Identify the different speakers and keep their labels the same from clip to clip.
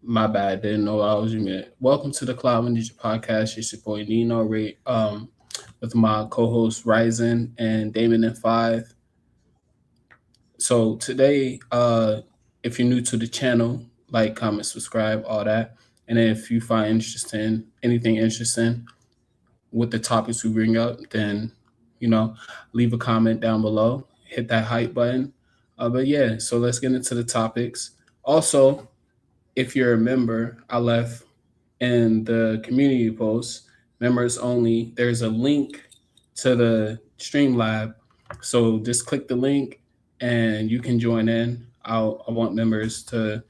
Speaker 1: My bad, didn't know I was you meant. Welcome to the Cloud Ninja Podcast. It's your boy Nino, with my co-host Ryzen and Damon and Five. So today, if you're new to the channel, like, comment, subscribe, all that. And if you find interesting anything interesting with the topics we bring up, then you know, leave a comment down below. Hit that hype button. But yeah, so let's get into the topics. Also, if you're a member, I left in the community post, members only, there's a link to the Streamlab. So just click the link and you can join in. I want members to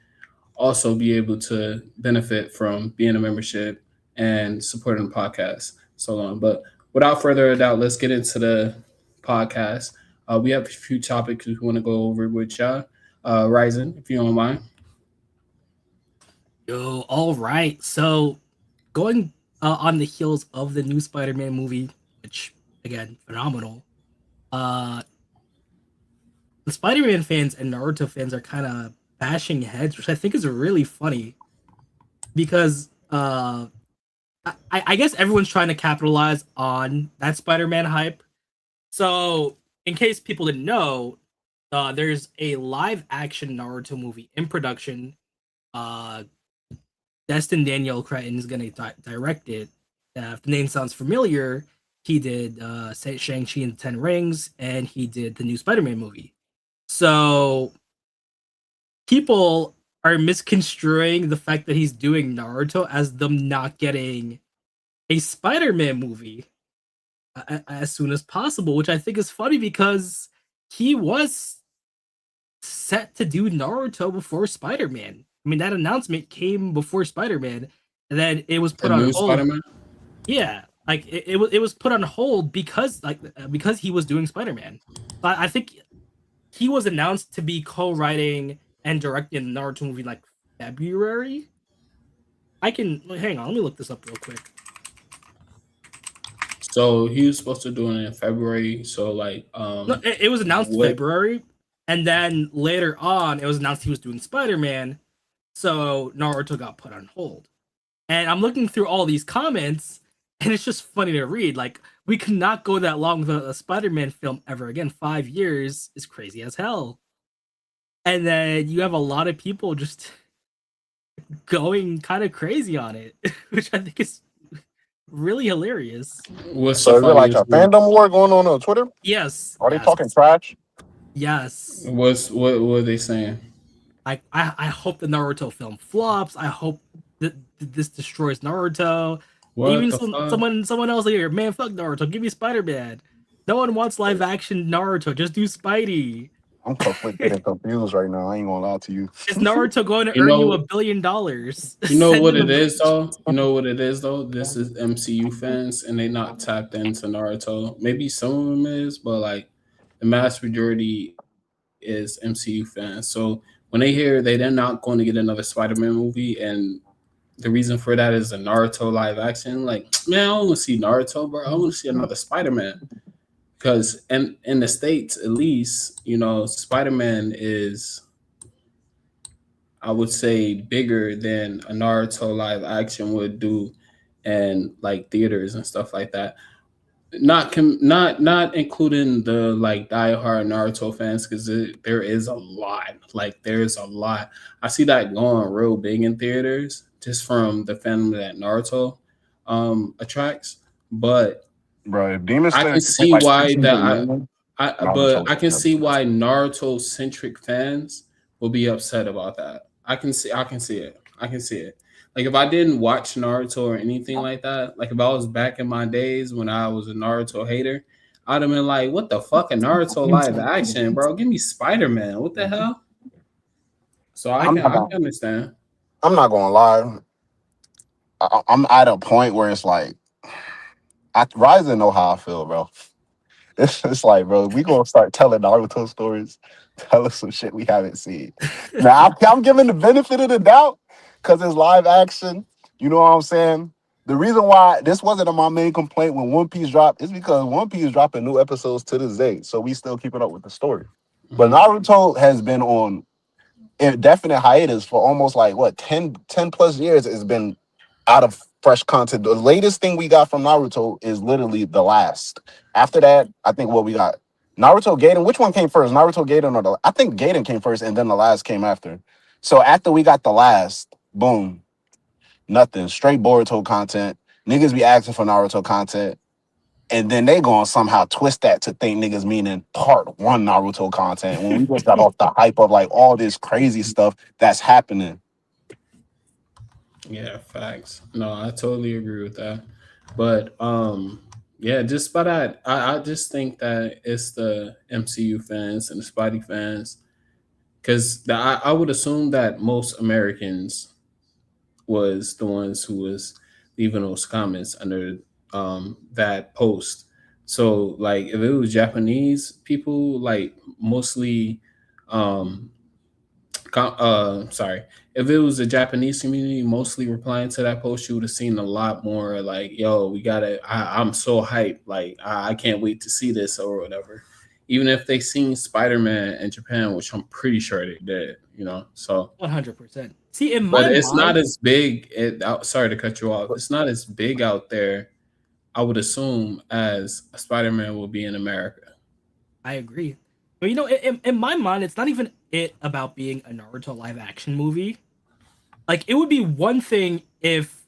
Speaker 1: also be able to benefit from being a membership and supporting the podcast so long. But without further ado, let's get into the podcast. We have a few topics we want to go over with y'all. Ryzen, if you don't mind.
Speaker 2: Yo, all right. So, going on the heels of the new Spider-Man movie, which again, phenomenal. Uh, the Spider-Man fans and Naruto fans are kind of bashing heads, which I think is really funny because I guess everyone's trying to capitalize on that Spider-Man hype. So, in case people didn't know, there's a live-action Naruto movie in production. Uh, Destin Daniel Cretton is going to direct it. If the name sounds familiar, he did Shang-Chi and the Ten Rings, and he did the new Spider-Man movie. So people are misconstruing the fact that he's doing Naruto as them not getting a Spider-Man movie as soon as possible, which I think is funny because he was set to do Naruto before Spider-Man. I mean, that announcement came before Spider-Man, and then it was put
Speaker 1: The
Speaker 2: on
Speaker 1: new
Speaker 2: hold.
Speaker 1: Spider-Man?
Speaker 2: Yeah, like it was put on hold because he was doing Spider-Man. But I think he was announced to be co-writing and directing the Naruto movie like February. I can hang on. Let me look this up real quick.
Speaker 1: So he was supposed to do it in February. So like,
Speaker 2: No, it was announced
Speaker 1: what?
Speaker 2: February, and then later on, it was announced he was doing Spider-Man. So Naruto got put on hold. And I'm looking through all these comments, and it's just funny to read. Like, we could not go that long without a Spider-Man film ever again. 5 years is crazy as hell. And then you have a lot of people just going kind of crazy on it, which I think is really hilarious.
Speaker 1: What's the
Speaker 3: So is it like a
Speaker 1: funniest?
Speaker 3: fandom war going on Twitter?
Speaker 2: Yes.
Speaker 3: Are they
Speaker 2: Yes.
Speaker 3: talking trash?
Speaker 2: Yes.
Speaker 1: What are they saying?
Speaker 2: I hope the Naruto film flops. I hope that this destroys Naruto.
Speaker 1: What
Speaker 2: Even
Speaker 1: the fuck?
Speaker 2: someone else here, man, fuck Naruto. Give me Spider-Man. No one wants live action Naruto. Just do Spidey.
Speaker 3: I'm conflicted and confused right now. I ain't gonna lie to you.
Speaker 2: Is Naruto going to
Speaker 1: You
Speaker 2: earn you
Speaker 1: know-
Speaker 2: $1 billion?
Speaker 1: You know
Speaker 2: Send
Speaker 1: what
Speaker 2: him
Speaker 1: it
Speaker 2: a-
Speaker 1: is though. You know what it is though. This is MCU fans, and they not tapped into Naruto. Maybe some of them is, but like the mass majority is MCU fans. So when they hear they're not going to get another Spider-Man movie, and the reason for that is a Naruto live action, like man, I don't want to see Naruto, bro. I want to see another Spider-Man. Because in the States, at least, Spider-Man is, I would say, bigger than a Naruto live action would do, and like theaters and stuff like that. Not including the like diehard Naruto fans, because there is a lot. Like there's a lot. I see that going real big in theaters just from the fandom that Naruto attracts. But
Speaker 3: Bro, if Demon
Speaker 1: I
Speaker 3: Slayer
Speaker 1: can see
Speaker 3: like
Speaker 1: why
Speaker 3: season
Speaker 1: that.
Speaker 3: one,
Speaker 1: But
Speaker 3: Naruto
Speaker 1: I can
Speaker 3: is
Speaker 1: see why Naruto centric fans will be upset about that. I can see it. I can see it. Like if I didn't watch Naruto or anything like that, like if I was back in my days when I was a Naruto hater, I'd have been like, "What the fuck, a Naruto live action, bro? Give me Spider Man. What the hell?" So I can understand.
Speaker 3: I'm not gonna lie. I'm at a point where it's like Ryzen know how I feel, bro. It's like, bro, we gonna start telling Naruto stories, tell us some shit we haven't seen. Now I'm giving the benefit of the doubt because it's live action. You know what I'm saying? The reason why this wasn't my main complaint when One Piece dropped is because One Piece dropping new episodes to this day, so we still keeping up with the story. But Naruto has been on indefinite hiatus for almost like what 10 plus years. It's been out of fresh content. The latest thing we got from Naruto is literally the last. After that, I think what we got Naruto Gaiden. Which one came first? Naruto Gaiden or the? I think Gaiden came first, and then the last came after. So after we got the last, boom, nothing. Straight Boruto content. Niggas be asking for Naruto content. And then they gonna somehow twist that to think niggas meaning part one Naruto content when we just got off the hype of like all this crazy stuff that's happening.
Speaker 1: Yeah, facts. No, I totally agree with that. But yeah, just by that, I just think that it's the MCU fans and the Spidey fans, because I would assume that most Americans was the ones who was leaving those comments under that post. So like if it was Japanese people, like mostly um sorry, if it was a Japanese community mostly replying to that post, you would have seen a lot more like, yo, we gotta, I'm so hyped, like I can't wait to see this or whatever. Even if they seen Spider-Man in Japan, which I'm pretty sure they did, you know. So
Speaker 2: 100%. See, in
Speaker 1: but
Speaker 2: my
Speaker 1: it's not
Speaker 2: mind,
Speaker 1: as big. Sorry to cut you off. It's not as big out there, I would assume, as a Spider-Man will be in America.
Speaker 2: I agree. But you know, in my mind, it's not even it about being a Naruto live action movie. Like, it would be one thing if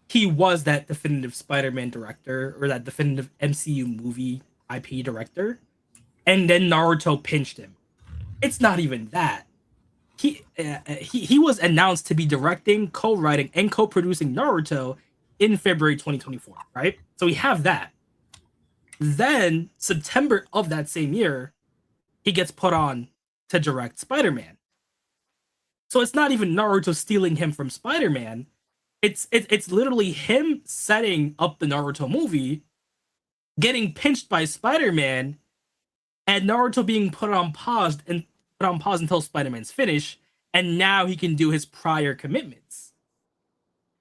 Speaker 2: he was that definitive Spider-Man director or that definitive MCU movie IP director, and then Naruto pinched him. It's not even that. He was announced to be directing, co-writing, and co-producing Naruto in February 2024, right? So we have that. Then September of that same year, he gets put on to direct Spider-Man. So it's not even Naruto stealing him from Spider-Man. It's literally him setting up the Naruto movie, getting pinched by Spider-Man, and Naruto being put on pause until Spider-Man's finished, and now he can do his prior commitments.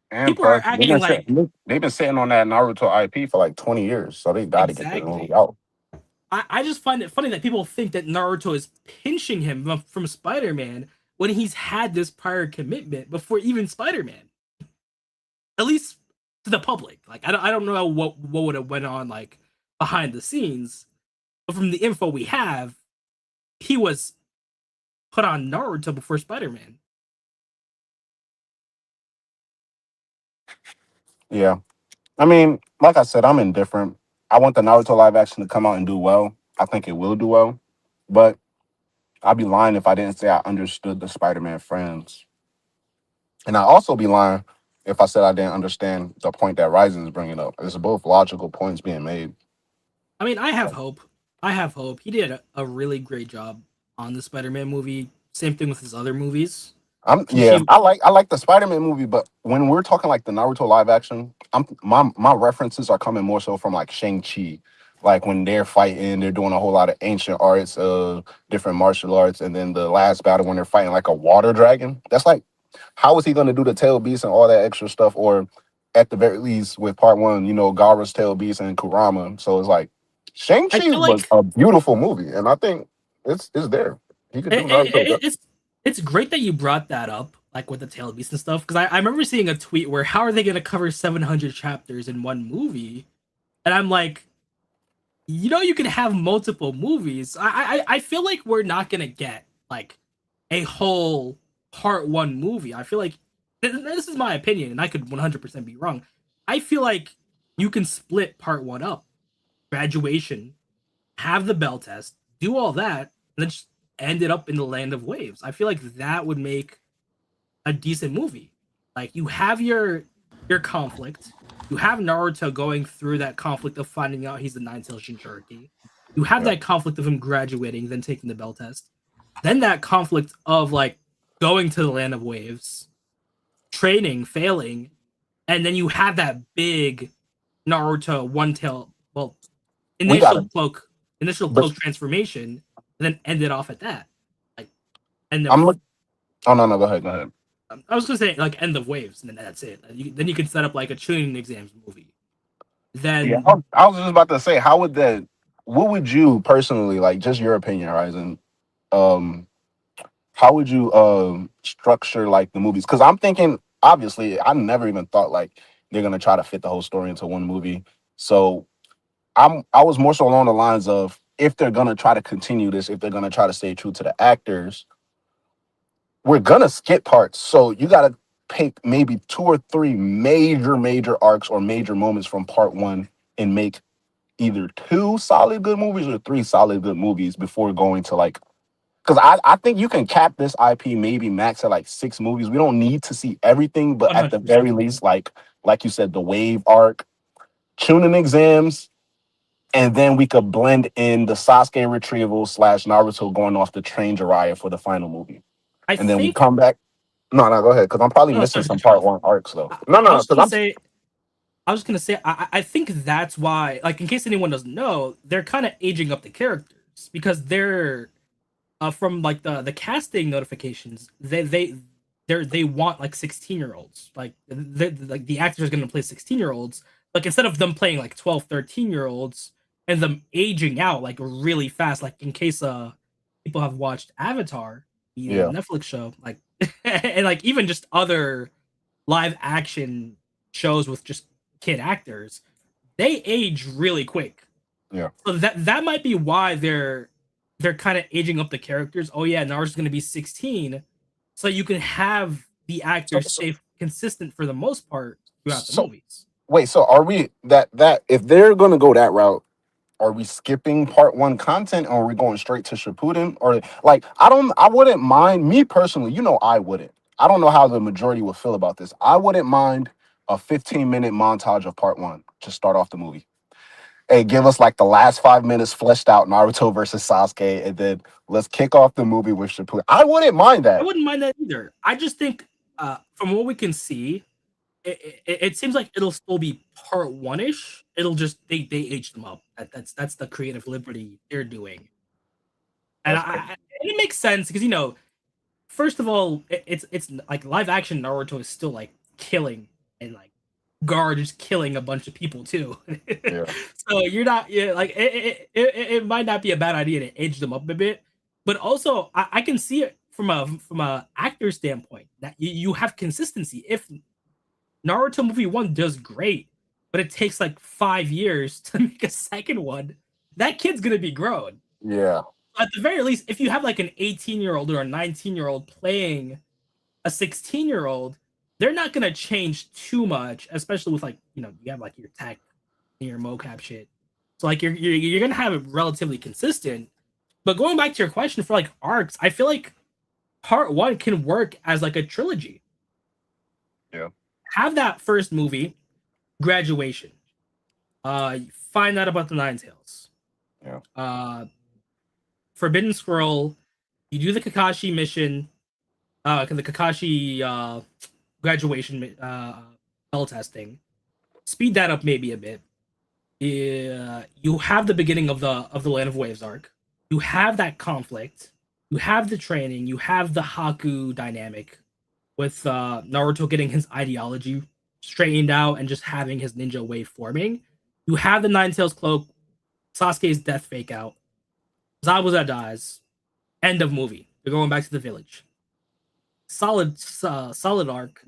Speaker 3: And
Speaker 2: People are
Speaker 3: plus,
Speaker 2: acting like
Speaker 3: they've been sitting on that Naruto IP for like 20 years, so they got to get this movie
Speaker 2: exactly.
Speaker 3: out.
Speaker 2: I just find it funny that people think that Naruto is pinching him from Spider-Man when he's had this prior commitment before even Spider-Man. At least to the public. Like I don't know what would have went on like behind the scenes, but from the info we have, he was put on Naruto before Spider-Man.
Speaker 3: Yeah, I mean, like I said, I'm indifferent. I want the Naruto live action to come out and do well. I think it will do well, but I'd be lying if I didn't say I understood the Spider-Man friends. And I'd also be lying if I said I didn't understand the point that Ryzen is bringing up. It's both logical points being made.
Speaker 2: I mean, I have hope. I have hope. He did a really great job on the Spider-Man movie. Same thing with his other movies.
Speaker 3: Yeah,
Speaker 2: He
Speaker 3: I like the Spider-Man movie, but when we're talking like the Naruto live action, my references are coming more so from like Shang-Chi. Like when they're fighting, they're doing a whole lot of ancient arts, different martial arts, and then the last battle when they're fighting like a water dragon. That's like, how is he gonna do the tail beast and all that extra stuff? Or at the very least with part one, Gaara's tail beast and Kurama. So it's like
Speaker 2: I
Speaker 3: Shang-Chi
Speaker 2: feel
Speaker 3: was
Speaker 2: like
Speaker 3: a beautiful movie, and I think it's there. He could do Naruto.
Speaker 2: it's great that you brought that up, like with the tail beast and stuff. Because I remember seeing a tweet where how are they going to cover 700 chapters in one movie? And I'm like, you know, you can have multiple movies. I feel like we're not going to get like a whole part one movie. I feel like this is my opinion, and I could 100% be wrong. I feel like you can split part one up, graduation, have the bell test, do all that, and then just end it up in the land of waves. I feel like that would make a decent movie. Like you have your conflict. You have Naruto going through that conflict of finding out he's the Nine-Tailed Jinchuriki. You have
Speaker 3: Yeah.
Speaker 2: that conflict of him graduating, then taking the bell test. Then that conflict of like going to the land of waves, training, failing, and then you have that big Naruto one tail, well,
Speaker 3: We got it.
Speaker 2: initial
Speaker 3: But
Speaker 2: cloak transformation, and then end it off at that. Like end
Speaker 3: I'm
Speaker 2: of
Speaker 3: look. Oh no, no, go ahead, go ahead.
Speaker 2: I was gonna say like end of waves, and then that's it. Then you can set up like a tuning exams movie.
Speaker 3: Yeah,
Speaker 2: Then
Speaker 3: I was just about to say, how would that? What would you personally like? Just your opinion, Horizon. Um, how would you structure like the movies? Because I'm thinking, obviously, I never even thought like they're gonna try to fit the whole story into one movie. So I was more so along the lines of if they're gonna try to continue this, if they're gonna try to stay true to the actors, we're gonna skip parts. So you gotta pick maybe 2 or 3 major arcs or major moments from part one and make either 2 solid good movies or 3 solid good movies before going to like, because I think you can cap this IP maybe max at like 6 movies. We don't need to see everything, but at the
Speaker 2: 100%.
Speaker 3: very least, like you said, the wave arc, tuning exams, and then we could blend in the Sasuke retrieval slash Naruto going off the train Jiraiya for the final movie.
Speaker 2: I
Speaker 3: And then we
Speaker 2: think
Speaker 3: come back. No, go ahead, because I'm probably
Speaker 2: no,
Speaker 3: missing
Speaker 2: sorry to
Speaker 3: some
Speaker 2: cut you
Speaker 3: part
Speaker 2: off.
Speaker 3: one arcs though.
Speaker 2: I,
Speaker 3: No,
Speaker 2: I was
Speaker 3: because
Speaker 2: gonna
Speaker 3: I'm
Speaker 2: say I think that's why, like, in case anyone doesn't know, they're kind of aging up the characters because they're from like the casting notifications. They want like 16-year-olds. Like the actors are gonna play 16-year-olds. Like instead of them playing like 12, 13-year-olds and them aging out like really fast. Like in case people have watched Avatar, the
Speaker 3: yeah.
Speaker 2: Netflix show, like and like even just other live action shows with just kid actors, they age really quick.
Speaker 3: Yeah.
Speaker 2: So that might be why they're kind of aging up the characters. Oh yeah, Naruto's going to be 16, so you can have the
Speaker 3: So,
Speaker 2: actors
Speaker 3: so,
Speaker 2: stay consistent for the most part throughout the
Speaker 3: so
Speaker 2: movies.
Speaker 3: wait, so are we that if they're gonna go that route, are we skipping part one content or are we going straight to Shippuden? Or like I wouldn't mind, me personally, I wouldn't. I don't know how the majority would feel about this. I wouldn't mind a 15-minute montage of part one to start off the movie. Hey, give us like the last 5 minutes fleshed out Naruto versus Sasuke, and then let's kick off the movie with Shippuden. I wouldn't mind
Speaker 2: I
Speaker 3: that.
Speaker 2: wouldn't mind that either. I just think, from what we can see, it seems like it'll still be part one ish. It'll just they age them up. That's the creative liberty they're doing, and
Speaker 3: That's cool.
Speaker 2: and it makes sense because first of all, it's like live action Naruto is still like killing and like Guard is killing a bunch of people too.
Speaker 3: Yeah.
Speaker 2: So you're not like it might not be a bad idea to age them up a bit, but also I can see it from a actor standpoint that you have consistency. If Naruto movie one does great, but it takes like 5 years to make a second one, that kid's gonna be grown.
Speaker 3: Yeah.
Speaker 2: At the very least, if you have like an 18-year-old or a 19-year-old playing a 16-year-old, they're not gonna change too much, especially with like you have like your tech and your mocap shit. So like you're gonna have it relatively consistent. But going back to your question for like arcs, I feel like part one can work as like a trilogy.
Speaker 3: Yeah.
Speaker 2: Have that first movie, graduation. Find out about the Nine Tails.
Speaker 3: Yeah.
Speaker 2: Forbidden Scroll. You do the Kakashi mission. The Kakashi graduation spell testing. Speed that up maybe a bit. You have the beginning of the Land of Waves arc. You have that conflict. You have the training. You have the Haku dynamic with Naruto getting his ideology straightened out and just having his ninja wave forming. You have the Nine Tails cloak, Sasuke's death fake out, Zabuza dies, end of movie. They're going back to the village. Solid arc.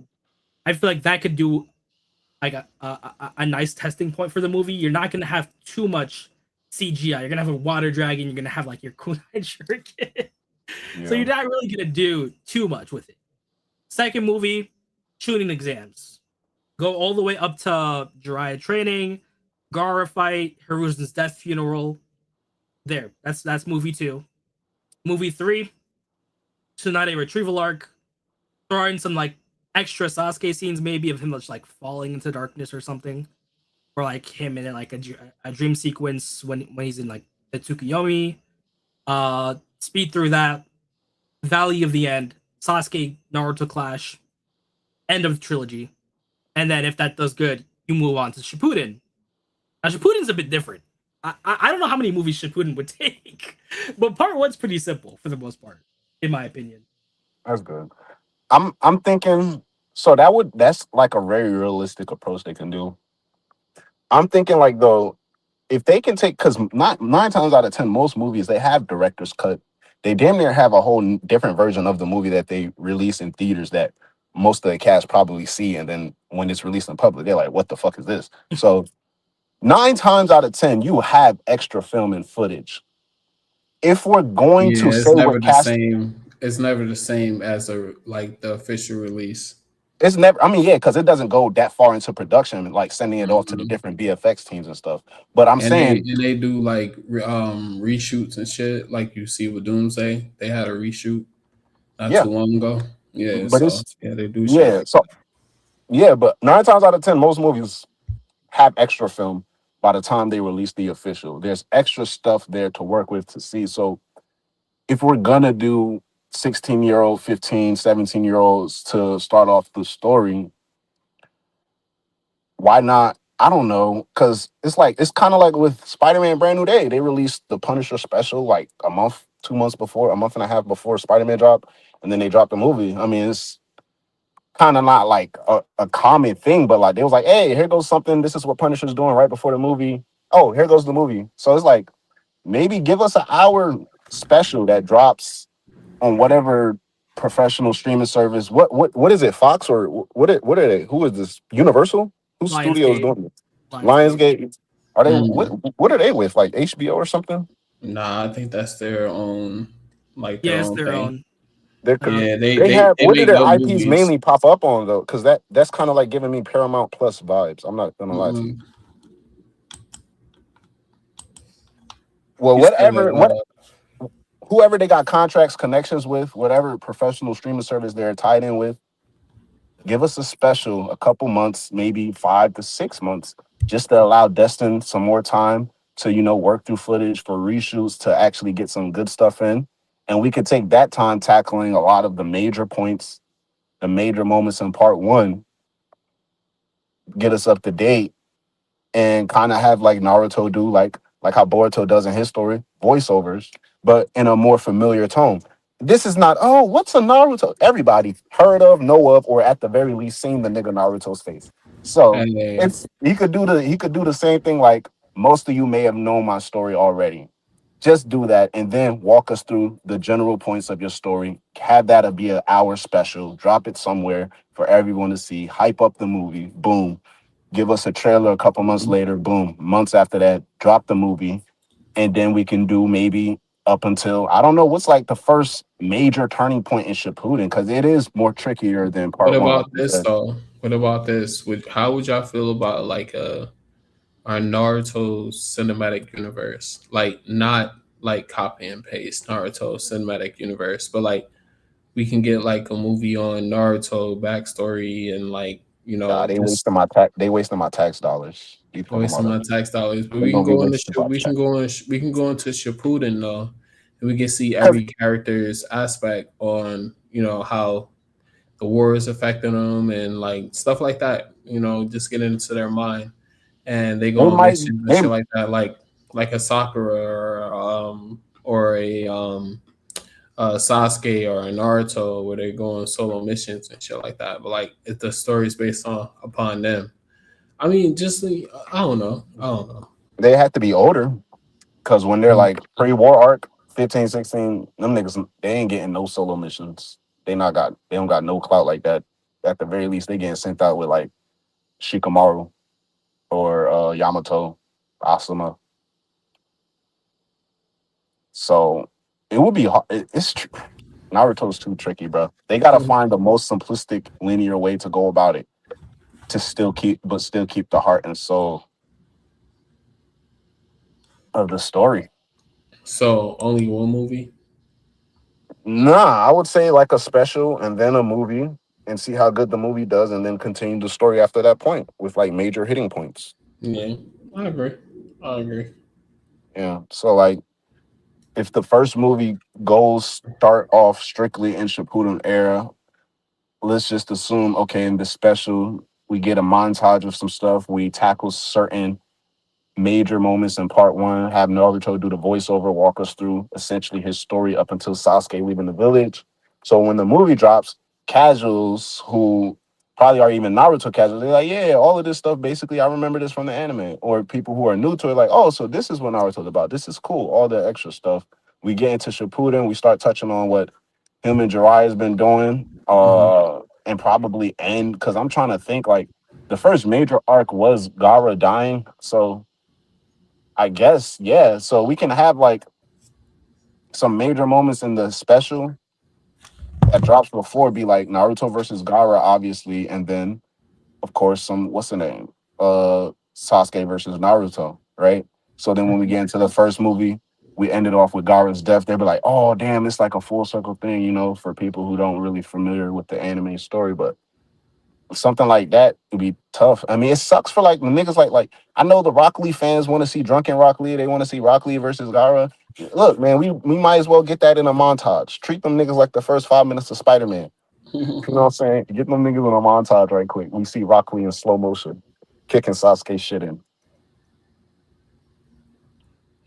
Speaker 2: I feel like that could do like a nice testing point for the movie. You're not gonna have too much CGI. You're gonna have a water dragon. You're gonna have like your kunai shuriken. So you're not really gonna do too much with it. Second movie, shooting exams. Go all the way up to Jiraiya training, Gaara fight, Hiruzen's death funeral. There, that's movie 2. Movie 3, Tsunade retrieval arc. Throw in some like extra Sasuke scenes, maybe of him just like falling into darkness or something, or like him in like a dream sequence when he's in like the Tsukuyomi. Speed through that. Valley of the End, Sasuke Naruto clash, end of the trilogy, and then if that does good, you move on to Shippuden. Now Shippuden's a bit different. I don't know how many movies Shippuden would take, but part one's pretty simple for the most part, in my opinion.
Speaker 3: That's good. I'm thinking, so that's like a very realistic approach they can do. I'm thinking like though, if they can take, because not 9 times out of 10, most movies they have director's cut they damn near have a whole different version of the movie that they release in theaters that most of the cast probably see, and then when it's released in public, they're like, "What the fuck is this?" So 9 times out of 10, you have extra film and footage. If we're going to
Speaker 1: Yeah,
Speaker 3: say
Speaker 1: it's
Speaker 3: we're
Speaker 1: never the
Speaker 3: casting,
Speaker 1: same. It's never the same as a like the official release.
Speaker 3: it's never. I mean, yeah, because it doesn't go that far into production, like sending it off to the
Speaker 1: Mhm.
Speaker 3: different VFX teams and stuff. But I'm saying,
Speaker 1: And they do like reshoots and shit. Like you see with Doomsday, they had a reshoot not
Speaker 3: yeah,
Speaker 1: too long ago. Yeah,
Speaker 3: but
Speaker 1: so
Speaker 3: it's
Speaker 1: yeah, they do shit
Speaker 3: yeah.
Speaker 1: like
Speaker 3: So yeah, but 9 times out of 10, most movies have extra film by the time they release the official. There's extra stuff there to work with to see. So if we're gonna do 16-year-old, 15, 17-year-olds to start off the story, why not? I don't know, because it's kind of like with Spider-Man Brand New Day. They released the Punisher special like a month, 2 months before, a month and a half before Spider-Man dropped, and then they dropped the movie. I mean, it's kind of not like a common thing, but like they was like, hey, here goes something. This is what Punisher's doing right before the movie. Oh, here goes the movie. So it's like maybe give us an hour special that drops on whatever professional streaming service. What is it? Fox or what are they? Who is this? Universal? Whose studio is
Speaker 2: Lionsgate.
Speaker 3: doing it?
Speaker 2: Lionsgate.
Speaker 3: Lionsgate. Are they
Speaker 1: that.
Speaker 3: what are they with? Like HBO or something?
Speaker 1: Nah, I think that's their own, like their
Speaker 2: Yeah, it's
Speaker 1: own
Speaker 2: their
Speaker 1: thing.
Speaker 2: own.
Speaker 3: They're
Speaker 2: Uh,
Speaker 1: Yeah,
Speaker 3: they have
Speaker 1: they
Speaker 3: what do
Speaker 1: make
Speaker 3: their
Speaker 1: good
Speaker 3: IPs
Speaker 1: movies.
Speaker 3: mainly pop up on though? Because that's kind of like giving me Paramount Plus vibes. I'm not gonna lie to you.
Speaker 1: Um,
Speaker 3: Well,
Speaker 1: you said
Speaker 3: whoever they got contracts, connections with, whatever professional streaming service they're tied in with, give us a special, a couple months, maybe 5 to 6 months, just to allow Destin some more time to, work through footage for reshoots to actually get some good stuff in. And we could take that time tackling a lot of the major points, the major moments in part one, get us up to date and kind of have like Naruto do, like how Boruto does in his story, voiceovers, but in a more familiar tone. This is not, oh, what's a Naruto? Everybody heard of, know of, or at the very least seen the nigga Naruto's face. So
Speaker 1: hey,
Speaker 3: it's he could do the same thing like most of you may have known my story already. Just do that and then walk us through the general points of your story. Have that be an hour special. Drop it somewhere for everyone to see. Hype up the movie. Boom, give us a trailer a couple months later, boom, months after that, drop the movie, and then we can do maybe up until I don't know what's like the first major turning point in Shippuden because it is more trickier than
Speaker 1: what
Speaker 3: part one, like
Speaker 1: about
Speaker 3: you
Speaker 1: this
Speaker 3: said.
Speaker 1: though? What about this? How would y'all feel about like our Naruto cinematic universe? Like not like copy and paste Naruto cinematic universe, but like we can get like a movie on Naruto backstory and like
Speaker 3: Nah,
Speaker 1: just
Speaker 3: they wasting my tax dollars. You talking
Speaker 1: wasting
Speaker 3: about
Speaker 1: my tax dollars. But
Speaker 3: they
Speaker 1: we can
Speaker 3: gonna be
Speaker 1: go into
Speaker 3: wasting my tax.
Speaker 1: we can go into Shippuden though, and we can see
Speaker 3: Because
Speaker 1: every character's aspect on how the war is affecting them and like stuff like that. Just get into their mind, and they go
Speaker 3: they
Speaker 1: on
Speaker 3: might
Speaker 1: missions and
Speaker 3: they
Speaker 1: shit like that, like a Sakura or a Sasuke or a Naruto where they go on solo missions and shit like that. But like if the story is based on upon them, I mean, just I don't know, I don't know.
Speaker 3: they have to be older because when they're like pre-war arc, 15, 16, them niggas they ain't getting no solo missions. They don't got no clout like that. At the very least, they getting sent out with like Shikamaru or Yamato, Asuma. So it would be hard. Naruto's too tricky, bro. They gotta find the most simplistic, linear way to go about it to still keep the heart and soul of the story.
Speaker 1: So only one movie.
Speaker 3: Nah, I would say like a special and then a movie and see how good the movie does, and then continue the story after that point with like major hitting points.
Speaker 1: Yeah, I agree. I agree.
Speaker 3: Yeah. So like if the first movie goes start off strictly in Shippuden era, let's just assume, okay, in the special, we get a montage of some stuff. We tackle certain major moments in part one, have Naruto do the voiceover, walk us through essentially his story up until Sasuke leaving the village. So when the movie drops, casuals who probably are even Naruto casuals, they're like, yeah, all of this stuff, basically, I remember this from the anime. Or people who are new to it, like, oh, so this is what Naruto's about. This is cool, all the extra stuff. We get into Shippuden, we start touching on what him and Jiraiya's been doing,
Speaker 1: Mhm.
Speaker 3: and probably end because I'm trying to think like the first major arc was Gara dying, so I guess yeah. So we can have like some major moments in the special that drops before be like Naruto versus Gara, obviously, and then of course some what's the name? Sasuke versus Naruto, right? So then when we get into the first movie, we ended off with Gaara's death. They'd be like, oh damn, it's like a full circle thing, you know, for people who don't really familiar with the anime story. But something like that would be tough. I mean, it sucks for like the niggas like I know the Rock Lee fans want to see drunken Rock Lee. They want to see Rock Lee versus Gaara. Look, man, we might as well get that in a montage. Treat them niggas like the first 5 minutes of Spider-Man. You know what I'm saying? Get them niggas in a montage right quick. We see Rock Lee in slow motion, kicking Sasuke shit in.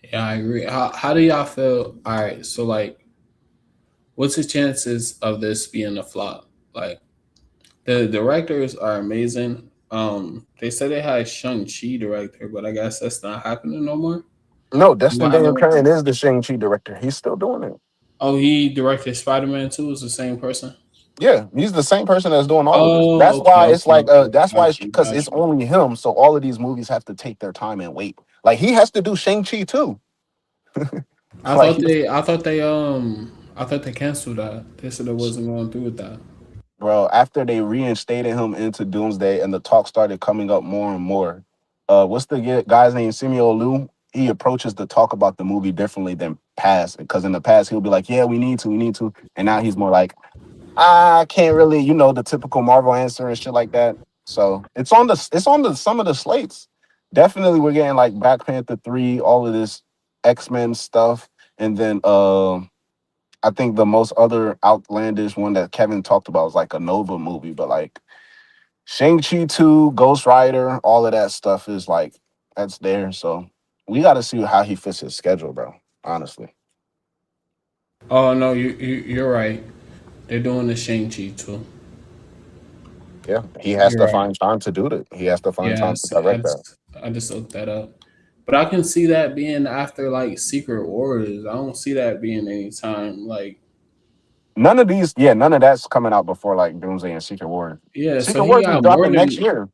Speaker 1: Yeah, I agree. How do y'all feel? All right, so like, what's the chances of this being a flop? Like, the directors are amazing. They said they had Shang Chi director, but I guess that's not happening no more.
Speaker 3: No,
Speaker 1: What
Speaker 3: Destin Daniel
Speaker 1: happened?
Speaker 3: Craig is the Shang-Chi director. He's still doing it.
Speaker 1: Oh, he directed Spider Man too. Is the same person?
Speaker 3: Yeah, he's the same person that's doing all of this.
Speaker 1: Oh,
Speaker 3: That's
Speaker 1: okay,
Speaker 3: why it's
Speaker 1: okay,
Speaker 3: like
Speaker 1: okay.
Speaker 3: that's why
Speaker 1: Got
Speaker 3: it's
Speaker 1: you,
Speaker 3: because
Speaker 1: got
Speaker 3: it's
Speaker 1: you.
Speaker 3: only him. So all of these movies have to take their time and wait. Like he has to do Shang-Chi too. Like
Speaker 1: I thought they canceled that. They said it wasn't going through with that.
Speaker 3: bro, after they reinstated him into Doomsday and the talk started coming up more and more, what's the guy's name? Samuel Liu. He approaches the talk about the movie differently than past because in the past he'll be like, "Yeah, we need to," and now he's more like, "I can't really," you know, the typical Marvel answer and shit like that. So it's on the some of the slates. Definitely, we're getting like Black Panther 3, all of this X-Men stuff, and then I think the most other outlandish one that Kevin talked about was like a Nova movie, but like Shang-Chi 2, Ghost Rider, all of that stuff is like that's there. So we got to see how he fits his schedule, bro. Honestly.
Speaker 1: Oh no, you're right. They're doing the Shang Chi too.
Speaker 3: Yeah. He has
Speaker 1: You're
Speaker 3: to
Speaker 1: right.
Speaker 3: find time to do that. He has to find
Speaker 1: Yeah,
Speaker 3: time to direct that.
Speaker 1: I just looked that up. But I can see that being after like Secret Wars. I don't see that being any time like
Speaker 3: None of these, yeah, none of that's coming out before like Doomsday and Secret Wars.
Speaker 1: yeah. So
Speaker 3: Secret
Speaker 1: he
Speaker 3: Wars is
Speaker 1: got more
Speaker 3: dropping next
Speaker 1: than
Speaker 3: year.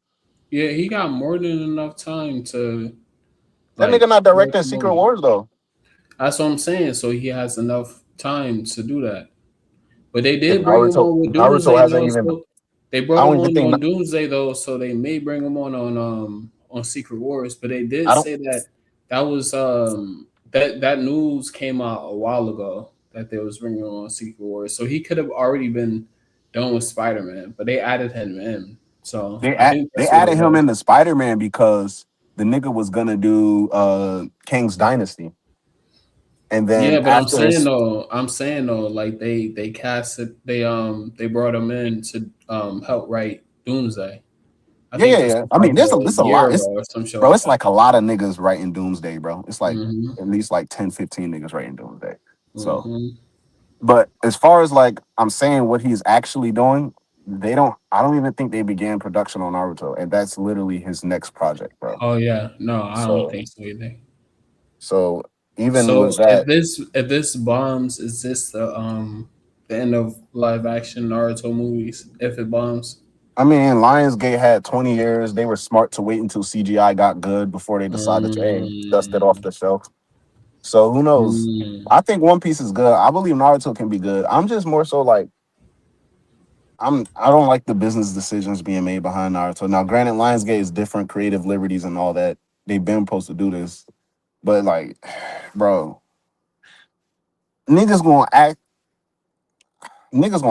Speaker 1: yeah. He got more than enough time to
Speaker 3: That
Speaker 1: like
Speaker 3: nigga not
Speaker 1: direct
Speaker 3: directing
Speaker 1: the
Speaker 3: Secret
Speaker 1: movie.
Speaker 3: Wars though.
Speaker 1: That's what I'm saying. So he has enough time to do that. But they
Speaker 3: And
Speaker 1: did bring him
Speaker 3: Naruto,
Speaker 1: on with
Speaker 3: Naruto
Speaker 1: Doomsday
Speaker 3: hasn't
Speaker 1: though.
Speaker 3: even.
Speaker 1: So they
Speaker 3: I
Speaker 1: brought
Speaker 3: don't
Speaker 1: him
Speaker 3: even think.
Speaker 1: on Doomsday though. So they may bring him on Secret Wars. But they did
Speaker 3: I don't.
Speaker 1: say that that was that news came out a while ago that they was bringing him on Secret Wars. So he could have already been done with Spider Man, but they added him in. So I think
Speaker 3: They
Speaker 1: that's what
Speaker 3: added
Speaker 1: it
Speaker 3: him
Speaker 1: was.
Speaker 3: into Spider Man because the nigga was gonna do King's Dynasty, and then
Speaker 1: Yeah, but
Speaker 3: after this,
Speaker 1: I'm saying though, like they casted they brought him in to help write Doomsday. I
Speaker 3: yeah,
Speaker 1: think
Speaker 3: yeah,
Speaker 1: this
Speaker 3: yeah.
Speaker 1: was
Speaker 3: I mean,
Speaker 1: like a
Speaker 3: this a lot.
Speaker 1: year ago
Speaker 3: It's
Speaker 1: or some shit
Speaker 3: bro,
Speaker 1: like
Speaker 3: it's
Speaker 1: that.
Speaker 3: like a lot of niggas writing Doomsday, bro. It's like
Speaker 1: Mm-hmm.
Speaker 3: at least like 10, 15 niggas writing Doomsday. So,
Speaker 1: Mm-hmm.
Speaker 3: but as far as like I'm saying what he's actually doing, they don't. I don't even think they began production on Naruto, and that's literally his next project, bro.
Speaker 1: Oh yeah, no, I don't
Speaker 3: So,
Speaker 1: think so either.
Speaker 3: so even
Speaker 1: So
Speaker 3: with that,
Speaker 1: if this bombs, is this the end of live action Naruto movies? If it bombs,
Speaker 3: I mean, Lionsgate had 20 years. They were smart to wait until CGI got good before they decided to, hey, dust it off
Speaker 1: mm,
Speaker 3: the shelf. So who knows?
Speaker 1: mm.
Speaker 3: I think One Piece is good. I believe Naruto can be good. I'm just more so like I don't like the business decisions being made behind Naruto. Now, granted, Lionsgate is different, creative liberties and all that. They've been supposed to do this, but like, bro, niggas gonna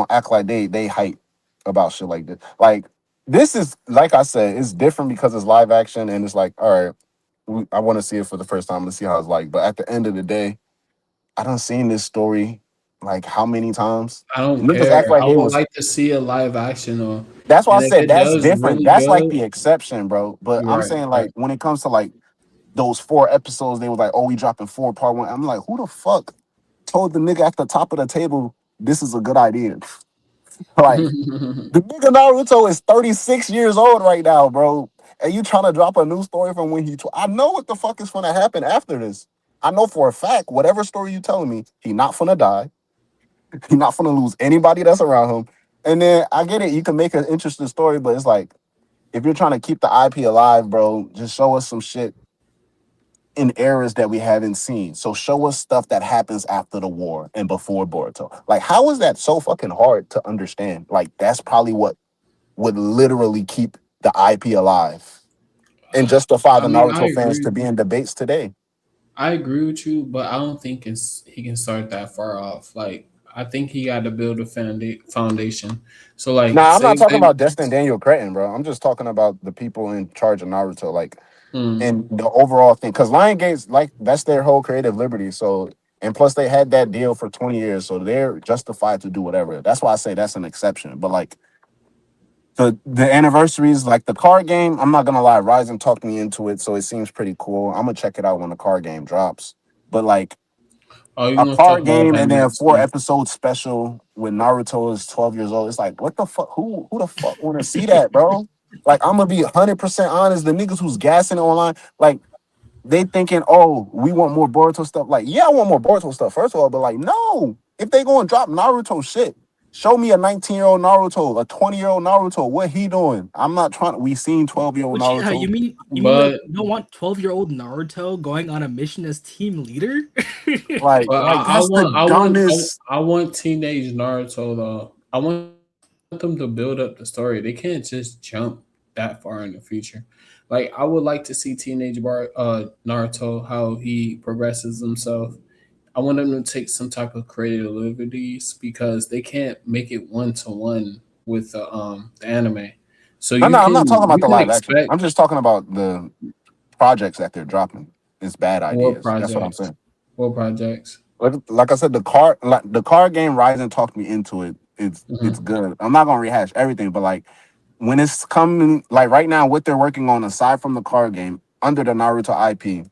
Speaker 3: act like they hype about shit like this. Like this is like I said, it's different because it's live action and it's like, all right, I want to see it for the first time. Let's see how it's like. But at the end of the day, I done seen this story like how many times?
Speaker 1: I don't
Speaker 3: Niggas
Speaker 1: care.
Speaker 3: act like
Speaker 1: I
Speaker 3: it
Speaker 1: would
Speaker 3: was.
Speaker 1: like to see a live action or,
Speaker 3: That's why I
Speaker 1: and if
Speaker 3: said
Speaker 1: it
Speaker 3: that's
Speaker 1: does
Speaker 3: different.
Speaker 1: really
Speaker 3: That's like
Speaker 1: good,
Speaker 3: the exception, bro. But I'm
Speaker 1: right,
Speaker 3: saying
Speaker 1: right.
Speaker 3: like when it comes to like those 4 episodes, they were like, oh, we dropping 4 part 1. I'm like, who the fuck told the nigga at the top of the table this is a good idea? Like the nigga Naruto is 36 years old right now, bro. And you trying to drop a new story from when I know what the fuck is gonna happen after this. I know for a fact, whatever story you telling me, he not finna die. He not finna lose anybody that's around him. And then I get it, you can make an interesting story, but it's like if you're trying to keep the IP alive, bro, just show us some shit in eras that we haven't seen. So show us stuff that happens after the war and before Boruto. Like, how is that so fucking hard to understand? Like, that's probably what would literally keep the IP alive and justify
Speaker 1: I
Speaker 3: the
Speaker 1: mean, I
Speaker 3: Naruto fans
Speaker 1: agree.
Speaker 3: to be in debates today.
Speaker 1: I agree with you, but I don't think he can start that far off. Like, I think he got to build a foundation. So, like,
Speaker 3: Nah, I'm not
Speaker 1: say
Speaker 3: talking
Speaker 1: they,
Speaker 3: about Destin Daniel Cretton, bro. I'm just talking about the people in charge of Naruto, like,
Speaker 1: mm,
Speaker 3: and the overall thing. Because Lion Gates, like, that's their whole creative liberty. So, and plus they had that deal for 20 years, so they're justified to do whatever. That's why I say that's an exception. But like the anniversaries, like the card game, I'm not gonna lie, Ryzen talked me into it, so it seems pretty cool. I'm gonna check it out when the card game drops. But like
Speaker 1: oh, you
Speaker 3: a
Speaker 1: want to talk
Speaker 3: card
Speaker 1: about
Speaker 3: game and then a
Speaker 1: Haiatus?
Speaker 3: 4 episode special when Naruto is 12 years old. It's like, what the fuck? Who the fuck want to see that, bro? Like, I'm gonna be 100% honest. The niggas who's gassing it online, like, they thinking, oh, we want more Boruto stuff. Like, yeah, I want more Boruto stuff, first of all, but like, no. If they gonna drop Naruto shit, show me a 19-year-old Naruto, a 20-year-old Naruto. What he doing? I'm not trying. We seen 12-year-old
Speaker 2: Which
Speaker 3: Naruto.
Speaker 2: you mean like
Speaker 1: But
Speaker 2: you don't want 12-year-old Naruto going on a mission as team leader?
Speaker 3: Like that's the dumbest.
Speaker 1: I want teenage Naruto though. I want them to build up the story. They can't just jump that far in the future. Like I would like to see Naruto how he progresses himself. I want them to take some type of creative liberties because they can't make it 1-to-1 with the anime. So
Speaker 3: No, I'm not talking about
Speaker 1: you
Speaker 3: the
Speaker 1: can
Speaker 3: live action.
Speaker 1: expect
Speaker 3: I'm just talking about the projects that they're dropping. It's bad
Speaker 1: war
Speaker 3: ideas. That's what I'm
Speaker 1: projects.
Speaker 3: saying.
Speaker 1: War projects.
Speaker 3: Like I said, the card game Ryzen talked me into it. It's
Speaker 1: Hmm.
Speaker 3: good. I'm not gonna rehash everything, but like when it's coming, like right now, what they're working on aside from the card game under the Naruto IP,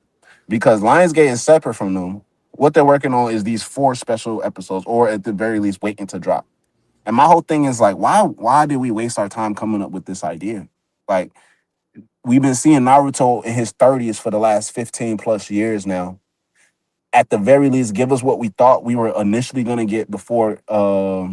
Speaker 3: because Lionsgate is separate from them. What they're working on is these 4 special episodes, or at the very least, waiting to drop. And my whole thing is like, why did we waste our time coming up with this idea? Like we've been seeing Naruto in his 30s for the last 15 plus years now. At the very least, give us what we thought we were initially gonna get before the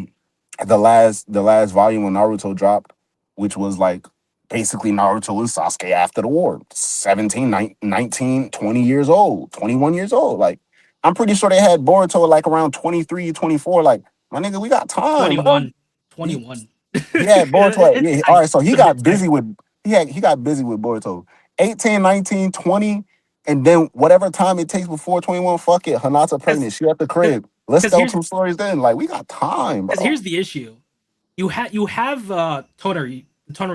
Speaker 3: last volume when Naruto dropped, which was like basically Naruto and Sasuke after the war, 17, 19, 20 years old, 21 years old. Like, I'm pretty sure they had Boruto like around 23, 24. Like, my nigga, we got time, bro.
Speaker 2: 21.
Speaker 3: He,
Speaker 2: 21.
Speaker 3: he had Boruto.
Speaker 2: It's
Speaker 3: Yeah, all
Speaker 2: tight.
Speaker 3: right, so he
Speaker 2: It's a bit
Speaker 3: got
Speaker 2: tight.
Speaker 3: busy with he got busy with Boruto. 18, 19, 20, and then whatever time it takes before 21, fuck it. Hanata pregnant. She at the crib. Let's
Speaker 2: Because
Speaker 3: tell
Speaker 2: here's
Speaker 3: 2 stories then. Like, we got time,
Speaker 2: because
Speaker 3: bro.
Speaker 2: here's the issue. You have Tonari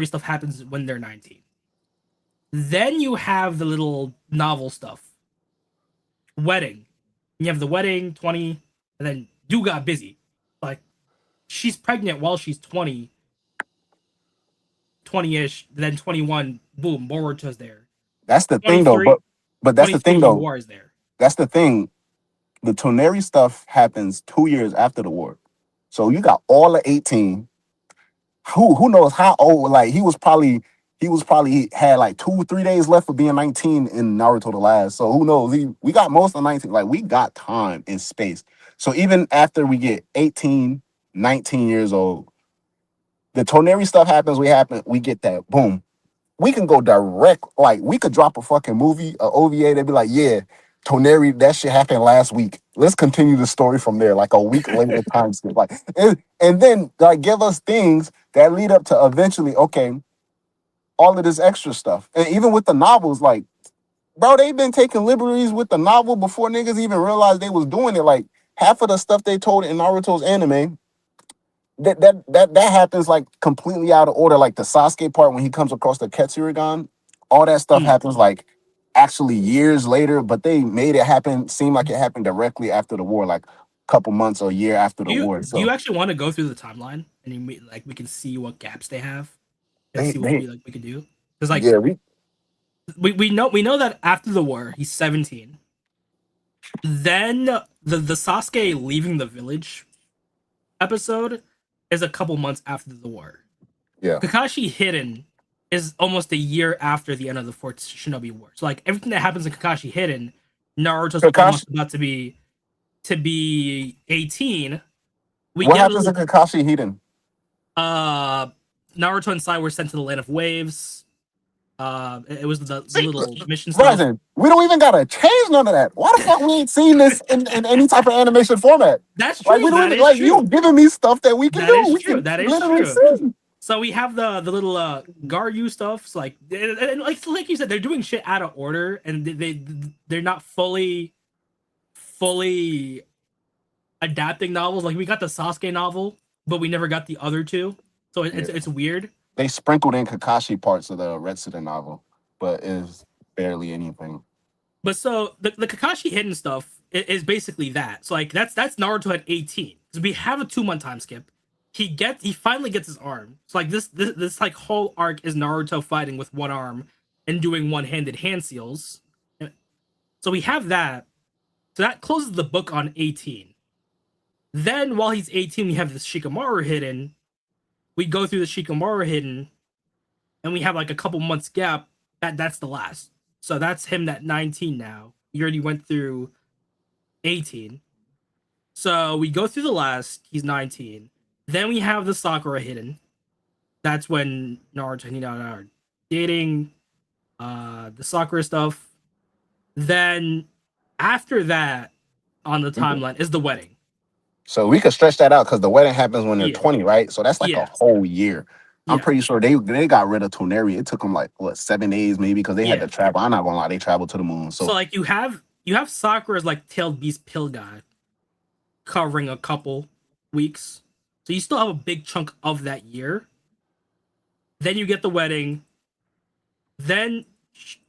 Speaker 2: stuff happens when they're 19. Then you have the little novel stuff. Wedding. You have the wedding, 20, and then you got busy. Like she's pregnant while she's 20, 20-ish, then 21, boom, Boruto's there.
Speaker 3: That's the thing though.
Speaker 2: 23,
Speaker 3: But that's the thing
Speaker 2: 23,
Speaker 3: though.
Speaker 2: War is there.
Speaker 3: That's the thing. The Toneri stuff happens 2 years after the war. So you got all of 18. Who knows how old? Like he was probably had like 2 3 days left for being 19 in Naruto the last. So who knows? We got most of 19. Like we got time and space. So even after we get 18, 19 years old, the Toneri stuff happens. We get that. Boom. We can go direct. Like we could drop a fucking movie, a OVA. They'd be like, yeah, Toneri, that shit happened last week. Let's continue the story from there. Like a week later time skip. Like and then like give us things that lead up to eventually, okay, all of this extra stuff. And even with the novels, like, bro, they've been taking liberties with the novel before niggas even realized they was doing it. Like half of the stuff they told in Naruto's anime, that happens like completely out of order. Like the Sasuke part when he comes across the Ketsurigan, all that stuff
Speaker 2: Mm.
Speaker 3: happens like actually years later, but they made it happen seem like it happened directly after the war, like a couple months or a year after the war.
Speaker 2: Do you
Speaker 3: So
Speaker 2: actually want to go through the timeline and like we can see what gaps they have and
Speaker 3: they
Speaker 2: see what
Speaker 3: they
Speaker 2: we can do? Because like
Speaker 3: yeah,
Speaker 2: we know that after the war he's 17. Then the Sasuke leaving the village episode is a couple months after the war.
Speaker 3: yeah.
Speaker 2: Kakashi Hidden is almost a year after the end of the Fourth Shinobi War. So like everything that happens in Kakashi Hidden Naruto's
Speaker 3: Kakashi.
Speaker 2: almost about to be 18. We
Speaker 3: What
Speaker 2: get
Speaker 3: happens to Kakashi Hiden?
Speaker 2: Naruto and Sai were sent to the land of waves. It was the
Speaker 3: See,
Speaker 2: little mission stuff.
Speaker 3: Ryzen, we don't even gotta change none of that. Why the fuck we ain't seen this in any type of animation format?
Speaker 2: That's
Speaker 3: Like
Speaker 2: true.
Speaker 3: we don't
Speaker 2: That
Speaker 3: even
Speaker 2: is
Speaker 3: like
Speaker 2: true.
Speaker 3: you giving me stuff that we can
Speaker 2: That
Speaker 3: do.
Speaker 2: is
Speaker 3: We
Speaker 2: true.
Speaker 3: can
Speaker 2: That is
Speaker 3: literally
Speaker 2: true.
Speaker 3: see.
Speaker 2: So we have the little Garyu stuff. So like like you said, they're doing shit out of order, and they're not fully adapting novels. Like we got the Sasuke novel, but we never got the other two. So it's weird.
Speaker 3: They sprinkled in Kakashi parts of the Retsuden novel, but is barely anything.
Speaker 2: But so the Kakashi hidden stuff is basically that. So like that's Naruto at 18. So we have a 2-month time skip. He finally gets his arm. So like this like whole arc is Naruto fighting with one arm and doing one-handed hand seals. So we have that. So that closes the book on 18. Then while he's 18, we have this Shikamaru hidden. We go through the Shikamaru hidden, and we have like a couple months gap. That's the last. So that's him at 19 now. He already went through 18. So we go through the last. He's 19. Then we have the Sakura hidden. That's when Naruto and Hinata are dating. The Sakura stuff. Then after that, on the timeline is the wedding.
Speaker 3: So we could stretch that out because the wedding happens when they're 20, right? So that's like a whole year. I'm pretty sure they got rid of Toneri. It took them like 7 days maybe because they had to travel. I'm not gonna lie, they traveled to the moon. So
Speaker 2: like you have Sakura's like tailed beast pill guy covering a couple weeks. So you still have a big chunk of that year. Then you get the wedding. Then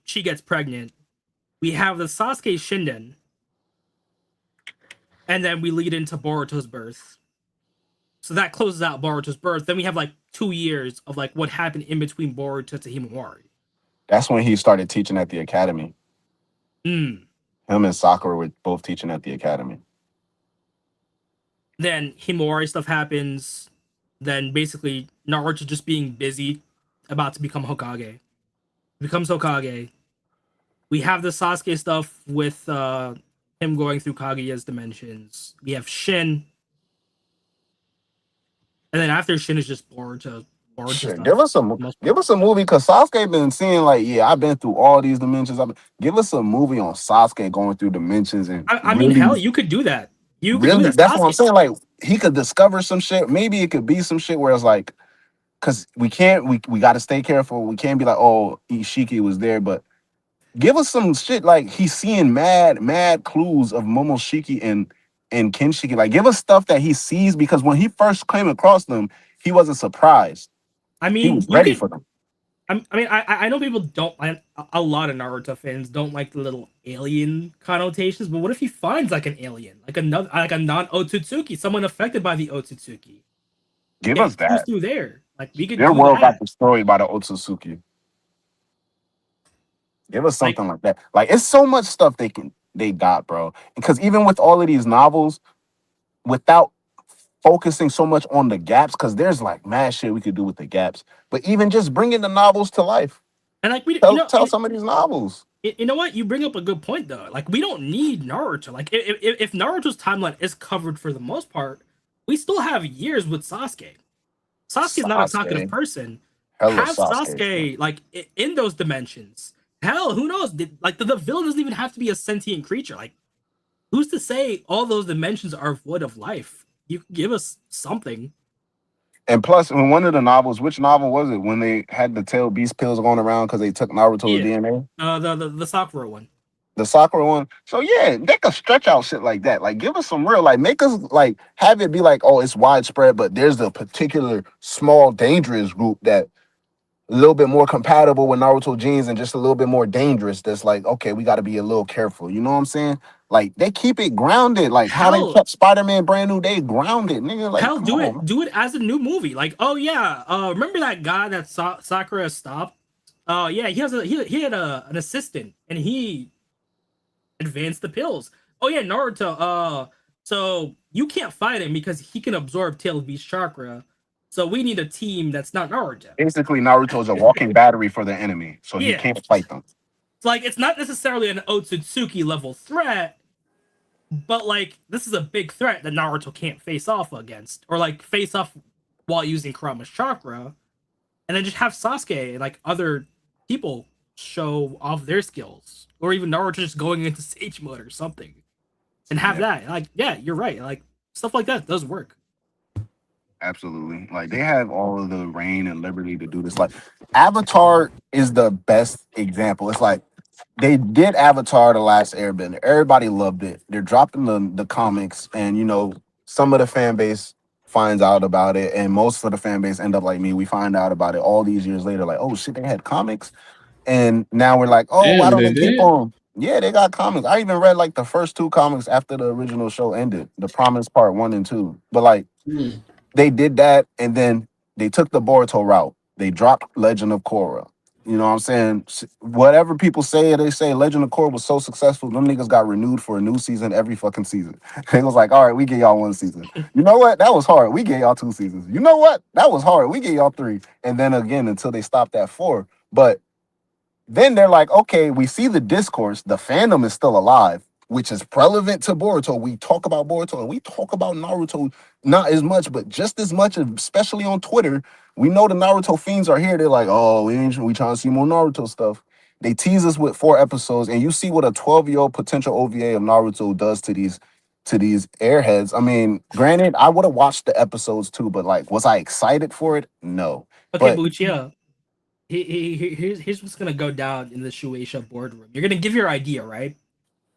Speaker 2: she gets pregnant. We have the Sasuke Shinden. And then we lead into Boruto's birth. So that closes out Boruto's birth. Then we have like 2 years of like what happened in between Boruto to Himawari.
Speaker 3: that's when he started teaching at the academy. Him and Sakura were both teaching at the academy.
Speaker 2: Then Himawari stuff happens. Then basically Naruto just being busy, about to become Hokage. Becomes Hokage. We have the Sasuke stuff with him going through Kaguya's dimensions. We have Shin. And then after Shin is just Boruto.
Speaker 3: Shit, give us a movie because Sasuke been seeing like, I've been through all these dimensions. Give us a movie on Sasuke going through dimensions and
Speaker 2: I mean, hell, you could do that. You could
Speaker 3: really,
Speaker 2: do that.
Speaker 3: that's what I'm saying. Like he could discover some shit. Maybe it could be some shit where it's like, because we got to stay careful. We can't be like, oh, Ishiki was there, but give us some shit like he's seeing mad clues of Momoshiki and Kinshiki. Like give us stuff that he sees because when he first came across them, he wasn't surprised.
Speaker 2: I mean,
Speaker 3: he was ready for them.
Speaker 2: I know people don't. A lot of Naruto fans don't like the little alien connotations, but what if he finds like an alien, like a non-Otsutsuki, someone affected by the Otsutsuki?
Speaker 3: Give us that.
Speaker 2: Through there, like we could.
Speaker 3: Their
Speaker 2: do
Speaker 3: world
Speaker 2: that.
Speaker 3: got destroyed by the Otsutsuki. Give us something like that. Like it's so much stuff they got, bro. Because even with all of these novels, without focusing so much on the gaps, because there's like mad shit we could do with the gaps. But even just bringing the novels to life,
Speaker 2: and like we
Speaker 3: tell some of these novels.
Speaker 2: You know what? You bring up a good point though. Like we don't need Naruto. Like if Naruto's timeline is covered for the most part, we still have years with Sasuke. Sasuke's not a talkative person. Have Sasuke like in those dimensions. Hell, who knows? Like the villain doesn't even have to be a sentient creature. Like, who's to say all those dimensions are void of life? You give us something.
Speaker 3: And plus, in one of the novels, which novel was it when they had the tail beast pills going around because they took Naruto's DNA?
Speaker 2: The Sakura one.
Speaker 3: The Sakura one. So yeah, they could stretch out shit like that. Like, give us some real, like, make us like have it be like, oh, it's widespread, but there's the particular small dangerous group that a little bit more compatible with Naruto genes and just a little bit more dangerous. That's like, okay, we got to be a little careful. You know what I'm saying? Like they keep it grounded, like how they kept Spider-Man Brand New Day grounded, nigga. Like,
Speaker 2: hell, do it as a new movie. Like, oh yeah, remember that guy that Sakura stopped? Oh yeah, he had an assistant and he advanced the pills. Oh yeah, Naruto. So you can't fight him because he can absorb Tail Beast chakra. So we need a team that's not Naruto.
Speaker 3: Basically, Naruto's a walking battery for the enemy, so he can't fight them.
Speaker 2: So like it's not necessarily an Otsutsuki level threat, but like this is a big threat that Naruto can't face off against, or like face off while using Kurama's chakra, and then just have Sasuke and like other people show off their skills, or even Naruto just going into Sage mode or something, and have
Speaker 3: Yeah.
Speaker 2: that. Like, yeah, you're right. Like stuff like that does work.
Speaker 3: Absolutely. Like they have all of the reign and liberty to do this. Like Avatar is the best example. It's like they did Avatar the Last Airbender. Everybody loved it. They're dropping the comics, and some of the fan base finds out about it, and most of the fan base end up like me. We find out about it all these years later, like, oh shit, they had comics. And now we're like, oh, why
Speaker 1: Damn,
Speaker 3: don't
Speaker 1: they
Speaker 3: they keep
Speaker 1: did.
Speaker 3: on? Yeah, they got comics. I even read like the first two comics after the original show ended, The Promise Part 1 and 2. But like
Speaker 1: Hmm.
Speaker 3: they did that, and then they took the Boruto route. They dropped Legend of Korra. You know what I'm saying? Whatever people say, they say Legend of Korra was so successful, them niggas got renewed for a new season every fucking season. It was like, all right, we get y'all one season. You know what? That was hard. We get y'all two seasons. You know what? That was hard. We get y'all three. And then again until they stopped at four. But then they're like, okay, we see the discourse. The fandom is still alive, which is relevant to Boruto. We talk about Boruto and we talk about Naruto not as much, but just as much, especially on Twitter. We know the Naruto fiends are here. They're like, oh, we trying to see more Naruto stuff. They tease us with 4 episodes, and you see what a 12-year-old potential OVA of Naruto does to these airheads. I mean, granted, I would have watched the episodes too, but like, was I excited for it? No.
Speaker 2: Okay,
Speaker 3: But
Speaker 2: but Uchiha, here's what's gonna go down in the Shueisha boardroom. You're gonna give your idea, right?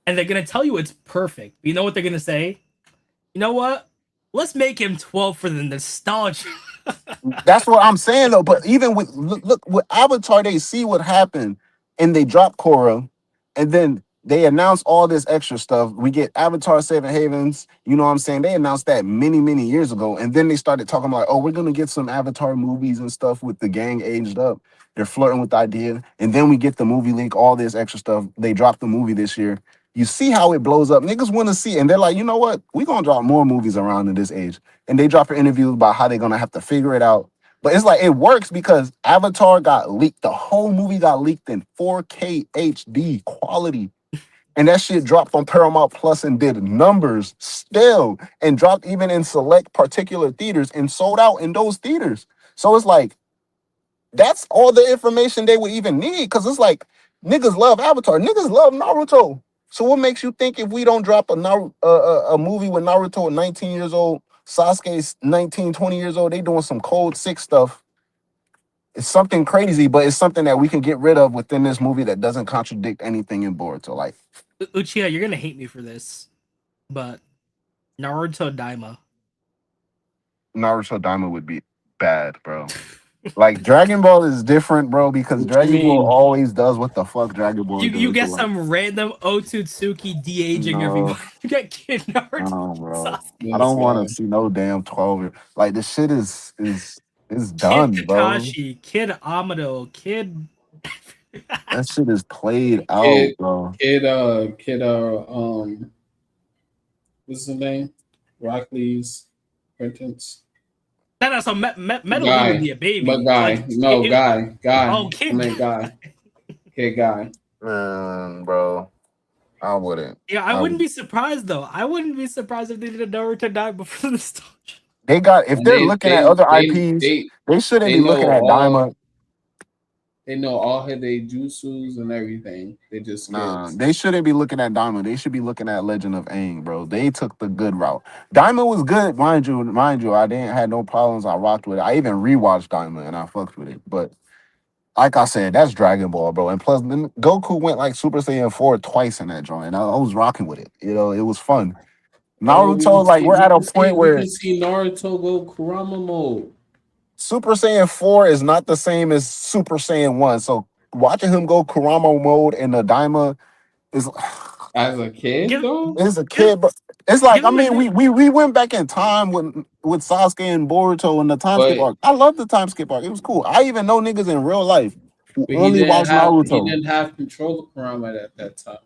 Speaker 2: And they're gonna tell you it's perfect. But you know what they're gonna say? You know what? Let's make him 12 for the nostalgia.
Speaker 3: that's what I'm saying though. But even with look with Avatar, they see what happened and they drop Korra, and then they announce all this extra stuff. We get Avatar Seven Havens. You know what I'm saying? They announced that many years ago, and then they started talking like, oh, we're gonna get some Avatar movies and stuff with the gang aged up. They're flirting with the idea, and then we get the movie link, all this extra stuff. They dropped the movie this year. You see how it blows up. Niggas want to see it, and they're like, you know what? We gonna drop more movies around in this age, and they drop an interview about how they're gonna have to figure it out. But it's like it works because Avatar got leaked. The whole movie got leaked in 4K HD quality. And that shit dropped on Paramount Plus and did numbers still, and dropped even in select particular theaters and sold out in those theaters. So it's like that's all the information they would even need, because it's like niggas love Avatar, niggas love Naruto. So what makes you think if we don't drop a movie with Naruto at 19 years old, Sasuke's 19, 20 years old, they doing some cold sick stuff? It's something crazy, but it's something that we can get rid of within this movie that doesn't contradict anything in Boruto. Like
Speaker 2: Uchiha, you're gonna hate me for this, but Naruto Daima.
Speaker 3: Naruto Daima would be bad, bro. Like Dragon Ball is different, bro, because
Speaker 1: What you
Speaker 3: Dragon Ball
Speaker 1: mean?
Speaker 3: always does what the fuck Dragon Ball
Speaker 2: You
Speaker 3: does. So
Speaker 2: get
Speaker 3: like,
Speaker 2: some random Otsutsuki de-aging
Speaker 3: no.
Speaker 2: everybody. You get Kid Naruto
Speaker 3: Oh,
Speaker 2: and
Speaker 3: bro. I
Speaker 1: This
Speaker 3: don't want
Speaker 1: guy.
Speaker 3: to see no damn 12. Like this shit is
Speaker 2: Kid
Speaker 3: done, bro.
Speaker 2: Kakashi, Kid Amado, Kid.
Speaker 3: That shit is played out,
Speaker 1: Kid,
Speaker 3: bro.
Speaker 1: kid, what's his name? Rock Lee's acquaintance.
Speaker 2: No, so Metal Lee would
Speaker 1: Guy,
Speaker 2: be a
Speaker 1: but
Speaker 2: baby. Like,
Speaker 1: guy, no guy.
Speaker 2: oh,
Speaker 1: I
Speaker 2: Kid.
Speaker 1: meant guy, kid guy.
Speaker 3: Man, bro. I wouldn't.
Speaker 2: Yeah, I wouldn't be surprised though. I wouldn't be surprised if they did a Naruto die before the nostalgia.
Speaker 3: They got if
Speaker 1: And
Speaker 3: they're looking at other IPs, they shouldn't
Speaker 1: they
Speaker 3: be
Speaker 1: know
Speaker 3: looking at
Speaker 1: all
Speaker 3: Daima.
Speaker 1: they know all of their jutsus and everything. They just
Speaker 3: Nah,
Speaker 1: kids.
Speaker 3: they shouldn't be looking at Daima. They should be looking at Legend of Aang, bro. They took the good route. Daima was good, mind you. Mind you, I didn't had no problems. I rocked with it. I even rewatched Daima and I fucked with it. But like I said, that's Dragon Ball, bro. And plus, then Goku went like Super Saiyan 4 twice in that joint. And I was rocking with it. It was fun.
Speaker 1: Bro,
Speaker 3: Naruto, like we're at a point
Speaker 1: we
Speaker 3: where
Speaker 1: can see Naruto go Kurama mode.
Speaker 3: Super Saiyan 4 is not the same as Super Saiyan 1. So watching him go Kurama mode in the Daima is
Speaker 1: As a kid
Speaker 2: Give,
Speaker 1: though?
Speaker 3: as a
Speaker 2: give,
Speaker 3: kid, but it's like
Speaker 2: give
Speaker 3: I
Speaker 2: him a
Speaker 3: mean,
Speaker 2: new.
Speaker 3: we went back in time with Sasuke and Boruto and the time skip
Speaker 1: But
Speaker 3: arc. I love the time skip arc. It was cool. I even know niggas in real life who only watch
Speaker 1: he
Speaker 3: Naruto.
Speaker 1: didn't have control of Kurama at that time.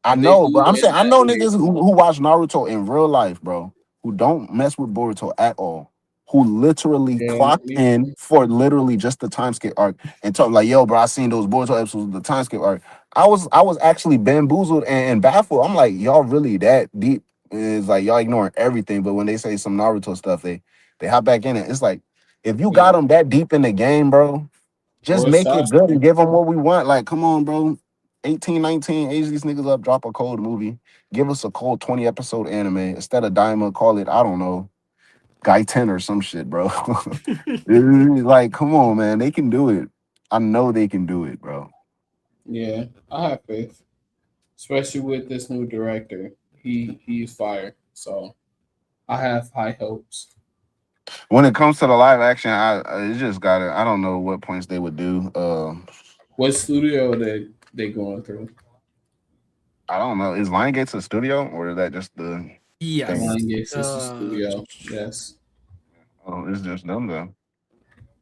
Speaker 3: I
Speaker 1: And they
Speaker 3: know, but
Speaker 1: do
Speaker 3: I'm saying I know
Speaker 1: in
Speaker 3: niggas
Speaker 1: that
Speaker 3: who watch Naruto in real life, bro, who don't mess with Boruto at all, who literally
Speaker 1: yeah,
Speaker 3: clocked
Speaker 1: me
Speaker 3: in
Speaker 1: too.
Speaker 3: for literally just the time skip arc and talk like, yo, bro, I seen those Boruto episodes of the time skip arc. I was actually bamboozled and baffled. I'm like, y'all really that deep? It's like y'all ignoring everything. But when they say some Naruto stuff, they hop back in it. It's like if you got
Speaker 1: Yeah.
Speaker 3: them that deep in the game, bro, just
Speaker 1: Or
Speaker 3: make it good
Speaker 1: Sasuke.
Speaker 3: and give them what we want. Like, come on, bro. 18, 19, age these niggas up, drop a cold movie. Give us a cold 20 episode anime. Instead of Diamond, call it, I don't know, Guy 10 or some shit, bro. Like, come on, man. They can do it. I know they can do it, bro.
Speaker 1: Yeah, I have faith, especially with this new director. He's fire, so I have high hopes.
Speaker 3: When it comes to the live action, it just gotta. I don't know what points they would do.
Speaker 1: What studio they going through?
Speaker 3: I don't know. Is Lionsgate a studio or is that just the
Speaker 2: Yes.
Speaker 3: thing?
Speaker 1: Lionsgate is a studio. Yes.
Speaker 3: Oh, it's just them though.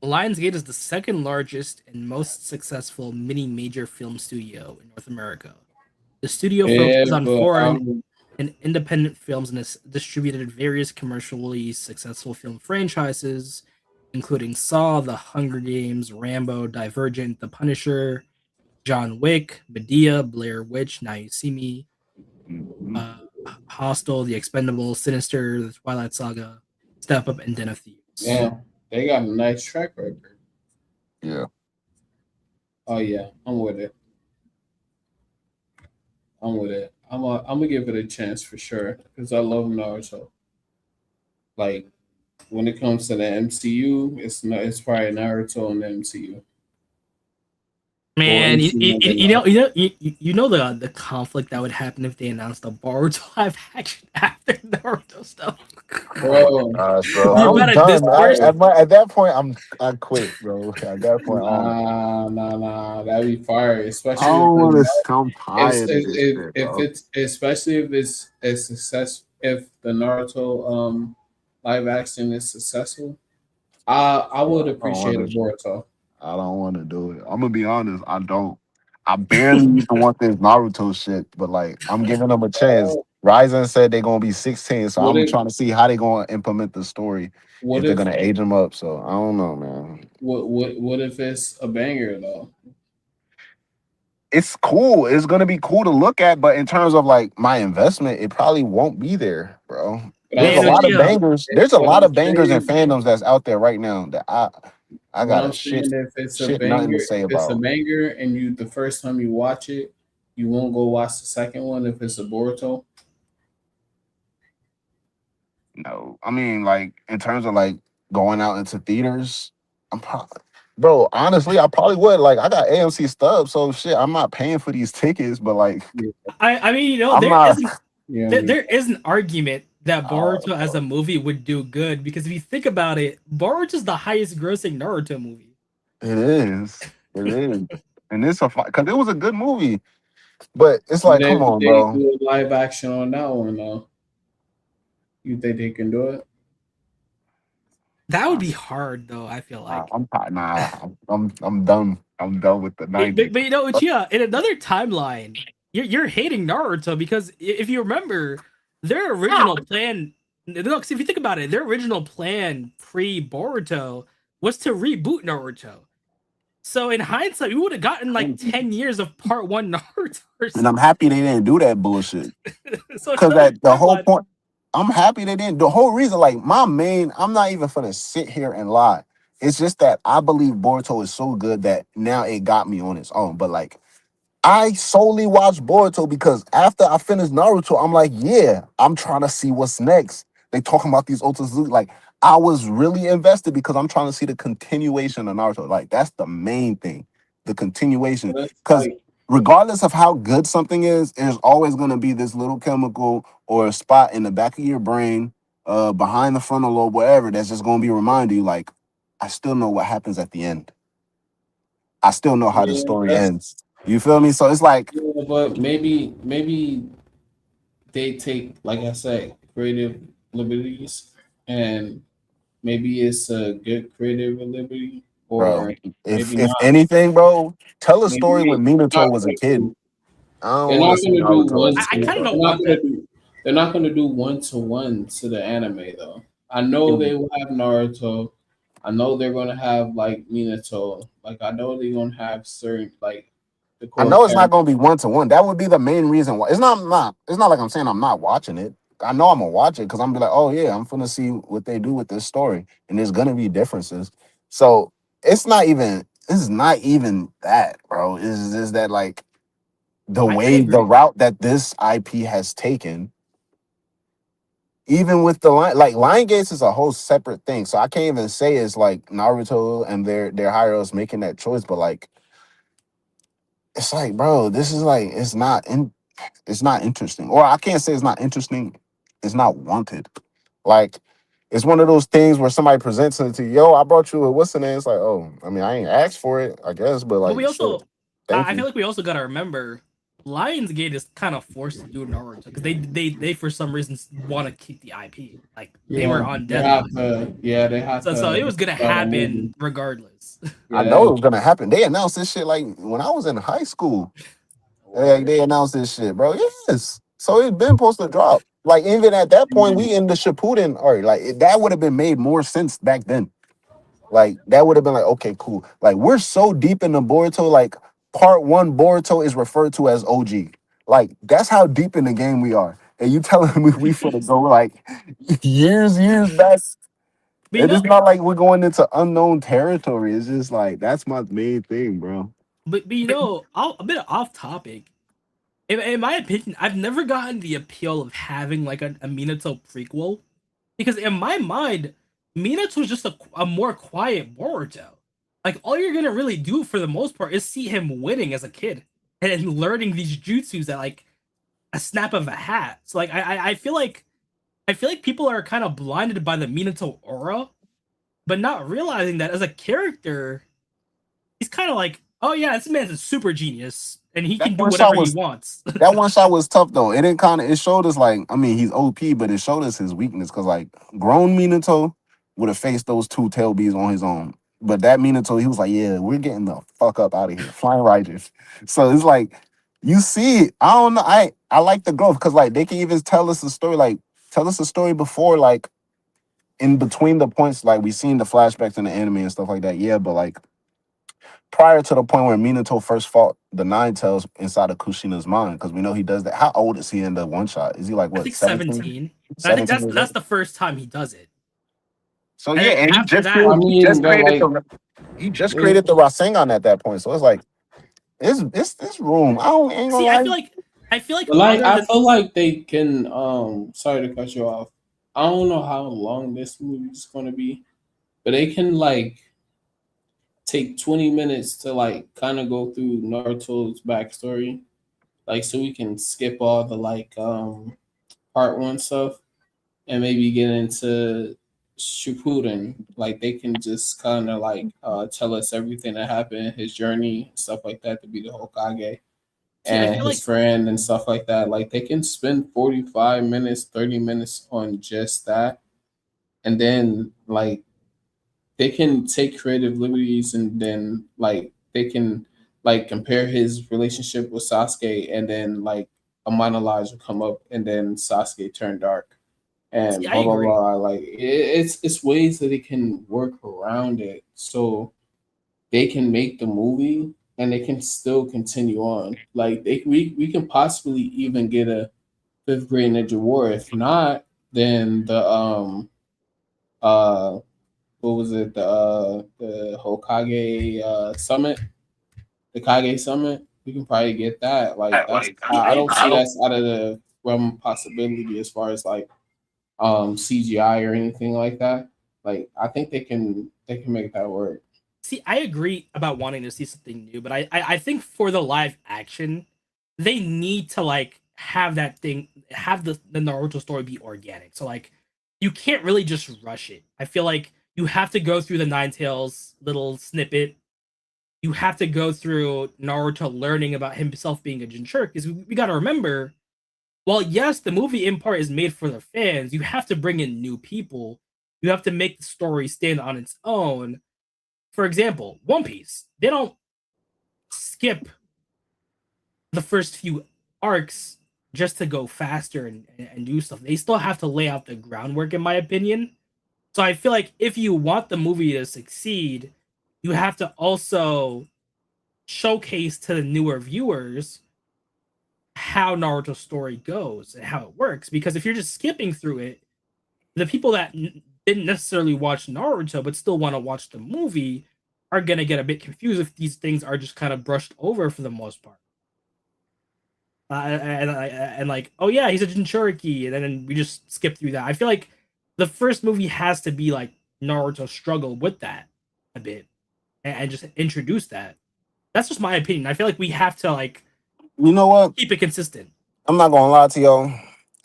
Speaker 2: Lionsgate is the second largest and most successful mini major film studio in North America. The studio
Speaker 1: Yeah,
Speaker 2: focuses on
Speaker 1: but
Speaker 2: foreign and independent films and has distributed various commercially successful film franchises, including Saw, The Hunger Games, Rambo, Divergent, The Punisher, John Wick, Medea, Blair Witch, Now You See Me,
Speaker 3: Mhm.
Speaker 2: uh, Hostel, The Expendables, Sinister, The Twilight Saga, Step Up, and Den of Thieves.
Speaker 1: yeah, they got a nice track record.
Speaker 3: Yeah.
Speaker 1: Oh yeah, I'm with it. I'm with it. I'm gonna give it a chance for sure because I love Naruto. Like when it comes to the MCU, it's probably Naruto and the MCU or
Speaker 2: Man,
Speaker 1: MCU and then Naruto.
Speaker 2: you know the conflict that would happen if they announced a Boruto live action after Naruto stuff.
Speaker 3: Oh my
Speaker 1: Bro,
Speaker 3: gosh, bro.
Speaker 2: You
Speaker 3: I'm
Speaker 2: gotta
Speaker 3: done.
Speaker 2: disperse.
Speaker 3: At that point, I quit, bro. At that point,
Speaker 1: nah, that'd be fire,
Speaker 3: I
Speaker 1: especially
Speaker 3: don't
Speaker 1: if
Speaker 3: want
Speaker 1: the
Speaker 3: to. I'm tired of this shit,
Speaker 1: if
Speaker 3: bro.
Speaker 1: it's especially if it's a success if the Naruto live action is successful. I would
Speaker 3: I don't
Speaker 1: appreciate a
Speaker 3: want to.
Speaker 1: Boruto.
Speaker 3: I don't want to do it. I'm gonna be honest. I don't. I barely even want this Naruto shit, but like I'm giving them a chance. Ryzen said they're gonna be 16, so
Speaker 1: What
Speaker 3: I'm
Speaker 1: if
Speaker 3: trying to see how they're gonna implement the story
Speaker 1: what
Speaker 3: if they're
Speaker 1: if
Speaker 3: gonna age them up. So I don't know, man.
Speaker 1: what if it's a banger though?
Speaker 3: It's cool. It's gonna be cool to look at, but in terms of like my investment, it probably won't be there, bro.
Speaker 1: But I'm
Speaker 3: There's a
Speaker 2: Man,
Speaker 3: lot of
Speaker 1: saying
Speaker 2: Uchiha,
Speaker 3: bangers. There's a
Speaker 1: what
Speaker 3: lot
Speaker 1: I'm
Speaker 3: of bangers and
Speaker 1: saying
Speaker 3: fandoms that's out there right now that I
Speaker 1: what
Speaker 3: got a
Speaker 1: I'm saying if it's a
Speaker 3: nothing
Speaker 1: banger,
Speaker 3: to say
Speaker 1: if it's a
Speaker 3: about.
Speaker 1: banger and you the first time you watch it, you won't go watch the second one if it's a Boruto.
Speaker 3: No, I mean, like in terms of like going out into theaters, I'm probably, bro. Honestly, I probably would. Like, I got AMC stubs, so shit. I'm not paying for these tickets, but like,
Speaker 1: Yeah,
Speaker 2: I mean,
Speaker 3: I'm not.
Speaker 1: yeah, me.
Speaker 2: there is an argument that Boruto as a
Speaker 3: Bro,
Speaker 2: movie would do good because if you think about it, Boruto is the highest grossing Naruto movie.
Speaker 3: it is, it is, and it's a because it was a good movie, but it's
Speaker 1: But
Speaker 3: like, come
Speaker 1: if
Speaker 3: on,
Speaker 1: they
Speaker 3: bro.
Speaker 1: do a live action on that one, you think they can do it?
Speaker 2: That would be hard though, I feel like.
Speaker 3: I'm done. I'm done with the '90s.
Speaker 2: But you know, Uchiha, in another timeline, you're hating Naruto because if you remember, their original plan. No, because if you think about it, their original plan pre Boruto was to reboot Naruto. So in hindsight, we would have gotten like 10 years of part one Naruto. Or
Speaker 3: And I'm
Speaker 2: something.
Speaker 3: happy they didn't do that bullshit.
Speaker 2: So
Speaker 3: Because
Speaker 2: another
Speaker 3: that the whole
Speaker 2: timeline.
Speaker 3: point, I'm happy they didn't. The whole reason, like I'm not even gonna sit here and lie. It's just that I believe Boruto is so good that now it got me on its own. But like I solely watched Boruto because after I finished Naruto, I'm like, yeah, I'm trying to see what's next. They talking about these Otsuzaki. Like, I was really invested because I'm trying to see the continuation of Naruto. Like, that's the main thing, the continuation.
Speaker 1: But it's
Speaker 3: Because
Speaker 1: like
Speaker 3: regardless of how good something is, there's always going to be this little chemical or a spot in the back of your brain, behind the frontal lobe, wherever, that's just going to be reminding you, like, I still know what happens at the end. I still know how the
Speaker 1: yeah,
Speaker 3: story
Speaker 1: that's
Speaker 3: ends. You feel me? So it's like,
Speaker 1: yeah, but maybe they take like I said creative liberties and maybe it's a good creative liberty
Speaker 3: bro,
Speaker 1: or
Speaker 3: if
Speaker 1: maybe
Speaker 3: if
Speaker 1: not.
Speaker 3: anything, bro, tell a story
Speaker 1: Maybe
Speaker 3: when
Speaker 1: they're not
Speaker 3: Minato was a
Speaker 1: gonna
Speaker 3: kid.
Speaker 1: do.
Speaker 3: I don't
Speaker 1: They're
Speaker 3: want to
Speaker 1: not
Speaker 3: see
Speaker 1: gonna do
Speaker 3: Naruto
Speaker 1: one
Speaker 3: as a
Speaker 2: I
Speaker 1: to.
Speaker 3: kid,
Speaker 2: kind of
Speaker 3: bro.
Speaker 2: don't want that.
Speaker 1: They're not gonna do one to one to the anime though. I know they will have Naruto. I know they're gonna have like Minato. Like I know they're gonna have certain like the
Speaker 3: I
Speaker 1: core
Speaker 3: know it's not
Speaker 1: character.
Speaker 3: gonna be 1-to-1. That would be the main reason why. It's not like I'm saying I'm not watching it. I know I'm gonna watch it because I'm be like, oh yeah, I'm gonna see what they do with this story, and there's gonna be differences. So it's not even. It's not even that, bro. Is that like the
Speaker 2: I
Speaker 3: way the
Speaker 2: agree.
Speaker 3: route that this IP has taken? Even with the line, like Lion Gates is a whole separate thing. So I can't even say it's like Naruto and their heroes making that choice, but like it's like, bro, this is like it's not interesting. Or I can't say it's not interesting, it's not wanted. Like it's one of those things where somebody presents it to you, yo, I brought you a what's the name? It's like, oh, I mean, I ain't asked for it, I guess, but
Speaker 2: But we
Speaker 3: like shit.
Speaker 2: also,
Speaker 3: Thank
Speaker 2: I feel
Speaker 3: you.
Speaker 2: like we also gotta remember, Lionsgate is kind of forced to do Naruto because they for some reason want to keep the IP. Like they were
Speaker 1: Yeah,
Speaker 2: on
Speaker 1: they have
Speaker 2: deadline,
Speaker 1: to. Yeah, they have
Speaker 2: so it
Speaker 1: to
Speaker 2: was gonna
Speaker 1: start a movie.
Speaker 2: happen regardless.
Speaker 3: I
Speaker 1: Yeah,
Speaker 3: know it was gonna happen. They announced this shit like when I was in high school. Like
Speaker 1: word.
Speaker 3: they announced this shit, bro. Yes. So it's been supposed to drop. Like even at that point, we in the Shippuden art. Like that would have been made more sense back then. Like that would have been like, okay, cool. Like we're so deep in the Boruto, like part one Boruto is referred to as OG. Like that's how deep in the game we are. And you telling me we for to go like years back.
Speaker 2: But you
Speaker 3: And
Speaker 2: know,
Speaker 3: it's not like we're going into unknown territory. It's just like that's my main thing, bro.
Speaker 2: but you know, a bit off topic. In my opinion, I've never gotten the appeal of having like a Minato prequel because in my mind, Minato's just a more quiet Boruto. Like all you're gonna really do for the most part is see him winning as a kid and learning these jutsus at like a snap of a hat. So like I feel like people are kind of blinded by the Minato aura, but not realizing that as a character, he's kind of like, oh yeah, this man's a super genius and he
Speaker 3: That
Speaker 2: can do
Speaker 3: one shot
Speaker 2: whatever he
Speaker 3: was
Speaker 2: wants.
Speaker 3: that one shot was tough though. It didn't kind of it showed us like I mean he's OP, but it showed us his weakness because like grown Minato would have faced those two tail bees on his own. But that Minato, he was like, yeah, we're getting the fuck up out of here, flying riders. So it's like you see it. I don't know. I like the growth because like they can even tell us a story, like tell us a story before like in between the points, like we seen the flashbacks in the anime and stuff like that. Yeah, but like prior to the point where Minato first fought the Nine Tails inside of Kushina's mind, because we know he does that. How old is he in the one shot? Is he like
Speaker 2: I
Speaker 3: what,
Speaker 2: think
Speaker 3: 17?
Speaker 2: 17. And I think
Speaker 3: 17 years
Speaker 2: that's
Speaker 3: old?
Speaker 2: the first time he does it.
Speaker 3: So
Speaker 2: And
Speaker 3: yeah,
Speaker 2: then
Speaker 3: and
Speaker 2: after that,
Speaker 1: I mean, but like,
Speaker 3: he just
Speaker 1: it,
Speaker 3: created the Rasengan at that point. So it's like it's this room. I don't ain't gonna
Speaker 2: see,
Speaker 3: lie.
Speaker 2: I feel like
Speaker 1: but like,
Speaker 2: rather
Speaker 1: I
Speaker 2: than
Speaker 1: feel like they can. Sorry to cut you off. I don't know how long this movie is gonna be, but they can like take 20 minutes to like kind of go through Naruto's backstory, like so we can skip all the like part one stuff and maybe get into Shippuden. Like they can just kind of like tell us everything that happened, his journey, stuff like that, to be the Hokage
Speaker 2: see, I
Speaker 1: and
Speaker 2: feel
Speaker 1: his
Speaker 2: like
Speaker 1: friend and stuff like that. Like they can spend 45 minutes, 30 minutes on just that, and then like they can take creative liberties, and then like they can like compare his relationship with Sasuke, and then like a monologue will come up, and then Sasuke turned dark
Speaker 2: see,
Speaker 1: and
Speaker 2: I
Speaker 1: blah blah
Speaker 2: agree.
Speaker 1: blah. Like it's ways that they can work around it so they can make the movie and they can still continue on. Like we can possibly even get a fifth grade Ninja War. If not, then the uh what was it, the Hokage summit, the Kage summit. We can probably get that. Like that's
Speaker 2: See,
Speaker 1: I
Speaker 2: I
Speaker 1: don't see
Speaker 2: agree.
Speaker 1: that's out of the realm of possibility as far as like CGI or anything like that. Like I think they can make that work.
Speaker 2: See, I agree about wanting to see something new, but I think for the live action, they need to like have that thing, have the Naruto story be organic. So like, you can't really just rush it. I feel like you have to go through the Nine Tails little snippet. You have to go through Naruto learning about himself being a Jinchuriki. Because we got to remember, while yes, the movie in part is made for the fans, you have to bring in new people. You have to make the story stand on its own. For example, One Piece, they don't skip the first few arcs just to go faster and do stuff. They still have to lay out the groundwork, in my opinion. So I feel like if you want the movie to succeed, you have to also showcase to the newer viewers how Naruto's story goes and how it works. Because if you're just skipping through it, the people that didn't necessarily watch Naruto but still want to watch the movie are gonna get a bit confused if these things are just kind of brushed over for the most part. And like, oh yeah, he's a Jinchuriki, and then we just skip through that. I feel like the first movie has to be like Naruto struggle with that a bit, and just introduce that. That's just my opinion. I feel like we have to like
Speaker 3: You know what?
Speaker 2: keep it consistent.
Speaker 3: I'm not gonna lie to y'all.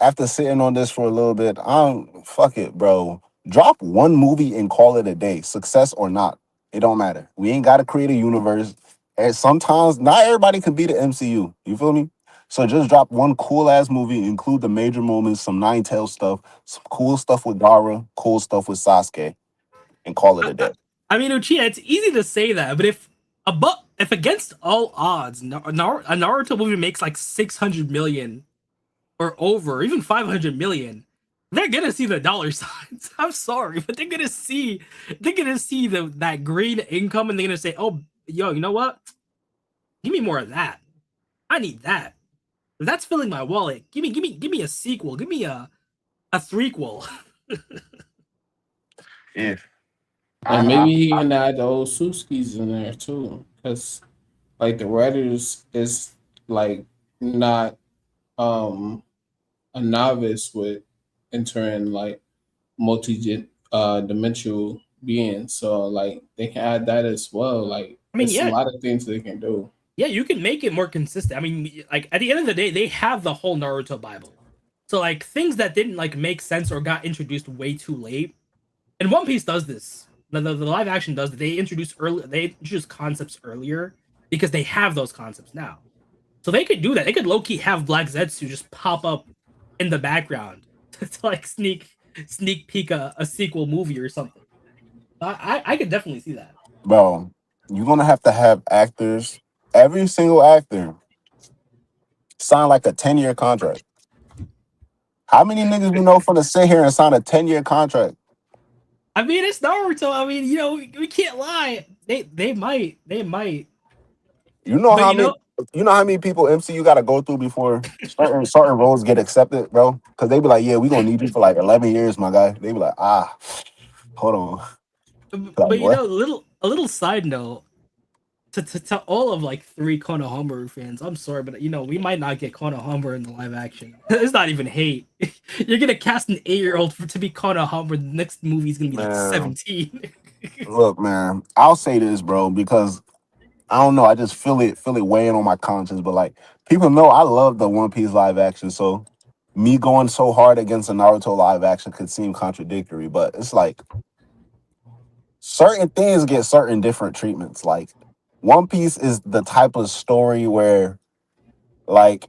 Speaker 3: After sitting on this for a little bit, I'm fuck it, bro. Drop one movie and call it a day. Success or not, it don't matter. We ain't gotta create a universe. And sometimes not everybody can be the MCU. You feel me? So just drop one cool ass movie, include the major moments, some Nine Tails stuff, some cool stuff with Dara, cool stuff with Sasuke, and call it a day.
Speaker 2: I mean, Uchiha, it's easy to say that, but if against all odds, a Naruto movie makes like 600 million or over, or even 500 million, they're gonna see the dollar signs. I'm sorry, but they're gonna see that green income, and they're gonna say, "Oh, yo, you know what? Give me more of that. I need that. That's filling my wallet. Give me a sequel. Give me a threequel."
Speaker 3: Yeah.
Speaker 1: And maybe he can add the old Suskis in there too, because like the writers is like not a novice with entering like dimensional beings, so like they can add that as well. Like
Speaker 2: I mean,
Speaker 1: it's a
Speaker 2: yeah,
Speaker 1: lot of things they can do.
Speaker 2: yeah, you can make it more consistent. I mean, like at the end of the day, they have the whole Naruto Bible. So like things that didn't like make sense or got introduced way too late. And One Piece does this. The live action does. They introduce concepts earlier because they have those concepts now. So they could do that. They could low key have Black Zetsu just pop up in the background to like sneak peek a sequel movie or something. I could definitely see that.
Speaker 3: Bro, you're gonna have to have actors, every single actor, sign like a 10-year contract. How many niggas we know for to sit here and sign a 10-year contract?
Speaker 2: I mean, it's Naruto. I mean, we can't lie. They might.
Speaker 3: You know
Speaker 2: But
Speaker 3: how many people MCU gotta go through before certain roles get accepted, bro? Because they be like, yeah, we gonna need you for like 11 years, my guy. They be like, hold on. Like,
Speaker 2: but
Speaker 3: what?
Speaker 2: a little side note to all of like three Konohamaru fans. I'm sorry, but we might not get Konohamaru in the live action. It's not even hate. You're gonna cast an 8-year-old to be Konohamaru. The next movie's gonna be like
Speaker 3: Man,
Speaker 2: 17.
Speaker 3: look, man, I'll say this, bro, because I don't know. I just feel it weighing on my conscience. But like, people know I love the One Piece live action. So me going so hard against a Naruto live action could seem contradictory. But it's like certain things get certain different treatments. Like One Piece is the type of story where like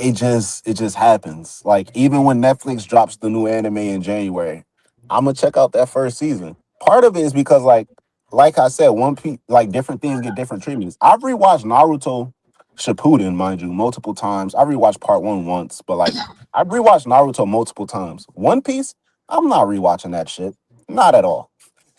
Speaker 3: it just happens. Like even when Netflix drops the new anime in January, I'm gonna check out that first season. Part of it is because like I said, One Piece, like different things get different treatments. I've rewatched Naruto Shippuden, mind you, multiple times. I rewatched part one once, but like I've rewatched Naruto multiple times. One Piece, I'm not rewatching that shit. Not at all.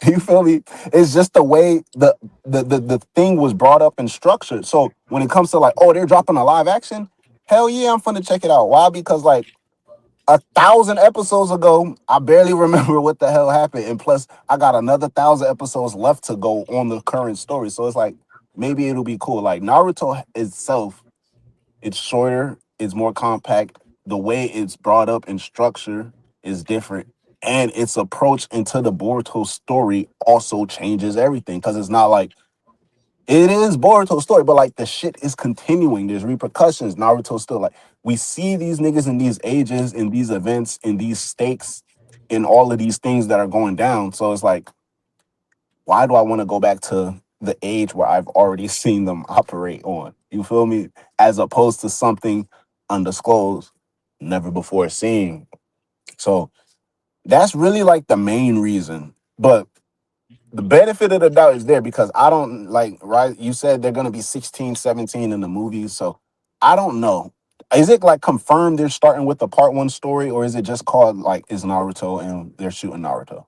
Speaker 3: You feel me? It's just the way the thing was brought up and structured. So when it comes to like, oh, they're dropping a live action, hell yeah, I'm finna check it out. Why? Because like 1,000 episodes ago, I barely remember what the hell happened. And plus, I got another 1,000 episodes left to go on the current story. So it's like maybe it'll be cool. Like Naruto itself, it's shorter, it's more compact. The way it's brought up and structure is different. And its approach into the Boruto story also changes everything. Because it's not like it is Boruto's story, but like the shit is continuing. There's repercussions. Naruto still like we see these niggas in these ages, in these events, in these stakes, in all of these things that are going down. So it's like, why do I want to go back to the age where I've already seen them operate on? You feel me? As opposed to something undisclosed, never before seen. So that's really like the main reason. But the benefit of the doubt is there because I don't like, right? You said they're going to be 16, 17 in the movies. So I don't know. Is it like confirmed they're starting with the part one story, or is it just called like is Naruto and they're shooting Naruto?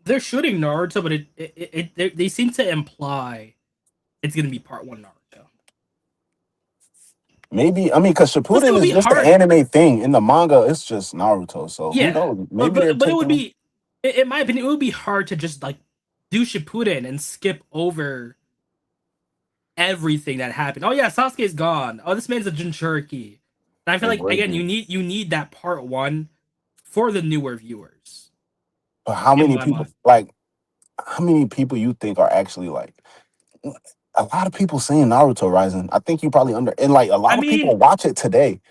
Speaker 2: They're shooting Naruto, but they seem to imply it's gonna be part 1 Naruto.
Speaker 3: Maybe, I mean, because
Speaker 2: It
Speaker 3: Shippuden
Speaker 2: would
Speaker 3: is
Speaker 2: be
Speaker 3: just the
Speaker 2: hard.
Speaker 3: anime thing. In the manga, it's just Naruto. So who
Speaker 2: Yeah,
Speaker 3: knows? Maybe they're
Speaker 2: but it would
Speaker 3: taking.
Speaker 2: be, in my opinion, it would be hard to just like do Shippuden and skip over everything that happened. Oh yeah, Sasuke's gone. Oh, this man's a Jinchuriki. And I feel
Speaker 3: It
Speaker 2: like
Speaker 3: would
Speaker 2: again,
Speaker 3: be.
Speaker 2: you need that part 1 for the newer viewers.
Speaker 3: But how
Speaker 2: In
Speaker 3: many
Speaker 2: my
Speaker 3: people
Speaker 2: mind,
Speaker 3: like? How many people you think are actually like? A lot of people saying Naruto Rising. I think you probably and like a
Speaker 2: I
Speaker 3: lot of people
Speaker 2: mean,
Speaker 3: watch it today.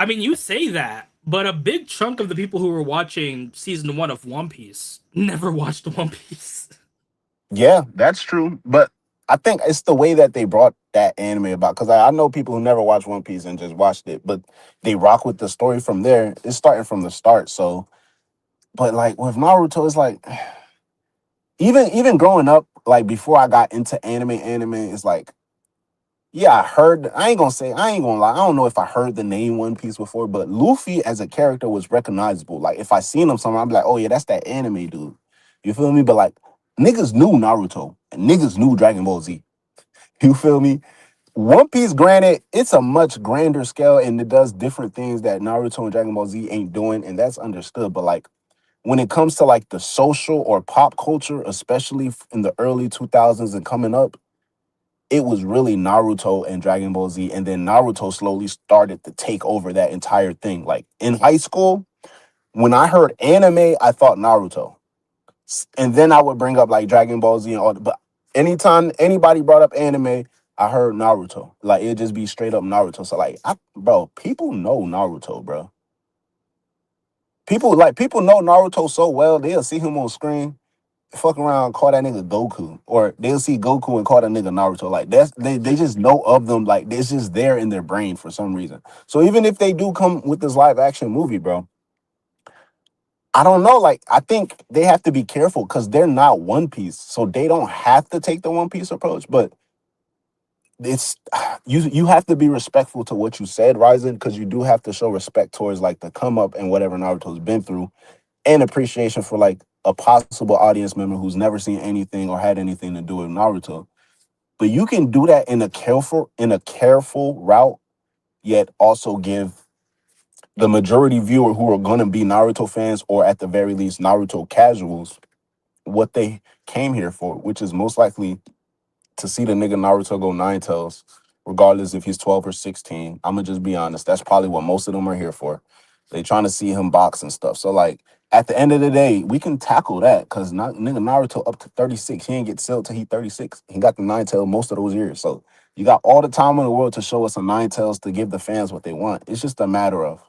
Speaker 2: you say that, but a big chunk of the people who were watching season 1 of One Piece never watched One Piece.
Speaker 3: Yeah, that's true. But I think it's the way that they brought that anime about. Because I know people who never watched One Piece and just watched it, but they rock with the story from there. It's starting from the start. So, but like with Naruto, it's like even growing up, like before I got into anime is like, yeah, I ain't gonna lie. I don't know if I heard the name One Piece before, but Luffy as a character was recognizable. Like if I seen him somewhere, I'd be like, oh yeah, that's that anime dude. You feel me? But like niggas knew Naruto and niggas knew Dragon Ball Z. You feel me? One Piece, granted, it's a much grander scale and it does different things that Naruto and Dragon Ball Z ain't doing, and that's understood. But like when it comes to like the social or pop culture, especially in the early 2000s and coming up, it was really Naruto and Dragon Ball Z. And then Naruto slowly started to take over that entire thing. Like in high school, when I heard anime, I thought Naruto. And then I would bring up like Dragon Ball Z and all. But anytime anybody brought up anime, I heard Naruto. Like it'd just be straight up Naruto. So like, bro, people know Naruto, bro. People know Naruto so well, they'll see him on screen, fuck around, call that nigga Goku, or they'll see Goku and call that nigga Naruto. Like they just know of them. Like it's just there in their brain for some reason. So even if they do come with this live action movie, bro, I don't know. Like I think they have to be careful because they're not One Piece, so they don't have to take the One Piece approach. But it's you have to be respectful to what you said, Ryzen, because you do have to show respect towards like the come up and whatever Naruto's been through, and appreciation for like a possible audience member who's never seen anything or had anything to do with Naruto. But you can do that in a careful route, yet also give the majority viewer who are going to be Naruto fans or at the very least Naruto casuals what they came here for, which is most likely to see the nigga Naruto go 9 tails, regardless if he's 12 or 16. I'm gonna just be honest. That's probably what most of them are here for. They trying to see him box and stuff. So like at the end of the day, we can tackle that because nigga Naruto up to 36. He ain't get sealed till he 36. He got the 9 tail most of those years. So you got all the time in the world to show us a 9 tails to give the fans what they want. It's just a matter of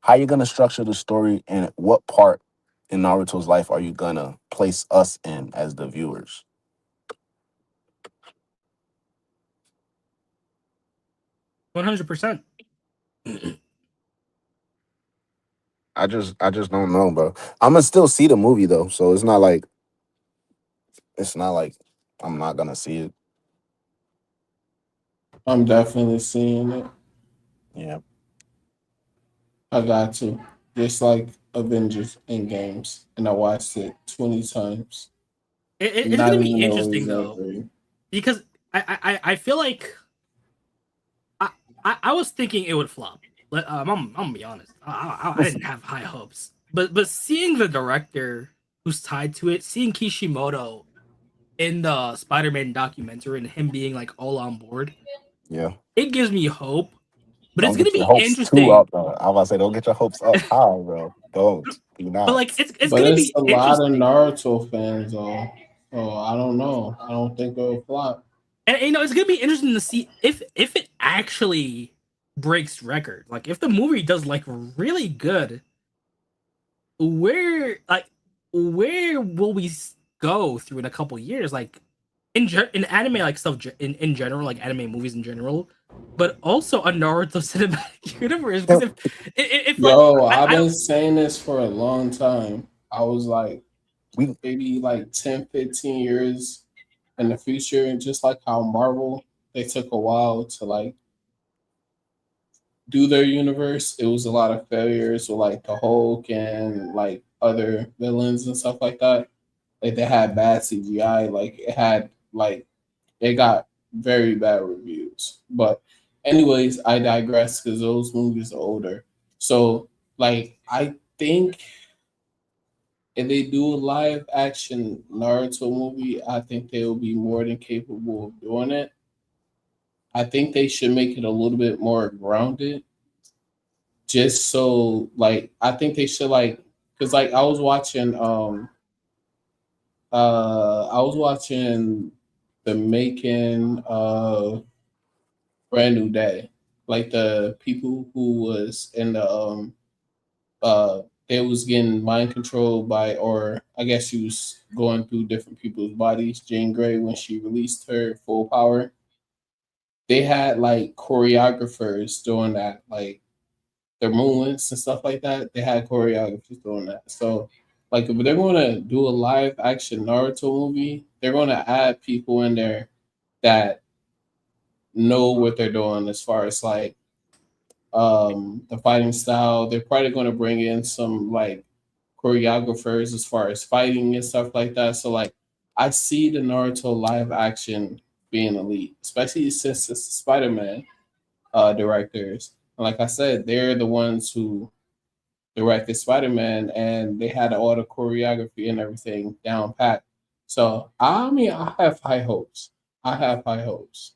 Speaker 3: how you're gonna structure the story and what part in Naruto's life are you gonna place us in as the viewers.
Speaker 2: 100%.
Speaker 3: I just don't know, bro. I'm gonna still see the movie though, so it's not like I'm not gonna see it.
Speaker 1: I'm definitely seeing it.
Speaker 3: Yeah,
Speaker 1: I got to. Just like Avengers in games. And I watched it 20 times.
Speaker 2: It's
Speaker 1: Not
Speaker 2: gonna be
Speaker 1: even though it
Speaker 2: interesting
Speaker 1: was that
Speaker 2: though,
Speaker 1: great.
Speaker 2: because I feel like I, I was thinking it would flop. I'm gonna be honest. I didn't have high hopes, but seeing the director who's tied to it, seeing Kishimoto in the Spider-Man documentary and him being like all on board,
Speaker 3: yeah.
Speaker 2: it gives me hope. But it's
Speaker 3: Don't
Speaker 2: gonna
Speaker 3: get your
Speaker 2: be
Speaker 3: hopes too
Speaker 2: interesting.
Speaker 3: up, though. I'm about to say, don't get your hopes up high, bro. Don't. Do
Speaker 2: But
Speaker 3: not.
Speaker 2: like it's
Speaker 1: But
Speaker 2: gonna
Speaker 1: it's
Speaker 2: be
Speaker 1: a lot of
Speaker 2: interesting.
Speaker 1: Naruto fans, though. So I don't know. I don't think it'll flop.
Speaker 2: And you know, it's gonna be interesting to see if it actually breaks record. Like if the movie does like really good, where like where will we go through in a couple years? Like in anime like stuff in general, like anime movies in general, but also a Naruto cinematic universe. Because if like
Speaker 1: Yo, I've
Speaker 2: I don't
Speaker 1: been saying this for a long time. I was like,
Speaker 3: We
Speaker 1: maybe like 10, 15 years in the future. And just like how Marvel, they took a while to like do their universe. It was a lot of failures with like the Hulk and like other villains and stuff like that. Like they had bad CGI. Like it had like it got very bad reviews. But anyways, I digress because those movies are older. So like I think if they do a live action Naruto movie, I think they will be more than capable of doing it. I think they should make it a little bit more grounded, just so like I think they should like because like I was watching the making of Brand New Day, like the people who was in the they was getting mind controlled by, or I guess she was going through different people's bodies. Jane Grey, when she released her full power, they had like choreographers doing that, like their movements and stuff like that. They had choreographers doing that. So, like, if they're going to do a live action Naruto movie, they're going to add people in there that know what they're doing as far as like the fighting style. They're probably going to bring in some like choreographers as far as fighting and stuff like that. So like I see the Naruto live action being elite, especially since it's the Spider-Man directors. And like I said, they're the ones who directed Spider-Man, and they had all the choreography and everything down pat. So I mean, I have high hopes. I have high hopes.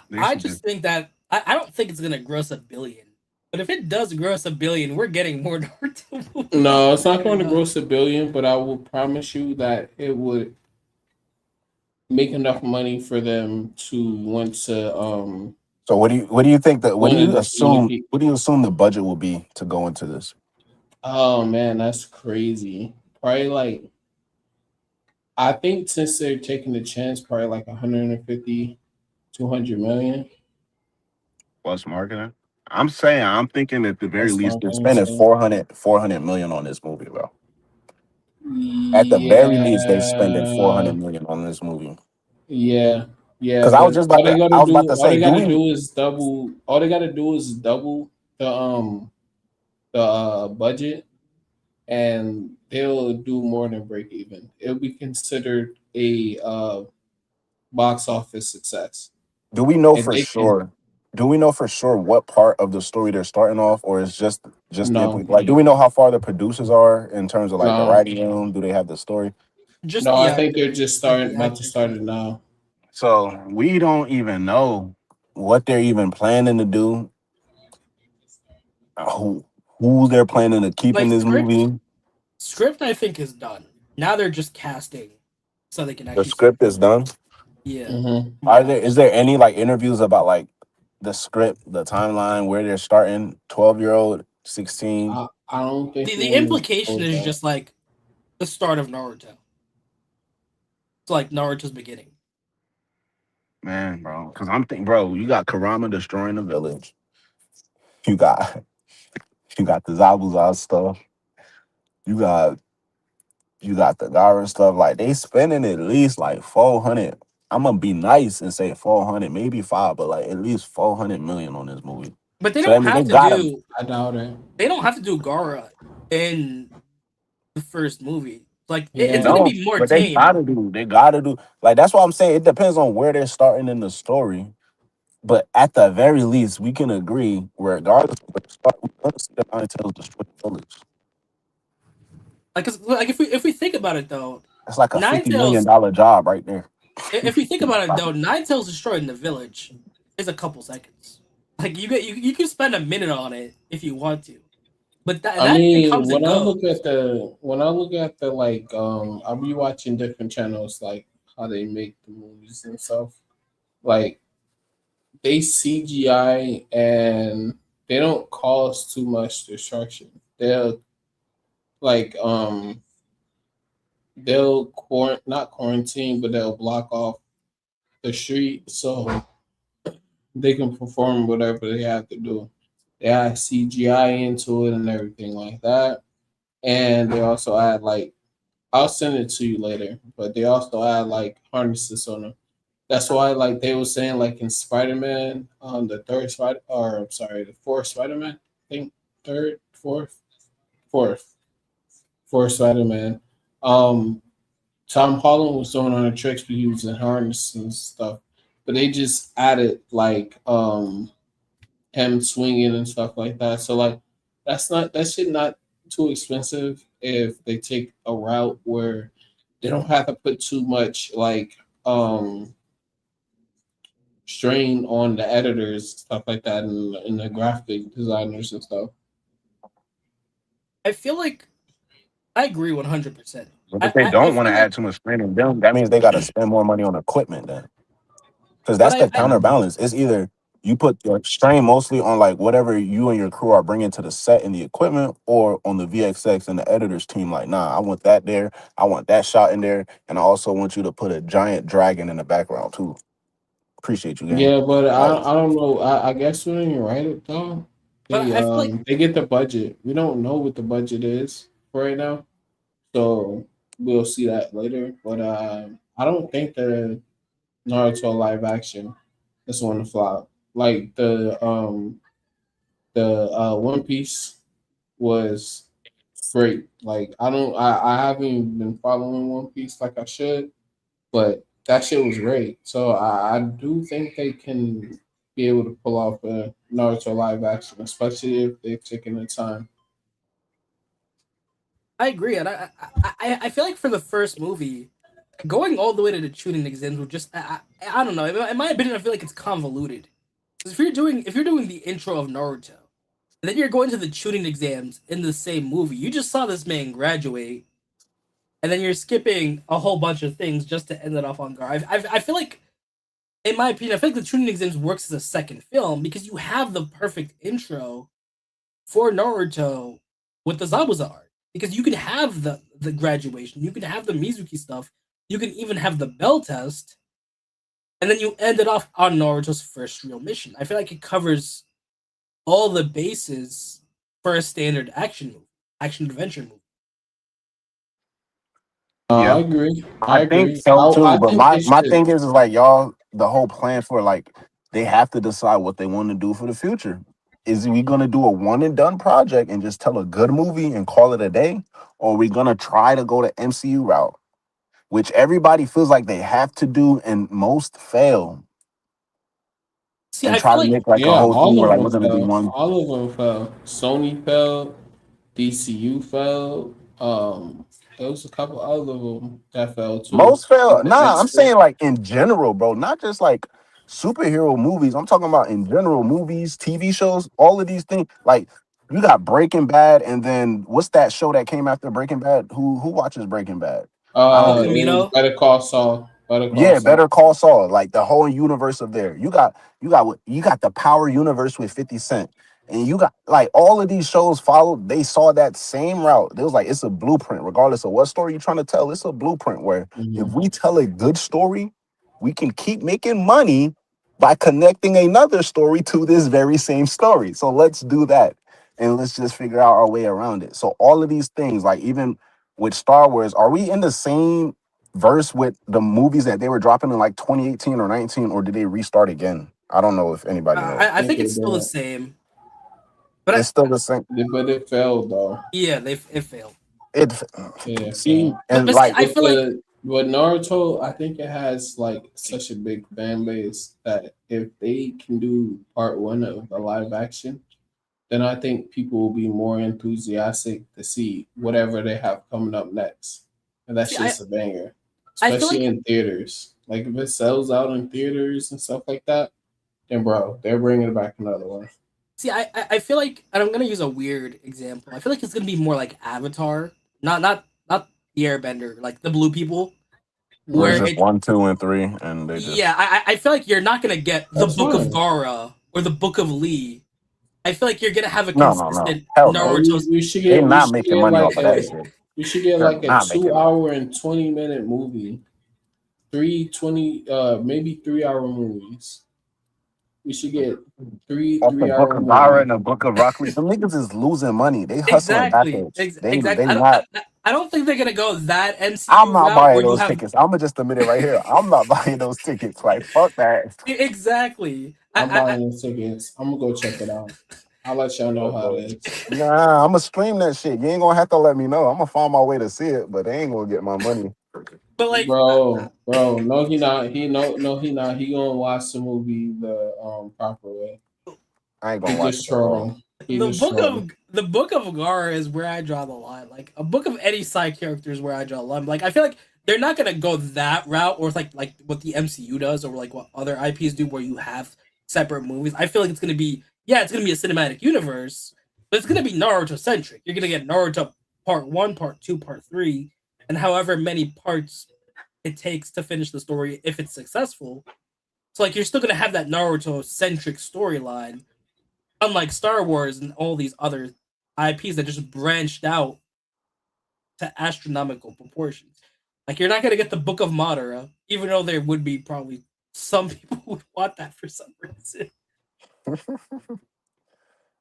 Speaker 3: They
Speaker 2: I
Speaker 3: should do.
Speaker 2: just think that I don't think it's gonna gross 1 billion. But if it does gross 1 billion, we're getting more Naruto movies.
Speaker 1: No, it's not going to gross 1 billion, but I will promise you that it would make enough money for them to want to
Speaker 3: So what do you think that
Speaker 1: want to keep.
Speaker 3: what do you assume the budget will be to go into this?
Speaker 1: Oh man, that's crazy. Probably like I think since they're taking the chance, probably like 150, 200 million.
Speaker 3: Plus marketing. I'm thinking at the very
Speaker 1: That's what
Speaker 3: least
Speaker 1: I'm
Speaker 3: they're
Speaker 1: gonna
Speaker 3: spending
Speaker 1: say.
Speaker 3: 400 million on this movie, bro. At the very least, they're spending
Speaker 1: Yeah,
Speaker 3: 400 million on this movie.
Speaker 1: yeah, yeah.
Speaker 3: Because
Speaker 1: But
Speaker 3: I was about to
Speaker 1: all
Speaker 3: say,
Speaker 1: they
Speaker 3: do
Speaker 1: gotta
Speaker 3: we?
Speaker 1: do is double. All they gotta do is double the budget, and they'll do more than break even. It'll be considered a box office success
Speaker 3: Do we know
Speaker 1: if
Speaker 3: for
Speaker 1: they can.
Speaker 3: sure? Do we know for sure what part of the story they're starting off, or is just if we
Speaker 1: No,
Speaker 3: like? Do we know how far the producers are in terms of like the
Speaker 1: no,
Speaker 3: writing room? Do they have the story?
Speaker 2: Just
Speaker 1: no.
Speaker 2: the
Speaker 1: I think they're
Speaker 2: actors,
Speaker 1: just
Speaker 2: like
Speaker 1: starting
Speaker 2: the
Speaker 1: about to
Speaker 2: actors
Speaker 1: start
Speaker 2: and
Speaker 1: it
Speaker 2: stuff.
Speaker 1: now.
Speaker 3: So we don't even know what they're even planning to do, who who they're planning to keep in
Speaker 2: Like
Speaker 3: this movie.
Speaker 2: script, I think is done. Now they're just casting, so they can
Speaker 3: The
Speaker 2: actually start
Speaker 3: script is
Speaker 2: filming.
Speaker 3: done.
Speaker 2: Yeah,
Speaker 1: Hmm.
Speaker 2: from what
Speaker 3: Are
Speaker 2: I
Speaker 3: there is
Speaker 2: understand.
Speaker 3: there any like interviews about like the script, the timeline, where they're starting? 12-year-old, 16.
Speaker 1: I don't think
Speaker 2: The
Speaker 1: we'll move
Speaker 2: implication
Speaker 1: forward
Speaker 2: is
Speaker 1: that.
Speaker 2: just like the start of Naruto. It's like Naruto's beginning.
Speaker 3: Man, bro. Because I'm thinking, bro, you got Karama destroying the village. You got you got the Zabuza stuff. You got you got the Gara stuff. Like they spending at least like 400. I'm gonna be nice and say 400, maybe five, but like at least 400 million on this movie.
Speaker 2: But
Speaker 3: So that means
Speaker 1: I doubt it.
Speaker 2: they don't have to do Gara in the first movie. Like
Speaker 3: they
Speaker 2: it's gonna
Speaker 1: Yeah.
Speaker 3: don't,
Speaker 2: be more
Speaker 3: but they
Speaker 2: tame.
Speaker 3: gotta do. They gotta do. Like that's what I'm saying. It depends on where they're starting in the story. But at the very least, we can agree, regardless of where they start, we're gonna see the Nine Tails destroy the village.
Speaker 2: Like, 'cause, like if we think about it though,
Speaker 3: That's like a
Speaker 2: Nine
Speaker 3: $50 million
Speaker 2: Tails.
Speaker 3: job right there.
Speaker 2: If we think about it though, Nine Tails destroying the village is a couple seconds. Like you can spend a minute on it if you want to, but
Speaker 1: I
Speaker 2: that shit
Speaker 1: mean,
Speaker 2: comes and goes.
Speaker 1: when I look at the like I'll be watching different channels like how they make the movies and stuff. Like they CGI and they don't cause too much destruction. They'll like not quarantine, but they'll block off the street so they can perform whatever they have to do. They add CGI into it and everything like that. And they also add like I'll send it to you later, but they also add like harnesses on them. That's why like they were saying like in Spider Man, the third Spider or I'm sorry, the fourth Spider Man, I think third, fourth, fourth Spider Man. Um Tom Holland was doing on the tricks, but he was in harness and stuff. But they just added like him swinging and stuff like that. So like that shit not too expensive if they take a route where they don't have to put too much like strain on the editors, stuff like that, and the graphic designers and stuff.
Speaker 2: I feel like I agree 100%.
Speaker 3: But
Speaker 2: I,
Speaker 3: if they
Speaker 2: I, I
Speaker 3: don't want to
Speaker 2: feel
Speaker 3: add
Speaker 2: like,
Speaker 3: too much strain on them, that means they got to spend more money on equipment then. Because
Speaker 2: but
Speaker 3: that's the counterbalance. It's either you put your strain mostly on like whatever you and your crew are bringing to the set and the equipment, or on the VXX and the editors team. Like, nah, I want that there. I want that shot in there, and I also want you to put a giant dragon in the background too. Appreciate you, gang.
Speaker 1: Yeah, but
Speaker 3: Like,
Speaker 1: I don't know. I guess when you write it though,
Speaker 2: but I feel like
Speaker 1: they get the budget. We don't know what the budget is right now, so we'll see that later. But I don't think the Naruto live action is one to flop. Like the One Piece was great. Like I haven't been following One Piece like I should, but that shit was great. So I do think they can be able to pull off a Naruto live action, especially if they've taken the time.
Speaker 2: I agree, and I feel like for the first movie, going all the way to the tuning exams would just I don't know. In my opinion, I feel like it's convoluted. Because if you're doing the intro of Naruto, and then you're going to the tuning exams in the same movie, you just saw this man graduate, and then you're skipping a whole bunch of things just to end it off on guard. I feel like, in my opinion, I feel like the tuning exams works as a second film because you have the perfect intro for Naruto with the Zabuza art. Because you can have the graduation, you can have the Mizuki stuff, you can even have the bell test, and then you end it off on Naruto's first real mission. I feel like it covers all the bases for a standard action adventure movie.
Speaker 1: I
Speaker 3: yeah,
Speaker 1: agree. I
Speaker 3: I think
Speaker 1: agree.
Speaker 3: so too.
Speaker 1: I
Speaker 3: But
Speaker 1: think they
Speaker 3: my
Speaker 1: should.
Speaker 3: thing is like y'all, the whole plan for like they have to decide what they want to do for the future. Is we gonna do a one and done project and just tell a good movie and call it a day, or are we gonna try to go the MCU route, which everybody feels like they have to do, and most fail,
Speaker 2: See,
Speaker 3: and
Speaker 2: I
Speaker 3: try
Speaker 2: feel
Speaker 3: to
Speaker 2: like
Speaker 3: make like a
Speaker 1: Yeah,
Speaker 3: whole thing
Speaker 1: all
Speaker 3: where
Speaker 1: of
Speaker 3: like we're
Speaker 1: them
Speaker 3: gonna do
Speaker 1: fell.
Speaker 3: one.
Speaker 1: All of them fell. Sony fell. DCU fell. There was a couple other of them that fell too.
Speaker 3: Most fail.
Speaker 1: Like the
Speaker 3: Nah, I'm
Speaker 1: X Men.
Speaker 3: saying like in general, bro. Not just like superhero movies. I'm talking about in general movies, TV shows, all of these things. Like you got Breaking Bad, and then what's that show that came after Breaking Bad? Who watches Breaking Bad? I
Speaker 2: El
Speaker 3: don't.
Speaker 1: It was
Speaker 2: Camino.
Speaker 1: Better Call Saul. Better Call
Speaker 3: Yeah,
Speaker 1: Saul.
Speaker 3: Better Call Saul, like the whole universe of there. You got the Power universe with 50 Cent. And you got like all of these shows followed, they saw that same route. They was like, it's a blueprint, regardless of what story you're trying to tell. It's a blueprint where if
Speaker 1: Mhm.
Speaker 3: we tell a good story, we can keep making money by connecting another story to this very same story. So let's do that. And let's just figure out our way around it. So all of these things, like even with Star Wars, are we in the same verse with the movies that they were dropping in like 2018 or 19, or did they restart again? I don't know if anybody knows.
Speaker 2: I
Speaker 1: Think
Speaker 2: think
Speaker 1: they
Speaker 2: it's still the
Speaker 1: did.
Speaker 2: same, but
Speaker 3: It's still the same.
Speaker 1: But it failed though.
Speaker 2: yeah, it failed.
Speaker 3: It
Speaker 1: Yeah, it
Speaker 3: see
Speaker 1: failed.
Speaker 3: and
Speaker 2: See,
Speaker 3: like
Speaker 2: I
Speaker 1: With
Speaker 2: feel like
Speaker 1: Naruto, I think it has like such a big fan base that if they can do part one of the live action, then I think people will be more enthusiastic to see whatever they have coming up next. And that's
Speaker 2: see,
Speaker 1: just a banger,
Speaker 2: I feel
Speaker 1: especially
Speaker 2: like
Speaker 1: in theaters. Like if it sells out in theaters and stuff like that, then bro, they're bringing back another one.
Speaker 2: see, I feel like, and I'm gonna use a weird example. I feel like it's gonna be more like Avatar, not the Airbender, like the blue people,
Speaker 3: where
Speaker 2: where
Speaker 3: it's
Speaker 1: Mhm.
Speaker 3: just
Speaker 2: it.
Speaker 3: one, two, and three, and they
Speaker 2: Yeah,
Speaker 3: just
Speaker 2: I feel like you're not gonna get the
Speaker 1: That's
Speaker 2: Book of
Speaker 1: fine.
Speaker 2: Gara or the Book of Lee. I feel like you're gonna have a
Speaker 3: no,
Speaker 2: consistent
Speaker 3: hell no.
Speaker 2: Naruto's.
Speaker 3: They
Speaker 1: We
Speaker 3: not
Speaker 1: should
Speaker 3: making
Speaker 1: get
Speaker 3: money
Speaker 1: like
Speaker 3: off of that
Speaker 1: a
Speaker 3: shit.
Speaker 1: we should get
Speaker 3: They're
Speaker 1: like a
Speaker 3: not making
Speaker 1: two
Speaker 3: money.
Speaker 1: hour and 20 minute movie. 3 20 maybe 3 hour movies. We should get three
Speaker 3: Off the
Speaker 1: three
Speaker 3: Book
Speaker 1: hour
Speaker 3: of Bara and
Speaker 1: movies.
Speaker 3: the Book of Rock Lee, them niggas is losing money. They hustling
Speaker 2: Exactly,
Speaker 3: backwards.
Speaker 2: exactly.
Speaker 3: They not.
Speaker 2: I don't think they're gonna go that
Speaker 3: I'm
Speaker 2: MCU
Speaker 3: not
Speaker 2: route
Speaker 3: buying
Speaker 2: where you
Speaker 3: those
Speaker 2: have
Speaker 3: tickets. I'm gonna just admit it right here. I'm not buying those tickets. Like fuck that.
Speaker 2: exactly.
Speaker 1: I'm buying the tickets. I'm gonna go check it out. I'll let y'all know how it is.
Speaker 3: I'm gonna stream that shit. You ain't gonna have to let me know. I'm gonna find my way to see it, but they ain't gonna get my money.
Speaker 2: But like,
Speaker 1: bro, no, he not. He he not. He gonna watch the movie the proper way.
Speaker 3: I ain't
Speaker 1: He
Speaker 3: gonna watch
Speaker 1: just
Speaker 3: it at all.
Speaker 1: trolling. He just trolling.
Speaker 2: the book of Gar is where I draw the line. Like a book of any side character is where I draw the line. Like I feel like they're not gonna go that route, or like what the MCU does, or like what other IPs do, where you have separate movies. I feel like it's gonna be it's gonna be a cinematic universe, but it's gonna be Naruto centric. You're gonna get Naruto part 1, part 2, part 3, and however many parts it takes to finish the story if it's successful. So like you're still gonna have that Naruto centric storyline, unlike Star Wars and all these other IPs that just branched out to astronomical proportions. Like you're not gonna get the Book of Madara, even though there would be probably some people who would want that for some reason.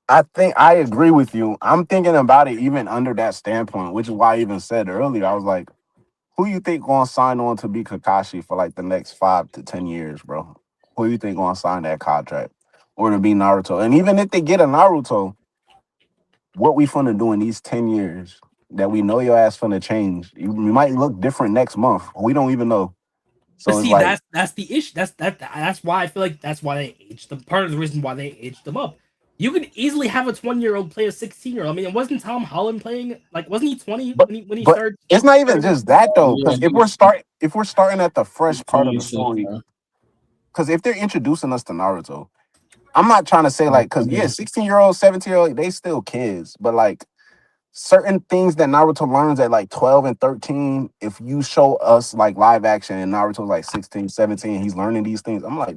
Speaker 3: I think I agree with you. I'm thinking about it even under that standpoint, which is why I even said earlier, I was like, who you think gonna sign on to be Kakashi for like the next 5 to 10 years, bro? Who you think gonna sign that contract? Or to be Naruto? And even if they get a Naruto, what we finna do in these 10 years that we know your ass finna change? You might look different next month. We don't even know. So
Speaker 2: But
Speaker 3: it's
Speaker 2: see,
Speaker 3: like,
Speaker 2: that's the issue. That's why I feel like that's why they aged them. Part of the reason why they aged them up. You could easily have a 20-year-old play a 16-year-old. I mean, wasn't Tom Holland playing like wasn't he 20
Speaker 3: but
Speaker 2: when he
Speaker 3: but
Speaker 2: started?
Speaker 3: it's not even just that though,
Speaker 1: Yeah,
Speaker 3: because if we're starting at the fresh part of the
Speaker 1: 26,
Speaker 3: story,
Speaker 1: bro.
Speaker 3: because if they're introducing us to Naruto, I'm not trying to say like, because yeah,
Speaker 1: Yeah.
Speaker 3: 16-year-old, 17-year-old, they still kids, but like certain things that Naruto learns at like 12 and 13, if you show us like live action and Naruto's like 16, 17, he's learning these things, I'm like,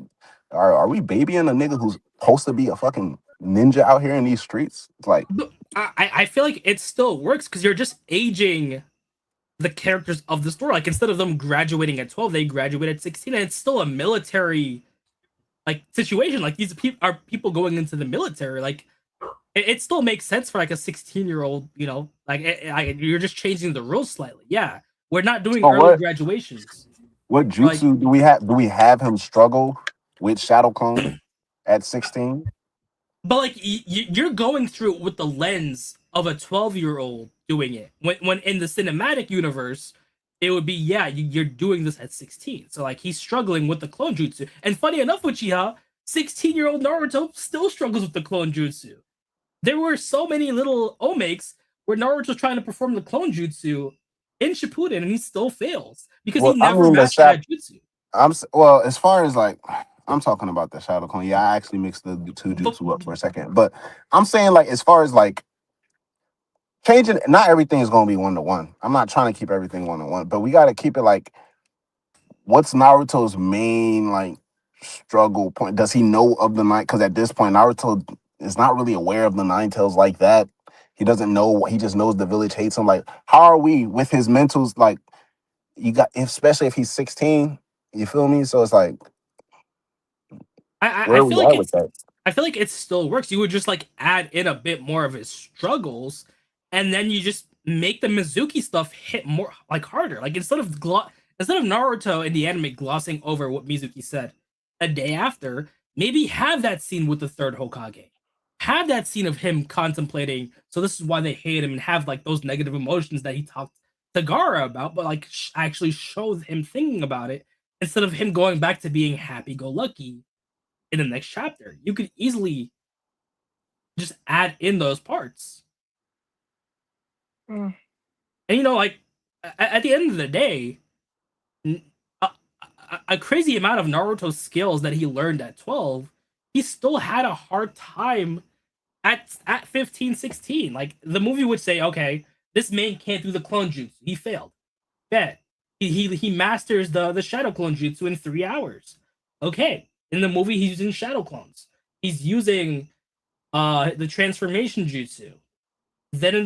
Speaker 3: are we babying a nigga who's supposed to be a fucking ninja out here in these streets? It's like,
Speaker 2: But I feel like it still works because you're just aging the characters of the story. Like instead of them graduating at 12, they graduate at 16, and it's still a military like situation. Like these people are people going into the military. Like it still makes sense for like a 16-year-old. You know, like you're just changing the rules slightly. Yeah, we're not doing
Speaker 3: so
Speaker 2: early
Speaker 3: what
Speaker 2: graduations.
Speaker 3: what
Speaker 2: Like,
Speaker 3: jutsu do we have? Do we have him struggle with Shadow Clone at 16?
Speaker 2: but like you're going through it with the lens of a 12-year-old doing it. When in the cinematic universe, it would be you're doing this at 16. So like he's struggling with the clone jutsu. And funny enough, Uchiha, 16-year-old Naruto still struggles with the clone jutsu. There were so many little omakes where Naruto's trying to perform the clone jutsu in Shippuden and he still fails because he
Speaker 3: Well, I
Speaker 2: never
Speaker 3: mean
Speaker 2: mastered that jutsu.
Speaker 3: well, as far as like, I'm talking about the Shadow Clone. Yeah, I actually mixed the two
Speaker 2: But
Speaker 3: jutsu up for a second, but I'm saying like, as far as like changing, not everything is going to be 1-to-1. I'm not trying to keep everything 1-to-1, but we got to keep it like, what's Naruto's main like struggle point? Does he know of the nine? Because at this point, Naruto is not really aware of the Nine Tails like that. He doesn't know. He just knows the village hates him. Like, how are we with his mentals? Like, you got, especially if he's 16. You feel me? So it's like,
Speaker 2: I
Speaker 3: where are we
Speaker 2: feel like
Speaker 3: at with that?
Speaker 2: I feel like it still works. You would just like add in a bit more of his struggles, and then you just make the Mizuki stuff hit more like harder. Like instead of Naruto in the anime glossing over what Mizuki said a day after, maybe have that scene with the third Hokage. Have that scene of him contemplating. So this is why they hate him, and have like those negative emotions that he talked to Gaara about, but like actually show him thinking about it instead of him going back to being happy-go-lucky in the next chapter. You could easily just add in those parts. And you know, like at the end of the day, a crazy amount of Naruto's skills that he learned at 12, he still had a hard time at 15, 16. Like the movie would say, okay, this man can't do the clone jutsu. He failed. Bet. He masters the shadow clone jutsu in 3 hours. Okay. In the movie, he's using shadow clones. He's using the transformation jutsu. Then in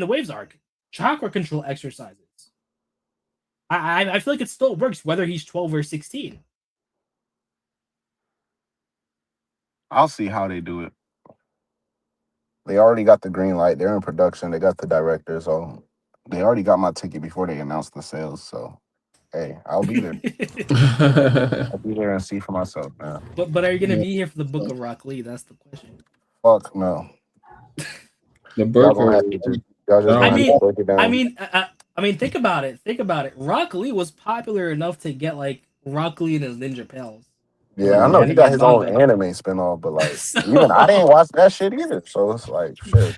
Speaker 2: the waves arc, chakra control exercises. I feel like it still works whether he's 12 or 16.
Speaker 3: I'll see how they do it. They already got the green light. They're in production. They got the director. So they already got my ticket before they announced the sales. So, hey, I'll be there. I'll be there and see for myself, man.
Speaker 2: But are you gonna
Speaker 1: Yeah.
Speaker 2: be here for the Book of Rock Lee? That's the question.
Speaker 3: Fuck no.
Speaker 1: The
Speaker 3: Y'all gonna
Speaker 1: burger.
Speaker 3: have to just, y'all just
Speaker 1: I
Speaker 3: gonna have
Speaker 2: mean-
Speaker 3: to break it down.
Speaker 2: I mean, think about it. Think about it. Rock Lee was popular enough to get like Rock Lee and his Ninja Pals for
Speaker 3: Yeah,
Speaker 2: like
Speaker 3: I
Speaker 2: an
Speaker 3: know he
Speaker 1: Mhm.
Speaker 3: got
Speaker 2: animated
Speaker 3: his own
Speaker 2: manga.
Speaker 3: anime spinoff, but like even I didn't
Speaker 2: So
Speaker 3: watch that shit either. So it's like shit.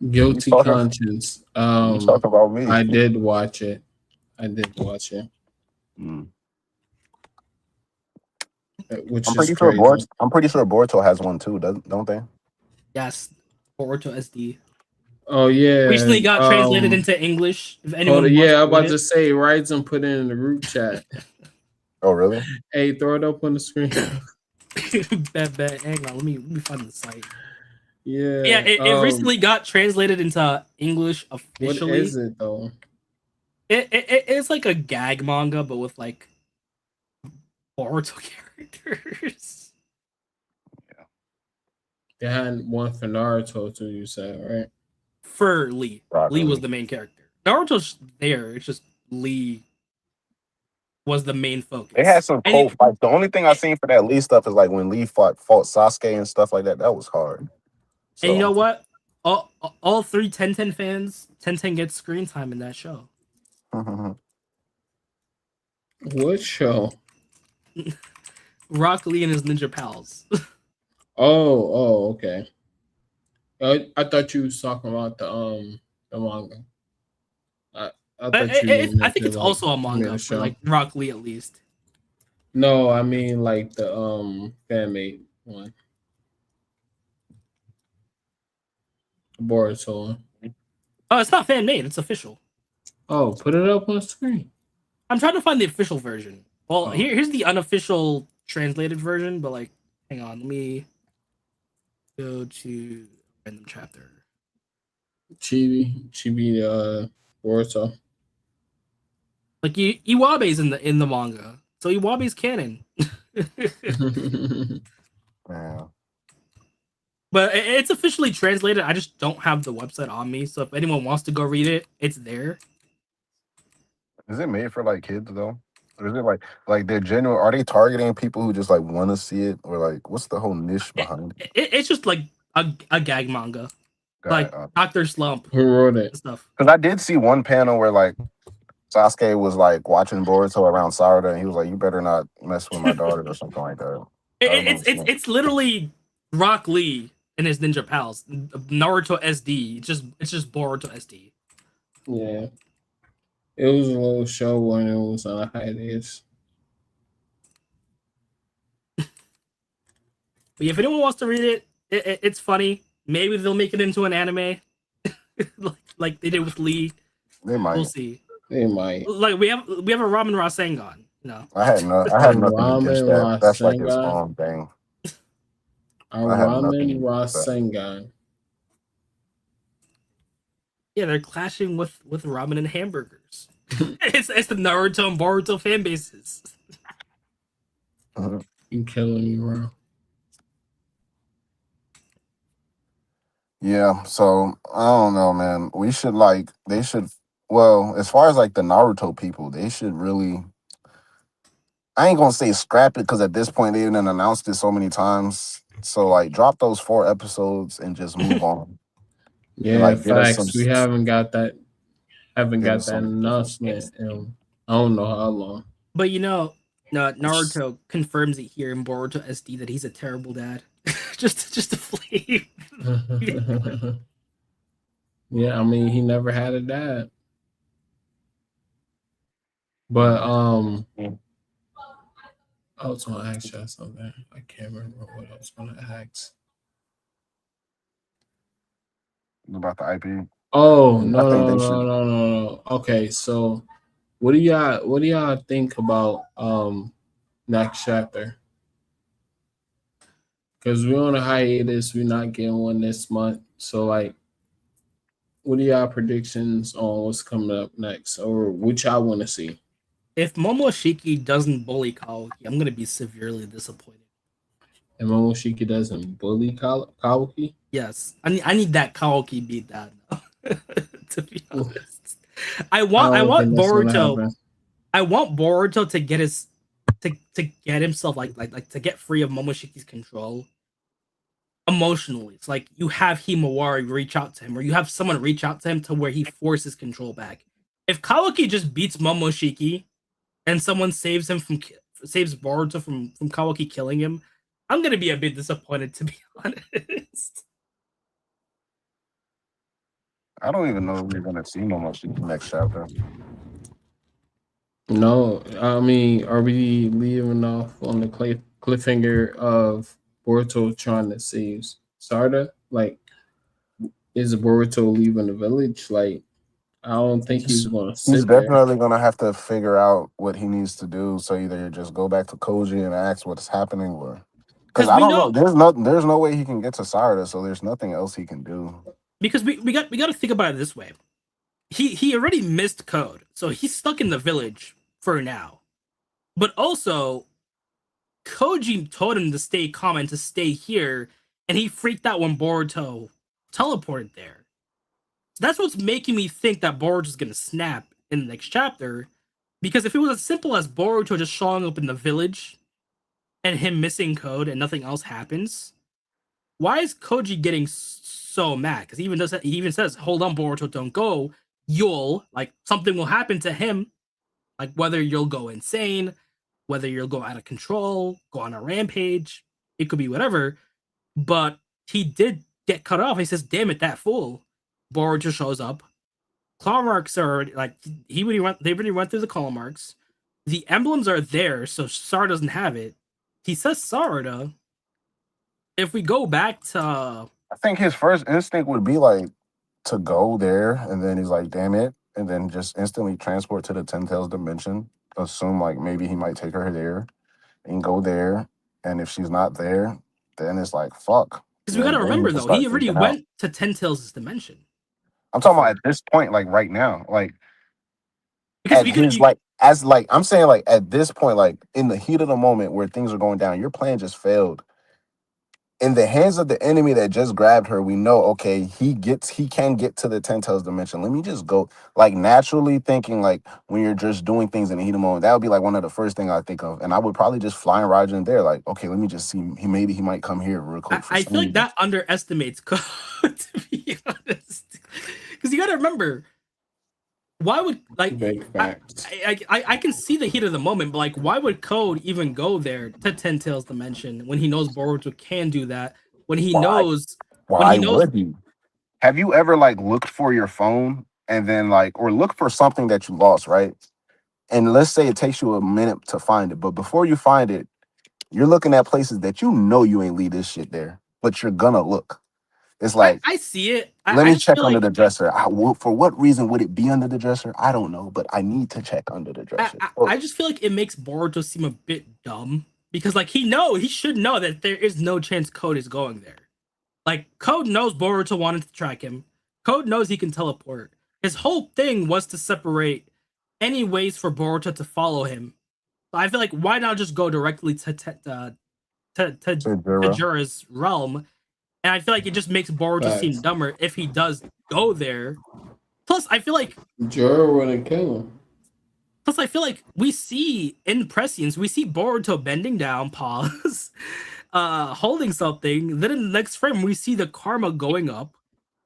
Speaker 3: You
Speaker 1: Guilty
Speaker 3: talking?
Speaker 1: Conscience.
Speaker 3: You talking about me?
Speaker 1: I did watch it. I did watch it,
Speaker 3: Mm.
Speaker 1: which is crazy.
Speaker 3: I'm pretty sure Boruto has one too, don't they?
Speaker 2: yes, Boruto SD
Speaker 1: Oh yeah.
Speaker 2: recently got translated into English. If
Speaker 1: Hold on.
Speaker 2: anyone wants
Speaker 1: Yeah,
Speaker 2: to
Speaker 1: I'm
Speaker 2: read
Speaker 1: about to
Speaker 2: it,
Speaker 1: say, write and put it in the group chat.
Speaker 3: Oh really?
Speaker 1: Hey, throw it up on the screen.
Speaker 2: bet. Hang on, let me find the site. Yeah,
Speaker 1: Yeah.
Speaker 2: it recently got translated into English
Speaker 1: What
Speaker 2: officially.
Speaker 1: is it though?
Speaker 2: It's like a gag manga, but with like Boruto characters.
Speaker 1: They had one for Naruto too. You said right?
Speaker 2: For Lee.
Speaker 3: Rock
Speaker 2: Lee was
Speaker 3: Lee.
Speaker 2: the main character. Naruto's there. It's just Lee was the main
Speaker 3: They had
Speaker 2: focus.
Speaker 3: some cool fights. The only thing I seen for that Lee stuff is like when Lee fought Sasuke and stuff like that. That was hard.
Speaker 2: And you
Speaker 3: So
Speaker 2: know what? All three 1010 fans, 1010 gets screen time in that show.
Speaker 1: What show?
Speaker 2: Rock Lee and his ninja pals.
Speaker 1: Okay. I thought you was talking about the manga. I thought you
Speaker 2: I
Speaker 1: meant
Speaker 2: think
Speaker 1: to
Speaker 2: it's also a
Speaker 1: made
Speaker 2: manga
Speaker 1: a
Speaker 2: for
Speaker 1: show.
Speaker 2: like Rock Lee at least.
Speaker 1: No, I mean like the fan made one. Boruto.
Speaker 2: Oh, it's not fan made. It's official.
Speaker 1: Oh, put it up on screen.
Speaker 2: I'm trying to find the official version. Well,
Speaker 1: Oh.
Speaker 2: here's the unofficial translated version. But like, hang on, let me go to random chapter.
Speaker 1: Chibi, Boruto.
Speaker 2: Like Iwabe's in the manga, so Iwabe's canon.
Speaker 3: yeah.
Speaker 2: But it's officially translated. I just don't have the website on me, so if anyone wants to go read it, it's there.
Speaker 3: Is it made for like kids though? Or is it like they're genuine? Are they targeting people who just like want to see it, or like what's the whole niche behind it?
Speaker 2: It's just like a gag manga, like
Speaker 3: God,
Speaker 2: Doctor Slump
Speaker 1: Who wrote
Speaker 2: and
Speaker 1: it?
Speaker 2: stuff.
Speaker 3: because I did see one panel where like Sasuke was like watching Boruto around Sarada, and he was like, "You better not mess with my daughter" or something like that. I remember seeing.
Speaker 2: It's literally Rock Lee and his ninja pals, Naruto SD. It's just Boruto SD.
Speaker 1: Yeah. It was a little show when it was on Haiatus.
Speaker 2: But if anyone wants to read it, it's funny. Maybe they'll make it into an anime, like they did with Lee.
Speaker 3: They might.
Speaker 2: We'll see.
Speaker 1: They might.
Speaker 2: Like we have a Ramen Rasengan. No,
Speaker 3: I had nothing against that.
Speaker 1: Ramen
Speaker 3: That's like his
Speaker 1: Rasengan.
Speaker 3: own thing.
Speaker 1: A
Speaker 3: I have nothing
Speaker 1: Ramen
Speaker 3: against that.
Speaker 1: Rasengan.
Speaker 2: yeah, they're clashing with ramen and hamburgers. it's the Naruto and Boruto fan bases.
Speaker 1: You killing me, bro.
Speaker 3: Yeah, so I don't know, man. They should, well, as far as like the Naruto people, they should really, I ain't gonna say scrap it because at this point they didn't announced it so many times. So like drop those 4 episodes and just move on.
Speaker 1: Yeah,
Speaker 3: And, like get us some
Speaker 1: facts. We haven't got that
Speaker 3: get us some
Speaker 1: announcement in I don't know how long.
Speaker 2: But you know, Naruto confirms it here in Boruto SD that he's a terrible dad. just a flame.
Speaker 1: Yeah, I mean he never had a dad. But I was gonna ask you something. I can't remember what I was gonna ask.
Speaker 3: about the IP.
Speaker 1: Oh
Speaker 3: I
Speaker 1: no
Speaker 3: think
Speaker 1: no
Speaker 3: they
Speaker 1: no
Speaker 3: should.
Speaker 1: no no no. Okay, so what do y'all think about next chapter? Because we're on a hiatus, we're not getting one this month. So like what are y'all predictions on what's coming up next? Or what y'all want to see?
Speaker 2: If Momoshiki doesn't bully Kaoki, I'm gonna be severely disappointed.
Speaker 1: And Momoshiki doesn't bully Kawaki?
Speaker 2: Yes, I need that Kaoki beat down. To be honest, I
Speaker 1: I
Speaker 2: want
Speaker 1: don't think that's gonna
Speaker 2: Boruto.
Speaker 1: happen.
Speaker 2: I want Boruto to get his to get himself like to get free of Momoshiki's control emotionally. It's like you have Himawari reach out to him, or you have someone reach out to him to where he forces control back. if Kawaki just beats Momoshiki and someone saves Boruto from Kawaki killing him, I'm gonna be a bit disappointed, to be honest.
Speaker 3: I don't even know if we're gonna see Momoshiki next chapter.
Speaker 1: No, I mean, are we leaving off on the cliffhanger of Boruto trying to save Sarda? Like, is Boruto leaving the village? Like, I don't think he's going to
Speaker 3: He's
Speaker 1: sit there.
Speaker 3: definitely gonna have to figure out what he needs to do. So either you just go back to Koji and ask what's happening, or because I
Speaker 2: we
Speaker 3: don't know.
Speaker 2: know
Speaker 3: There's no way he can get to Sarda, so there's nothing else he can do.
Speaker 2: because we got to think about it this way. He already missed code, so he's stuck in the village for now. But also, Koji told him to stay calm and to stay here, and he freaked out when Boruto teleported there. So that's what's making me think that Boruto's gonna snap in the next chapter. Because if it was as simple as Boruto just showing up in the village and him missing code and nothing else happens, why is Koji getting so mad? Because he even says, "Hold on, Boruto, don't go. Something will happen to him, like whether you'll go insane, whether you'll go out of control, go on a rampage. It could be whatever." But he did get cut off. He says, "Damn it, that fool." Boruto shows up. Claw marks are like they already went through the claw marks. The emblems are there, so Sar doesn't have it. He says Sarada. If we go back to
Speaker 3: I think his first instinct would be like to go there, and then he's like, "Damn it," and then just instantly transport to the Ten Tails dimension. Assume like maybe he might take her there and go there, and if she's not there, then it's like fuck.
Speaker 2: because we gotta remember though, he already went to Ten Tails' dimension.
Speaker 3: I'm talking about at this point, like right now, like
Speaker 2: Because
Speaker 3: I'm saying like at this point, like in the heat of the moment where things are going down, your plan just failed. In the hands of the enemy that just grabbed her, we know, okay, he can get to the Ten Tails dimension. Let me just go, like naturally thinking, like when you're just doing things in the heat of the moment, that would be like one of the first things I think of. And I would probably just fly and ride in there, like, okay, let me just see. He might come here real quick.
Speaker 2: I feel like that underestimates Code, to be honest. Because you gotta remember, why would like I can see the heat of the moment, but like why would Code even go there to Ten Tails dimension when he knows Boruto can do that? When he knows
Speaker 3: would he? Have you ever like looked for your phone and then like or look for something that you lost, right? And let's say it takes you a minute to find it, but before you find it, you're looking at places that you know you ain't leave this shit there, but you're gonna look. It's like
Speaker 2: I see it.
Speaker 3: Let me check under the dresser. For what reason would it be under the dresser? I don't know, but I need to check under the dresser.
Speaker 2: I just feel like it makes Boruto seem a bit dumb because, like, he should know that there is no chance Code is going there. Like, Code knows Boruto wanted to track him. Code knows he can teleport. His whole thing was to separate any ways for Boruto to follow him. So I feel like why not just go directly to Jura's realm? And I feel like it just makes Boruto seem dumber if he does go there. Plus, I feel like
Speaker 1: Jura wouldn't kill him.
Speaker 2: Plus, I feel like we see in prescience, we see Boruto bending down, pause, holding something. Then in the next frame, we see the karma going up.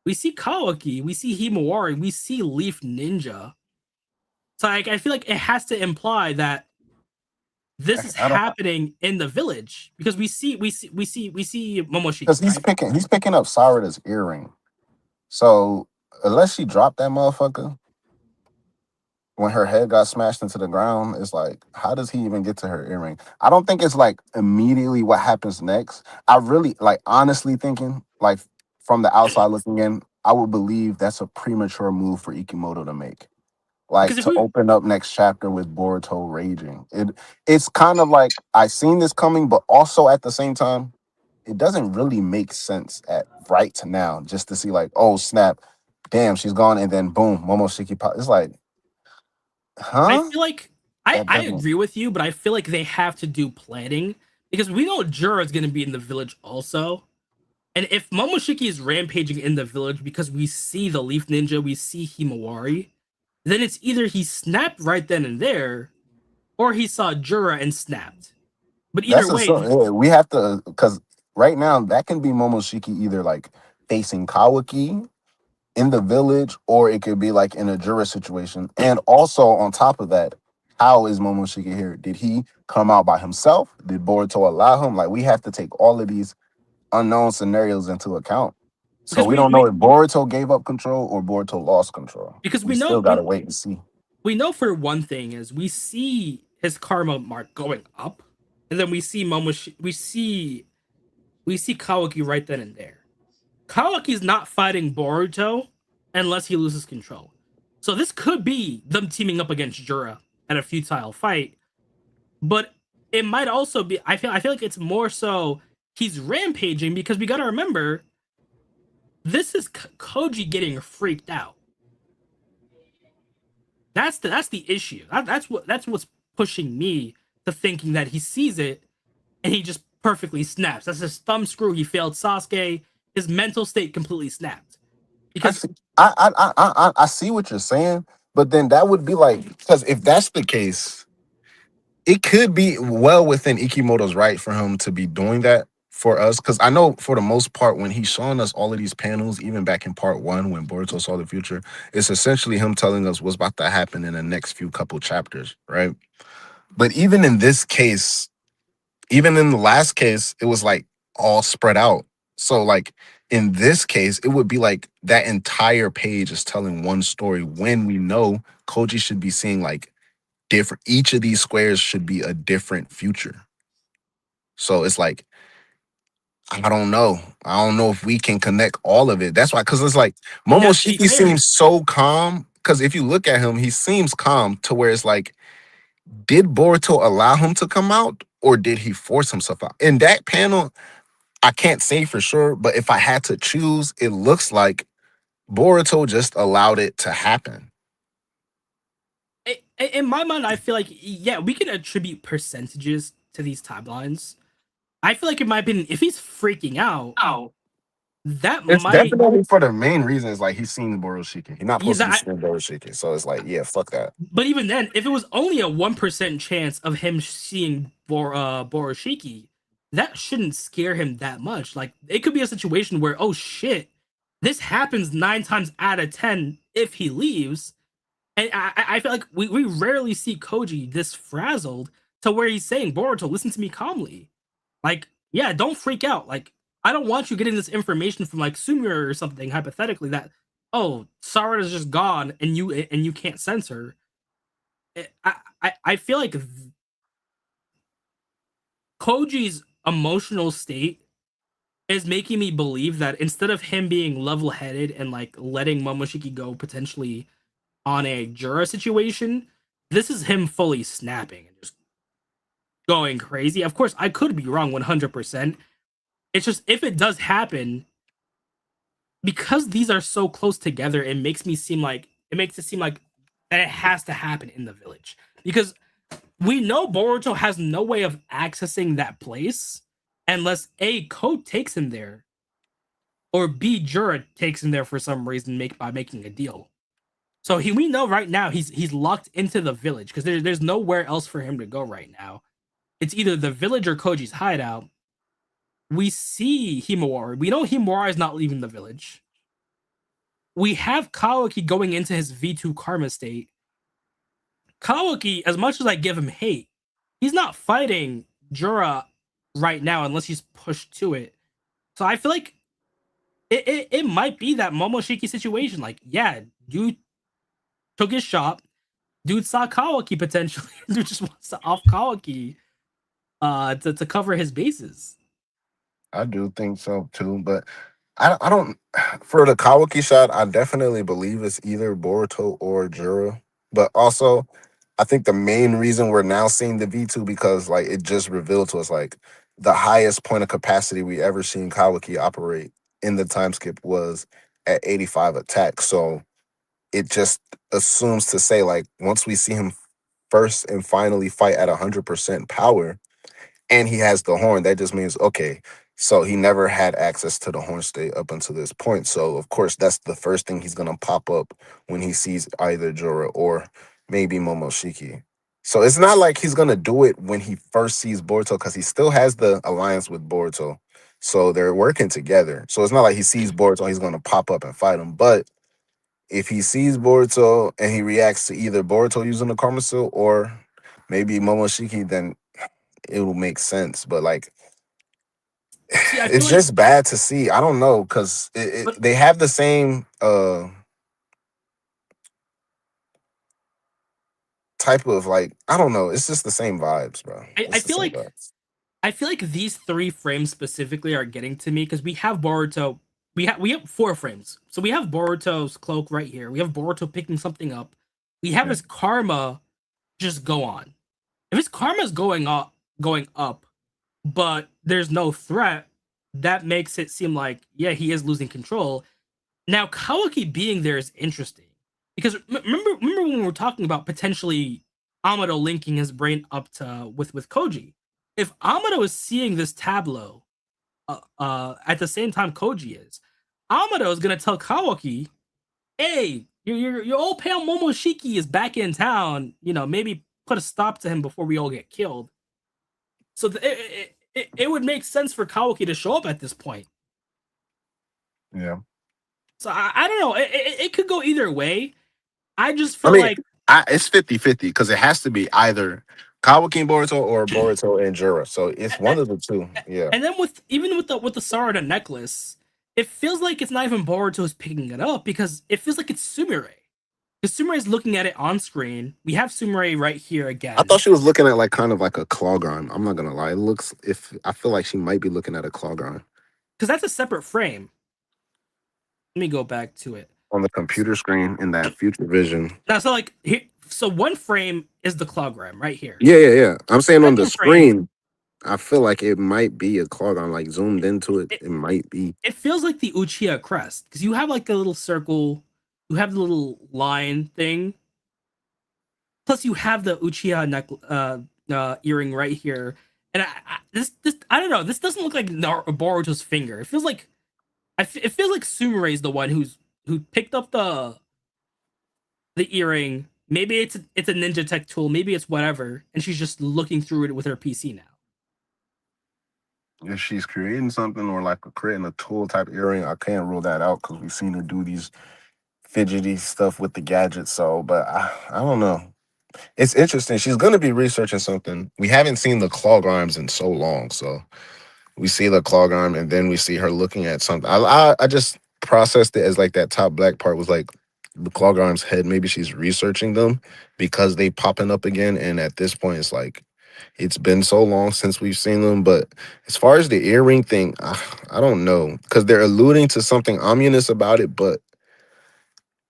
Speaker 2: We see Kawaki, we see Himawari, we see Leaf Ninja. So I feel like it has to imply that this is happening in the village because we see Momoshiki.
Speaker 3: Because he's picking up Sarada's earring. So unless she dropped that motherfucker when her head got smashed into the ground, it's like, how does he even get to her earring? I don't think it's like immediately what happens next. I really like honestly thinking, like from the outside looking in, I would believe that's a premature move for Ikimoto to make. Like to open up next chapter with Boruto raging. It's kind of like I seen this coming, but also at the same time, it doesn't really make sense at right now just to see like, oh snap, damn, she's gone, and then boom, Momoshiki pop. It's like, huh?
Speaker 2: I feel like I agree with you, but I feel like they have to do planning because we know Jura is gonna be in the village also. And if Momoshiki is rampaging in the village because we see the Leaf Ninja, we see Himawari, then it's either he snapped right then and there, or he saw Jura and snapped. But either way,
Speaker 3: we have to, because right now that can be Momoshiki either like facing Kawaki in the village, or it could be like in a Jura situation. And also on top of that, how is Momoshiki here? Did he come out by himself? Did Boruto allow him? Like we have to take all of these unknown scenarios into account. So
Speaker 2: Because
Speaker 3: we don't know if Boruto gave up control or Boruto lost control.
Speaker 2: because
Speaker 3: We still gotta wait and see.
Speaker 2: we know for one thing is we see his karma mark going up, and then we see we see Kawaki right then and there. Kawaki's not fighting Boruto unless he loses control. So this could be them teaming up against Jura at a futile fight, but it might also be. I feel like it's more so he's rampaging because we got to remember this is Koji getting freaked out. That's the issue. That's what's pushing me to thinking that he sees it and he just perfectly snaps. That's his thumb screw. He failed Sasuke. His mental state completely snapped. Because
Speaker 3: I see what you're saying, but then that would be like, because if that's the case, it could be well within Ikimoto's right for him to be doing that for us. Because I know for the most part, when he's showing us all of these panels, even back in part 1, when Boruto saw the future, it's essentially him telling us what's about to happen in the next few couple chapters, right? But even in this case, even in the last case, it was like all spread out. So like in this case, it would be like that entire page is telling one story when we know Koji should be seeing like different, each of these squares should be a different future. So it's like, I don't know. I don't know if we can connect all of it. That's why, because it's like Momoshiki seems so calm. Because if you look at him, he seems calm to where it's like, did Boruto allow him to come out or did he force himself out? In that panel, I can't say for sure, but if I had to choose, it looks like Boruto just allowed it to happen.
Speaker 2: In my mind, I feel like, yeah, we can attribute percentages to these timelines. I feel like it might be if he's freaking out.
Speaker 3: It's definitely for the main reason is like he's seen Borushiki. He's not supposed to be seeing Borushiki. So it's like, yeah, fuck that.
Speaker 2: But even then, if it was only a 1% chance of him seeing Borushiki, that shouldn't scare him that much. Like, it could be a situation where, oh shit, this happens 9 times out of 10 if he leaves. And I feel like we rarely see Koji this frazzled to where he's saying, Boruto, listen to me calmly. Like, yeah, don't freak out. Like, I don't want you getting this information from like Sumire or something, hypothetically, that, oh, Sarada's just gone and you can't sense her. I feel like Koji's emotional state is making me believe that instead of him being level-headed and like letting Momoshiki go potentially on a Jura situation, this is him fully snapping and just going crazy. Of course, I could be wrong 100%. It's just, if it does happen, because these are so close together, it makes it seem like that it has to happen in the village. Because we know Boruto has no way of accessing that place unless A, Code takes him there, or B, Jura takes him there for some reason by making a deal. So we know right now he's locked into the village because there's nowhere else for him to go right now. It's either the village or Koji's hideout. We see Himawari. We know Himawari is not leaving the village. We have Kawaki going into his V2 karma state. Kawaki, as much as I give him hate, he's not fighting Jura right now unless he's pushed to it. So I feel like it might be that Momoshiki situation. Like, yeah, dude took his shot. Dude saw Kawaki potentially. Dude just wants to off Kawaki to cover his bases.
Speaker 3: I do think so too, but I don't. For the Kawaki shot, I definitely believe it's either Boruto or Jura. But also, I think the main reason we're now seeing the V2 because like it just revealed to us like the highest point of capacity we ever seen Kawaki operate in the time skip was at 85 attack. So it just assumes to say like once we see him first and finally fight at 100% power, and he has the horn, that just means, okay, so he never had access to the horn state up until this point. So, of course, that's the first thing he's going to pop up when he sees either Jura or maybe Momoshiki. So it's not like he's going to do it when he first sees Boruto because he still has the alliance with Boruto. So they're working together. So it's not like he sees Boruto, he's going to pop up and fight him. But if he sees Boruto and he reacts to either Boruto using the Karma Seal or maybe Momoshiki, then it will make sense. But like,
Speaker 2: See, I feel
Speaker 3: it's
Speaker 2: like,
Speaker 3: just bad to see. I don't know because
Speaker 2: but
Speaker 3: they have the same type of like I don't know. It's just the same vibes, bro.
Speaker 2: I, I
Speaker 3: It's the
Speaker 2: feel
Speaker 3: same
Speaker 2: like
Speaker 3: vibes.
Speaker 2: I feel like these 3 frames specifically are getting to me because we have Boruto. We have 4 frames. So we have Boruto's cloak right here. We have Boruto picking something up. We have
Speaker 3: Yeah.
Speaker 2: his karma just go on. If his karma is going up, but there's no threat, that makes it seem like yeah, he is losing control. Now Kawaki being there is interesting because remember when we were talking about potentially Amado linking his brain up to with Koji. If Amado is seeing this tableau at the same time Koji is, Amado is gonna tell Kawaki, "Hey, your old pal Momoshiki is back in town. You know, maybe put a stop to him before we all get killed." So it would make sense for Kawaki to show up at this point.
Speaker 3: Yeah.
Speaker 2: So I don't know. It could go either way. I just
Speaker 3: I
Speaker 2: feel
Speaker 3: mean,
Speaker 2: like,
Speaker 3: it's 50-50 because it has to be either Kawaki and Boruto or Boruto and Jura. So it's one of the two. Yeah.
Speaker 2: and then with the Sarada necklace, it feels like it's not even Boruto who's picking it up because it feels like it's Sumire. Because Sumire is looking at it on screen. We have Sumire right here
Speaker 3: I
Speaker 2: again.
Speaker 3: thought she was looking at like kind of like a claw grind. I'm not gonna lie. It looks if I feel like she might be looking at a claw grind
Speaker 2: Because that's a separate frame. Let me go back to it.
Speaker 3: on the computer screen in that future vision.
Speaker 2: Now, so like, so one frame is the clogram right here.
Speaker 3: Yeah. I'm saying on the
Speaker 2: Second frame,
Speaker 3: screen, I feel like it might be a claw grind. Like zoomed into it,
Speaker 2: it,
Speaker 3: it might be.
Speaker 2: it feels like the Uchiha crest because you have like a little circle, you have the little line thing. Plus, you have the Uchiha earring right here, and this I don't know. This doesn't look like Boruto's finger. It feels like it feels like Sumire is the one who picked up the earring. Maybe it's a ninja tech tool. Maybe it's whatever, and she's just looking through it with her PC now.
Speaker 3: If she's creating something or like creating a tool type earring, I can't rule that out because we've seen her do these fidgety stuff with the gadgets. So, but I don't know. It's interesting. She's gonna be researching something. We haven't seen the claw grimes in so long, so we see the claw grime and then we see her looking at something. I just processed it as like that top black part was like the claw grime's head. Maybe she's researching them because they popping up again. And at this point, it's like it's been so long since we've seen them. But as far as the earring thing, I don't know because they're alluding to something ominous about it, but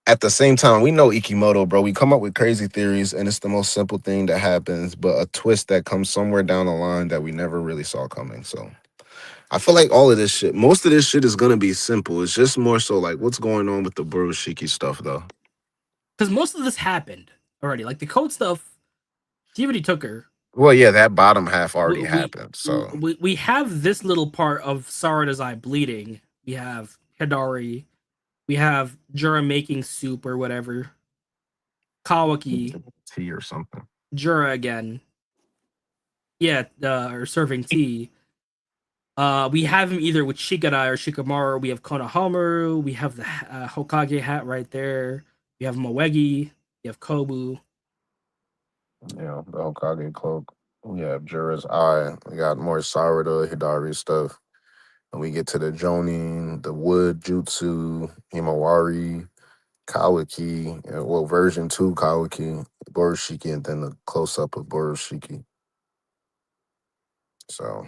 Speaker 3: at the same time, we know Ikimoto, bro. We come up with crazy theories, and it's the most simple thing that happens, but a twist that comes somewhere down the line that we never really saw coming. So I feel like all of this shit, most of this shit is gonna be simple. It's just more so like what's going on with the Burushiki stuff, though.
Speaker 2: Because most of this happened already. Like the code stuff, he already took her.
Speaker 3: Well, yeah, that bottom half already
Speaker 2: we
Speaker 3: happened. So
Speaker 2: we have this little part of Sarada's eye bleeding. We have Hidari. We have Jura making soup or whatever. Kawaki,
Speaker 3: tea or something.
Speaker 2: Jura again. Yeah, or serving tea. We have him either with Shikadai or Shikamaru. We have Konohamaru. We have the Hokage hat right there. We have Moegi. We have Kobu.
Speaker 3: Yeah, the Hokage cloak. We have Jura's eye. We got more Sarada, Hidari stuff. And we get to the Jonin, the Wood Jutsu, Himawari, Kawaki, well, version 2 Kawaki, Borushiki, and then the close up of Borushiki. So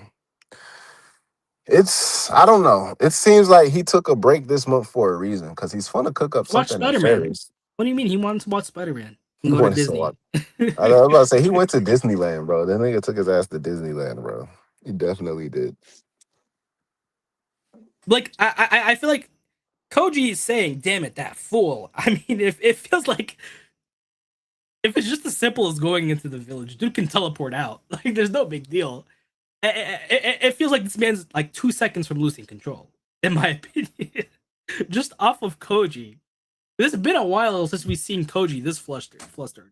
Speaker 3: I don't know. It seems like he took a break this month for a reason because he's fun to cook up
Speaker 2: Watch
Speaker 3: something
Speaker 2: Spider Man.
Speaker 3: nefarious.
Speaker 2: What do you mean he wanted to watch Spider Man
Speaker 3: He
Speaker 2: and go to
Speaker 3: wants to
Speaker 2: Disney?
Speaker 3: watch. I was about to say he went to Disneyland, bro. That nigga took his ass to Disneyland, bro. He definitely did.
Speaker 2: Like I feel like Koji is saying, "Damn it, that fool." I mean, if it feels like if it's just as simple as going into the village, dude can teleport out. Like, there's no big deal. It feels like this man's like 2 seconds from losing control, in my opinion. Just off of Koji. It's been a while since we've seen Koji this flustered.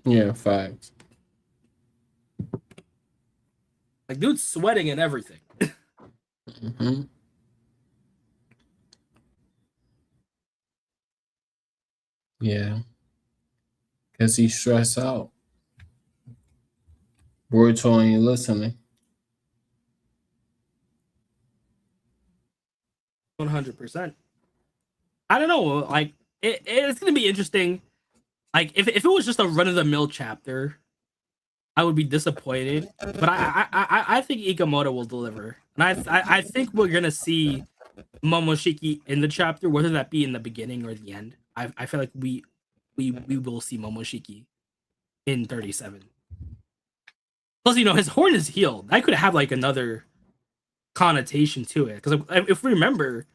Speaker 1: Yeah, facts.
Speaker 2: Like, dude's sweating and everything.
Speaker 1: Mm-hmm. Yeah, because he's stressed out. Boruto ain't listening.
Speaker 2: 100%. I don't know. Like it's gonna be interesting. Like if it was just a run of the mill chapter, I would be disappointed. But I think Ikamoto will deliver, and I think we're gonna see Momoshiki in the chapter, whether that be in the beginning or the end. I feel like we will see Momoshiki in 37. Plus, his horn is healed. That could have like another connotation to it. Because if we remember,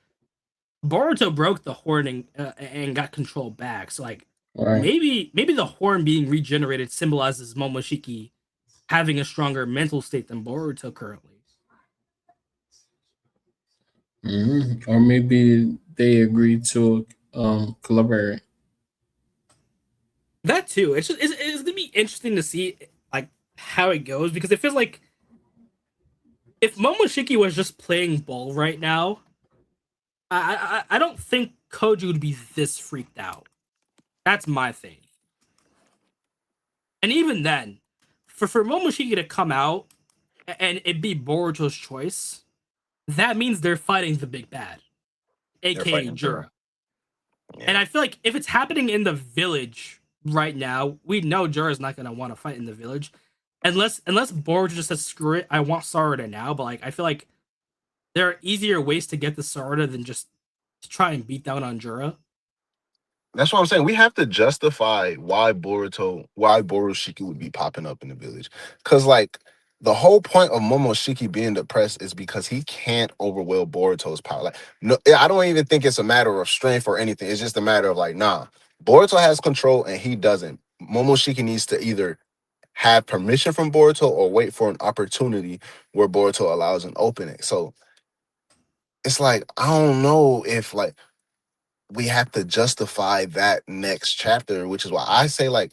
Speaker 2: Boruto broke the horn and got control back. So like
Speaker 1: Right.
Speaker 2: maybe the horn being regenerated symbolizes Momoshiki having a stronger mental state than Boruto currently.
Speaker 1: Or maybe they agreed to collaborate.
Speaker 2: That too. It's gonna be interesting to see like how it goes, because it feels like if Momoshiki was just playing ball right now, I don't think Koji would be this freaked out. That's my thing. And even then, for Momoshiki to come out and it be Boruto's choice, that means they're fighting the big bad, aka
Speaker 3: fighting
Speaker 2: Jura.
Speaker 3: Yeah.
Speaker 2: And I feel like if it's happening in the village right now, we know Jura's not gonna want to fight in the village, unless Boruto just says screw it, I want Sarada now. But like I feel like there are easier ways to get the Sarada than just to try and beat down on Jura.
Speaker 3: That's what I'm saying. We have to justify why Borushiki would be popping up in the village. Because, like, the whole point of Momoshiki being depressed is because he can't overwhelm Boruto's power. Like, no, I don't even think it's a matter of strength or anything. It's just a matter of, like, nah, Boruto has control and he doesn't. Momoshiki needs to either have permission from Boruto or wait for an opportunity where Boruto allows an opening. So, it's like, I don't know if, like, we have to justify that next chapter, which is why I say like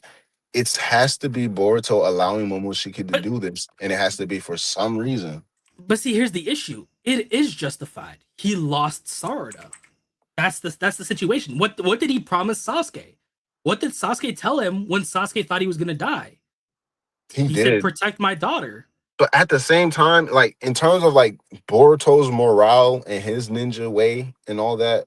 Speaker 3: it has to be Boruto allowing Momoshiki to do this, and it has to be for some reason.
Speaker 2: But see, here's the issue. It is justified. He lost Sarada. That's the situation. What did he promise Sasuke? What did Sasuke tell him when Sasuke thought he was gonna die? He said,
Speaker 3: Did,
Speaker 2: "Protect my daughter."
Speaker 3: but at the same time, like in terms of like Boruto's morale and his ninja way and all that,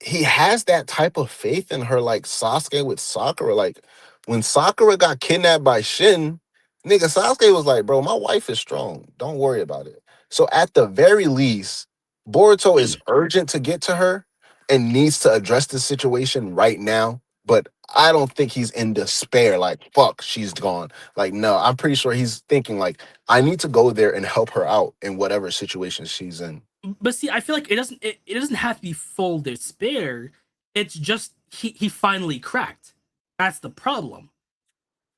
Speaker 3: he has that type of faith in her, like Sasuke with Sakura. Like when Sakura got kidnapped by Shin, nigga, Sasuke was like, bro, my wife is strong. Don't worry about it. So at the very least, Boruto is urgent to get to her and needs to address the situation right now. But I don't think he's in despair, like, fuck, she's gone. Like, no, I'm pretty sure he's thinking, like, I need to go there and help her out in whatever situation she's in.
Speaker 2: But see, I feel like it doesn't have to be full despair. It's just he finally cracked. That's the problem.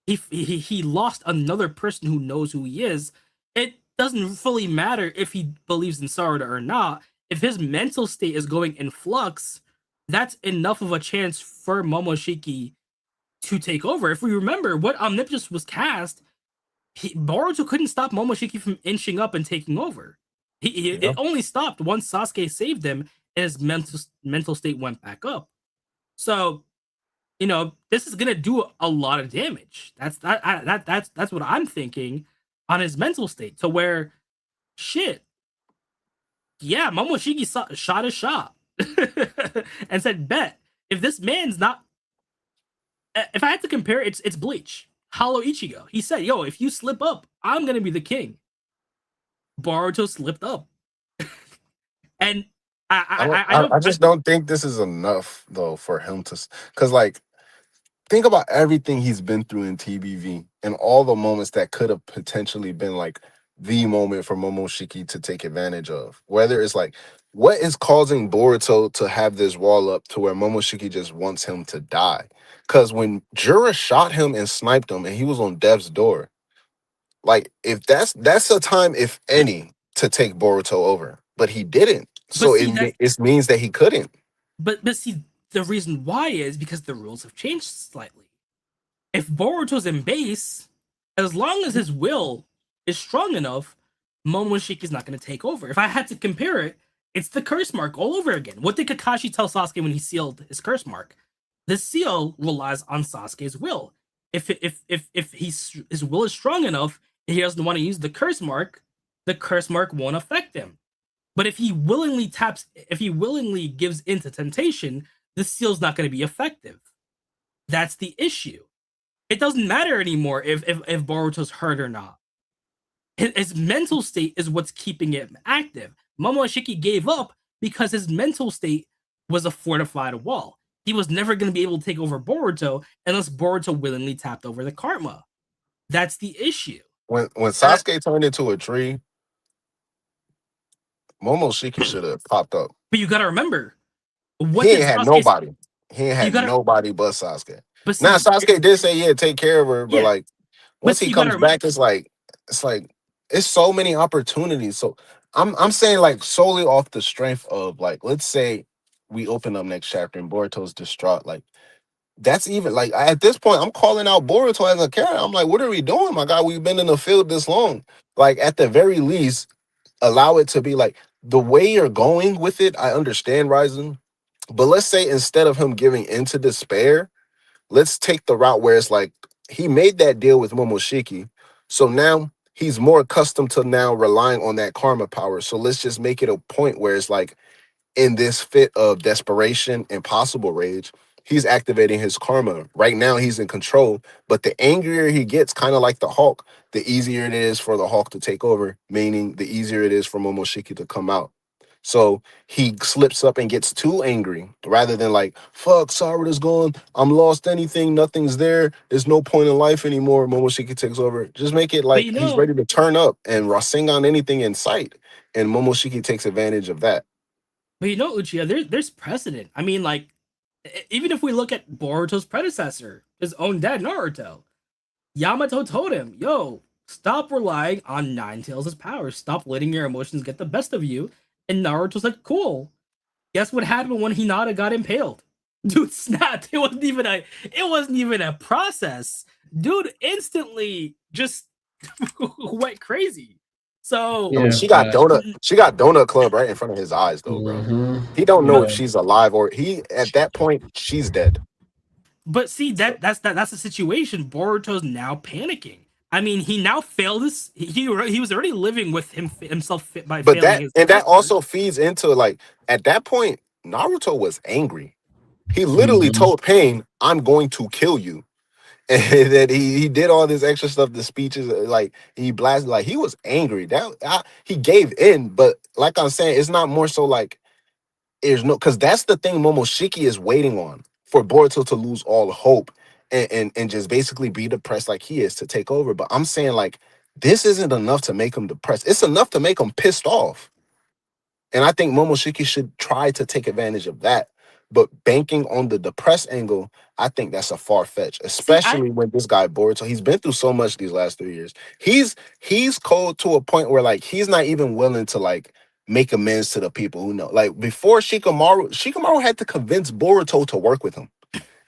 Speaker 2: He lost another person who knows who he is. It doesn't fully matter if he believes in Sarada or not. If his mental state is going in flux, that's enough of a chance for Momoshiki to take over. If we remember what Omnipotence was cast, Boruto couldn't stop Momoshiki from inching up and taking over. It only stopped once Sasuke saved him and his mental state went back up. So, this is gonna do a lot of damage. That's what I'm thinking on his mental state. To where, shit, yeah, Momoshiki shot his shot and said, "Bet if this man's not." If I had to compare, it's Bleach. Hollow Ichigo. He said, "Yo, if you slip up, I'm gonna be the king." Boruto slipped up, and
Speaker 3: I just don't think this is enough though for him to, because like think about everything he's been through in TBV and all the moments that could have potentially been like the moment for Momoshiki to take advantage of. Whether it's like what is causing Boruto to have this wall up to where Momoshiki just wants him to die. Because when Jura shot him and sniped him and he was on death's door, like if that's a time, if any, to take Boruto over. But he didn't.
Speaker 2: but
Speaker 3: So
Speaker 2: see that
Speaker 3: it means that he couldn't.
Speaker 2: but see the reason why is because the rules have changed slightly. If Boruto's in base, as long as his will is strong enough, Momoshiki's not going to take over. If I had to compare it, it's the curse mark all over again. What did Kakashi tell Sasuke when he sealed his curse mark? The seal relies on Sasuke's will. If his will is strong enough and he doesn't want to use the curse mark won't affect him. But if he willingly gives into temptation, the seal's not going to be effective. That's the issue. It doesn't matter anymore if Boruto's hurt or not. His mental state is what's keeping him active. Momoshiki gave up because his mental state was a fortified wall. He was never going to be able to take over Boruto unless Boruto willingly tapped over the karma. That's the issue.
Speaker 3: When Sasuke turned into a tree, Momoshiki should have popped up.
Speaker 2: But you got to remember,
Speaker 3: he ain't had nobody. He ain't had nobody but Sasuke. But now Sasuke did say, "Yeah, take care of her," but like once he comes back, it's like it's so many opportunities. So I'm saying like solely off the strength of like, let's say we open up next chapter and Boruto's distraught. Like that's even like at this point, I'm calling out Boruto as a character. I'm like, what are we doing, my God? We've been in the field this long. Like at the very least, allow it to be like the way you're going with it. I understand Ryzen, but let's say instead of him giving into despair, let's take the route where it's like he made that deal with Momoshiki. So now he's more accustomed to now relying on that karma power. So let's just make it a point where it's like in this fit of desperation and possible rage, he's activating his karma. Right now he's in control, but the angrier he gets, kind of like the Hulk, the easier it is for the Hulk to take over, meaning the easier it is for Momoshiki to come out. So he slips up and gets too angry rather than like, fuck, Sarada's gone. I'm lost anything. Nothing's there. There's no point in life anymore. Momoshiki takes over. Just make it like he's ready to turn up and Rasengan anything in sight. And Momoshiki takes advantage of that.
Speaker 2: But Uchiha, there's precedent. I mean, like, even if we look at Boruto's predecessor, his own dad, Naruto, Yamato told him, yo, stop relying on Nine Tails' powers. Stop letting your emotions get the best of you. And Naruto's like, cool. Guess what happened when Hinata got impaled? Dude snapped. It wasn't even a process. Dude instantly just went crazy. So
Speaker 3: I mean, she got Donut Club right in front of his eyes, though, bro. He don't know if she's alive or at that point she's dead.
Speaker 2: But see, that's the situation. Boruto's now panicking. I mean, he now failed this. He was already living with himself by failing
Speaker 3: that also feeds into like at that point, Naruto was angry. He literally told Pain, "I'm going to kill you." And that he did all this extra stuff, the speeches, like he blasted, like he was angry. He gave in, but like I'm saying, it's not more so like there's no, because that's the thing Momoshiki is waiting on, for Boruto to lose all hope and just basically be depressed like he is to take over. But I'm saying like this isn't enough to make him depressed. It's enough to make him pissed off. And I think Momoshiki should try to take advantage of that. But banking on the depressed angle, I think that's a far fetch, especially when this guy Boruto, he's been through so much these last 3 years. He's cold to a point where like he's not even willing to like make amends to the people who know. Like before Shikamaru had to convince Boruto to work with him.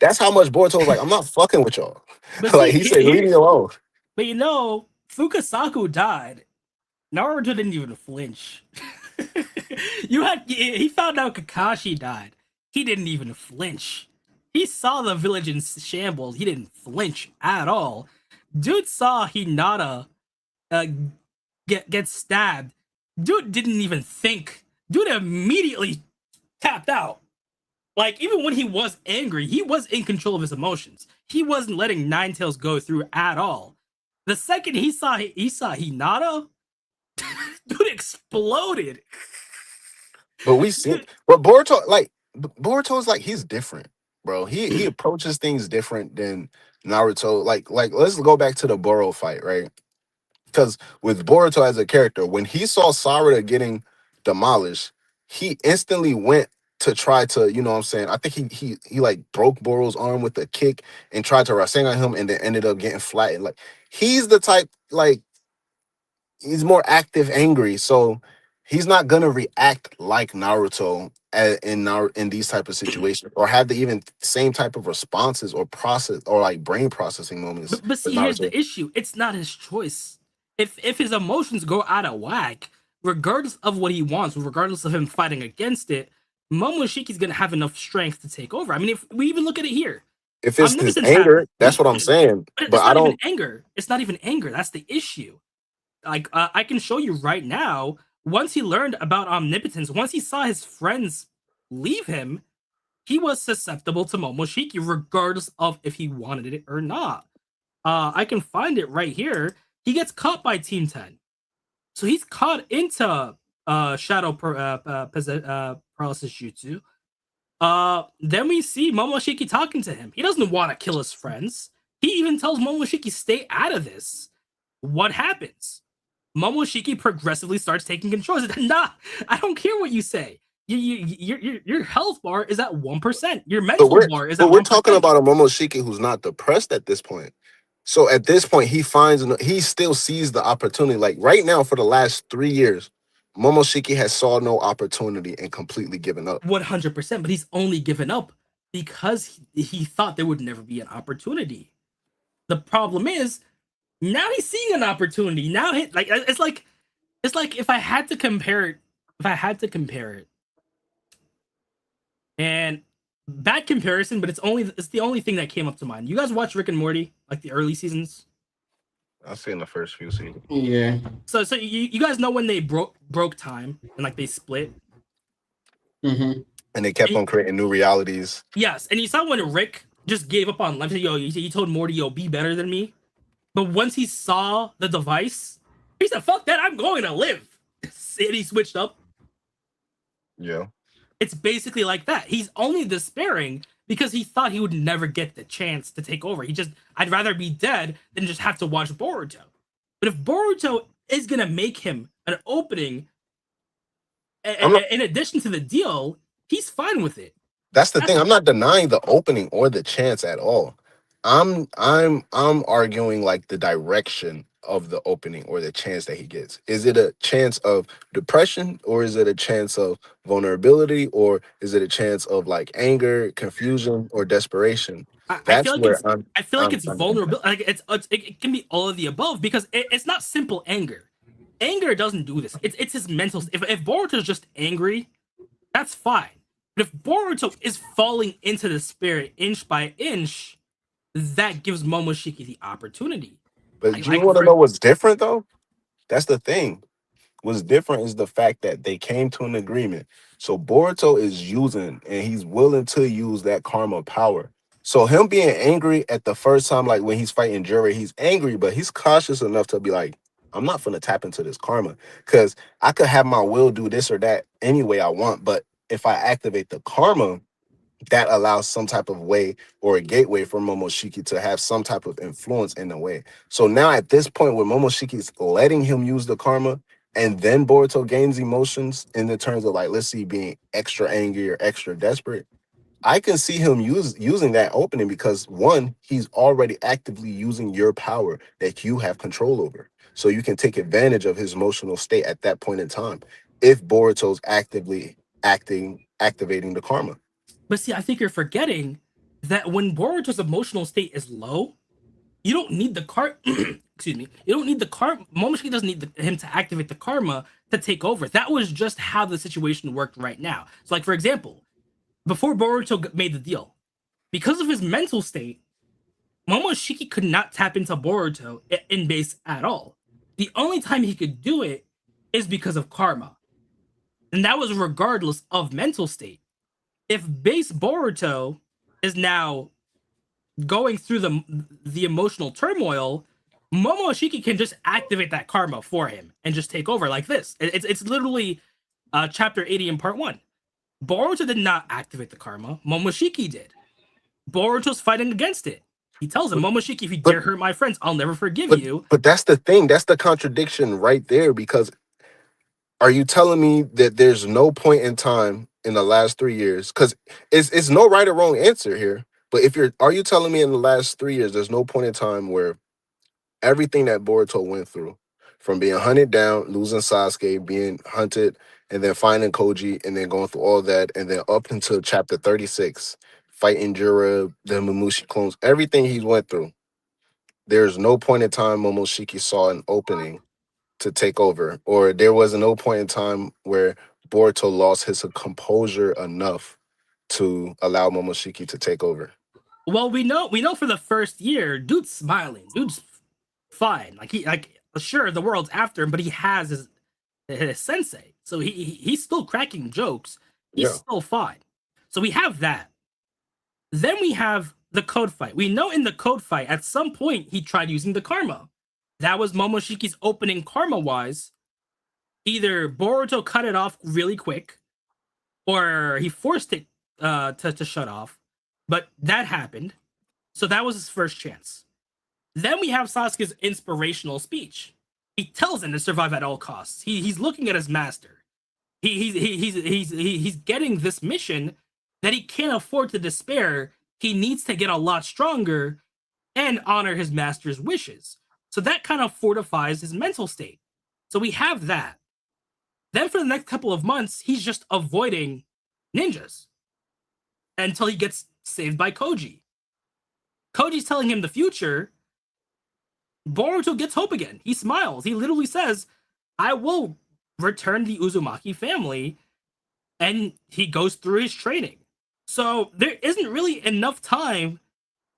Speaker 3: That's how much Boruto was like, I'm not fucking with y'all. Like he said, leave me alone.
Speaker 2: But Fukasaku died. Naruto didn't even flinch. He found out Kakashi died. He didn't even flinch. He saw the village in shambles. He didn't flinch at all. Dude saw Hinata get stabbed. Dude didn't even think. Dude immediately tapped out. Like, even when he was angry, he was in control of his emotions. He wasn't letting Nine Tails go through at all. The second he saw Hinata, dude exploded.
Speaker 3: But Boruto's like, he's different, bro. He approaches things different than Naruto. Like let's go back to the Boro fight, right? Because with Boruto as a character, when he saw Sarada getting demolished, he instantly went to try to, you know what I'm saying? I think he like broke Boro's arm with a kick and tried to Rasengan him and then ended up getting flattened. Like he's the type, like he's more active, angry. So he's not gonna react like Naruto in these type of situations, or have the even same type of responses or process or like brain processing moments.
Speaker 2: But see, here's the issue: it's not his choice. If his emotions go out of whack, regardless of what he wants, regardless of him fighting against it, Momoshiki's gonna have enough strength to take over. I mean, if we even look at it here,
Speaker 3: If it's his
Speaker 2: Omnipotence
Speaker 3: anger,
Speaker 2: happened.
Speaker 3: that's what I'm saying.
Speaker 2: But
Speaker 3: But
Speaker 2: it's
Speaker 3: I
Speaker 2: not even
Speaker 3: don't.
Speaker 2: anger. It's not even anger. That's the issue. Like I can show you right now. Once he learned about omnipotence, once he saw his friends leave him, he was susceptible to Momoshiki, regardless of if he wanted it or not. I can find it right here. He gets caught by Team 10. So he's caught into Shadow Paralysis Jutsu. Then we see Momoshiki talking to him. He doesn't want to kill his friends. He even tells Momoshiki, stay out of this. What happens? Momoshiki progressively starts taking control. He said, nah, I don't care what you say. Your health bar is at 1%. Your mental bar is at 1%.
Speaker 3: But we're talking about a Momoshiki who's not depressed at this point. So at this point, he still sees the opportunity. Like right now, for the last 3 years, Momoshiki has saw no opportunity and completely given up.
Speaker 2: 100%, but he's only given up because he thought there would never be an opportunity. The problem is now he's seeing an opportunity. Now it's like if I had to compare it, and bad comparison, but it's the only thing that came up to mind. You guys watch Rick and Morty, like the early seasons?
Speaker 3: I've seen the first few seasons.
Speaker 1: Yeah.
Speaker 2: So you guys know when they broke time and like they split?
Speaker 1: Mm-hmm.
Speaker 3: And they kept on creating new realities.
Speaker 2: Yes, and you saw when Rick just gave up on life. Yo, he told Morty, yo, be better than me. But once he saw the device, he said, fuck that, I'm going to live. And he switched up.
Speaker 3: Yeah.
Speaker 2: It's basically like that. He's only despairing because he thought he would never get the chance to take over. I'd rather be dead than just have to watch Boruto. But if Boruto is going to make him an opening, in addition to the deal, he's fine with it.
Speaker 3: That's the thing. I'm not denying the opening or the chance at all. I'm arguing like the direction of the opening or the chance that he gets. Is it a chance of depression, or is it a chance of vulnerability, or is it a chance of like anger, confusion, or desperation?
Speaker 2: I feel like
Speaker 3: I'm
Speaker 2: it's vulnerable. Like it can be all of the above because it's not simple anger. Anger doesn't do this. It's his mental. If Boruto is just angry, that's fine. But if Boruto is falling into the spirit inch by inch, that gives Momoshiki the opportunity.
Speaker 3: But do you want to know what's different though? That's the thing. What's different is the fact that they came to an agreement. So Boruto is using and he's willing to use that karma power. So him being angry at the first time, like when he's fighting Jury, he's angry, but he's cautious enough to be like, I'm not gonna tap into this karma because I could have my will do this or that any way I want. But if I activate the karma, that allows some type of way or a gateway for Momoshiki to have some type of influence in the way. So now at this point where Momoshiki is letting him use the karma, and then Boruto gains emotions in the terms of like, let's see, being extra angry or extra desperate, I can see him using that opening because one, he's already actively using your power that you have control over. So you can take advantage of his emotional state at that point in time if Boruto's actively activating the karma.
Speaker 2: But see, I think you're forgetting that when Boruto's emotional state is low, you don't need the excuse me. You don't need the karma. Momoshiki doesn't need him to activate the karma to take over. That was just how the situation worked right now. So, like for example, before Boruto made the deal, because of his mental state, Momoshiki could not tap into Boruto in base at all. The only time he could do it is because of karma, and that was regardless of mental state. If base Boruto is now going through the emotional turmoil, Momoshiki can just activate that karma for him and just take over like this. It's literally chapter 80 in part 1. Boruto did not activate the karma. Momoshiki did. Boruto's fighting against it. He tells him, Momoshiki, if you dare hurt my friends, I'll never forgive you.
Speaker 3: But that's the thing. That's the contradiction right there, because are you telling me that there's no point in time in the last 3 years? Because it's no right or wrong answer here. But are you telling me in the last 3 years, there's no point in time where everything that Boruto went through, from being hunted down, losing Sasuke, being hunted, and then finding Koji, and then going through all that, and then up until chapter 36, fighting Jura, the Mamushi clones, everything he went through, there's no point in time Momoshiki saw an opening to take over, or there was no point in time where Boruto lost his composure enough to allow Momoshiki to take over.
Speaker 2: Well, we know for the first year, dude's smiling. Dude's fine. Sure, the world's after him, but he has his sensei. So he's still cracking jokes. He's
Speaker 3: Yeah.
Speaker 2: still fine. So we have that. Then we have the code fight. We know in the code fight, at some point, he tried using the karma. That was Momoshiki's opening karma-wise. Either Boruto cut it off really quick, or he forced it to shut off. But that happened. So that was his first chance. Then we have Sasuke's inspirational speech. He tells him to survive at all costs. He's looking at his master. He's getting this mission that he can't afford to despair. He needs to get a lot stronger and honor his master's wishes. So that kind of fortifies his mental state. So we have that. Then for the next couple of months, he's just avoiding ninjas until he gets saved by Koji. Koji's telling him the future. Boruto gets hope again. He smiles. He literally says, I will return the Uzumaki family. And he goes through his training. So there isn't really enough time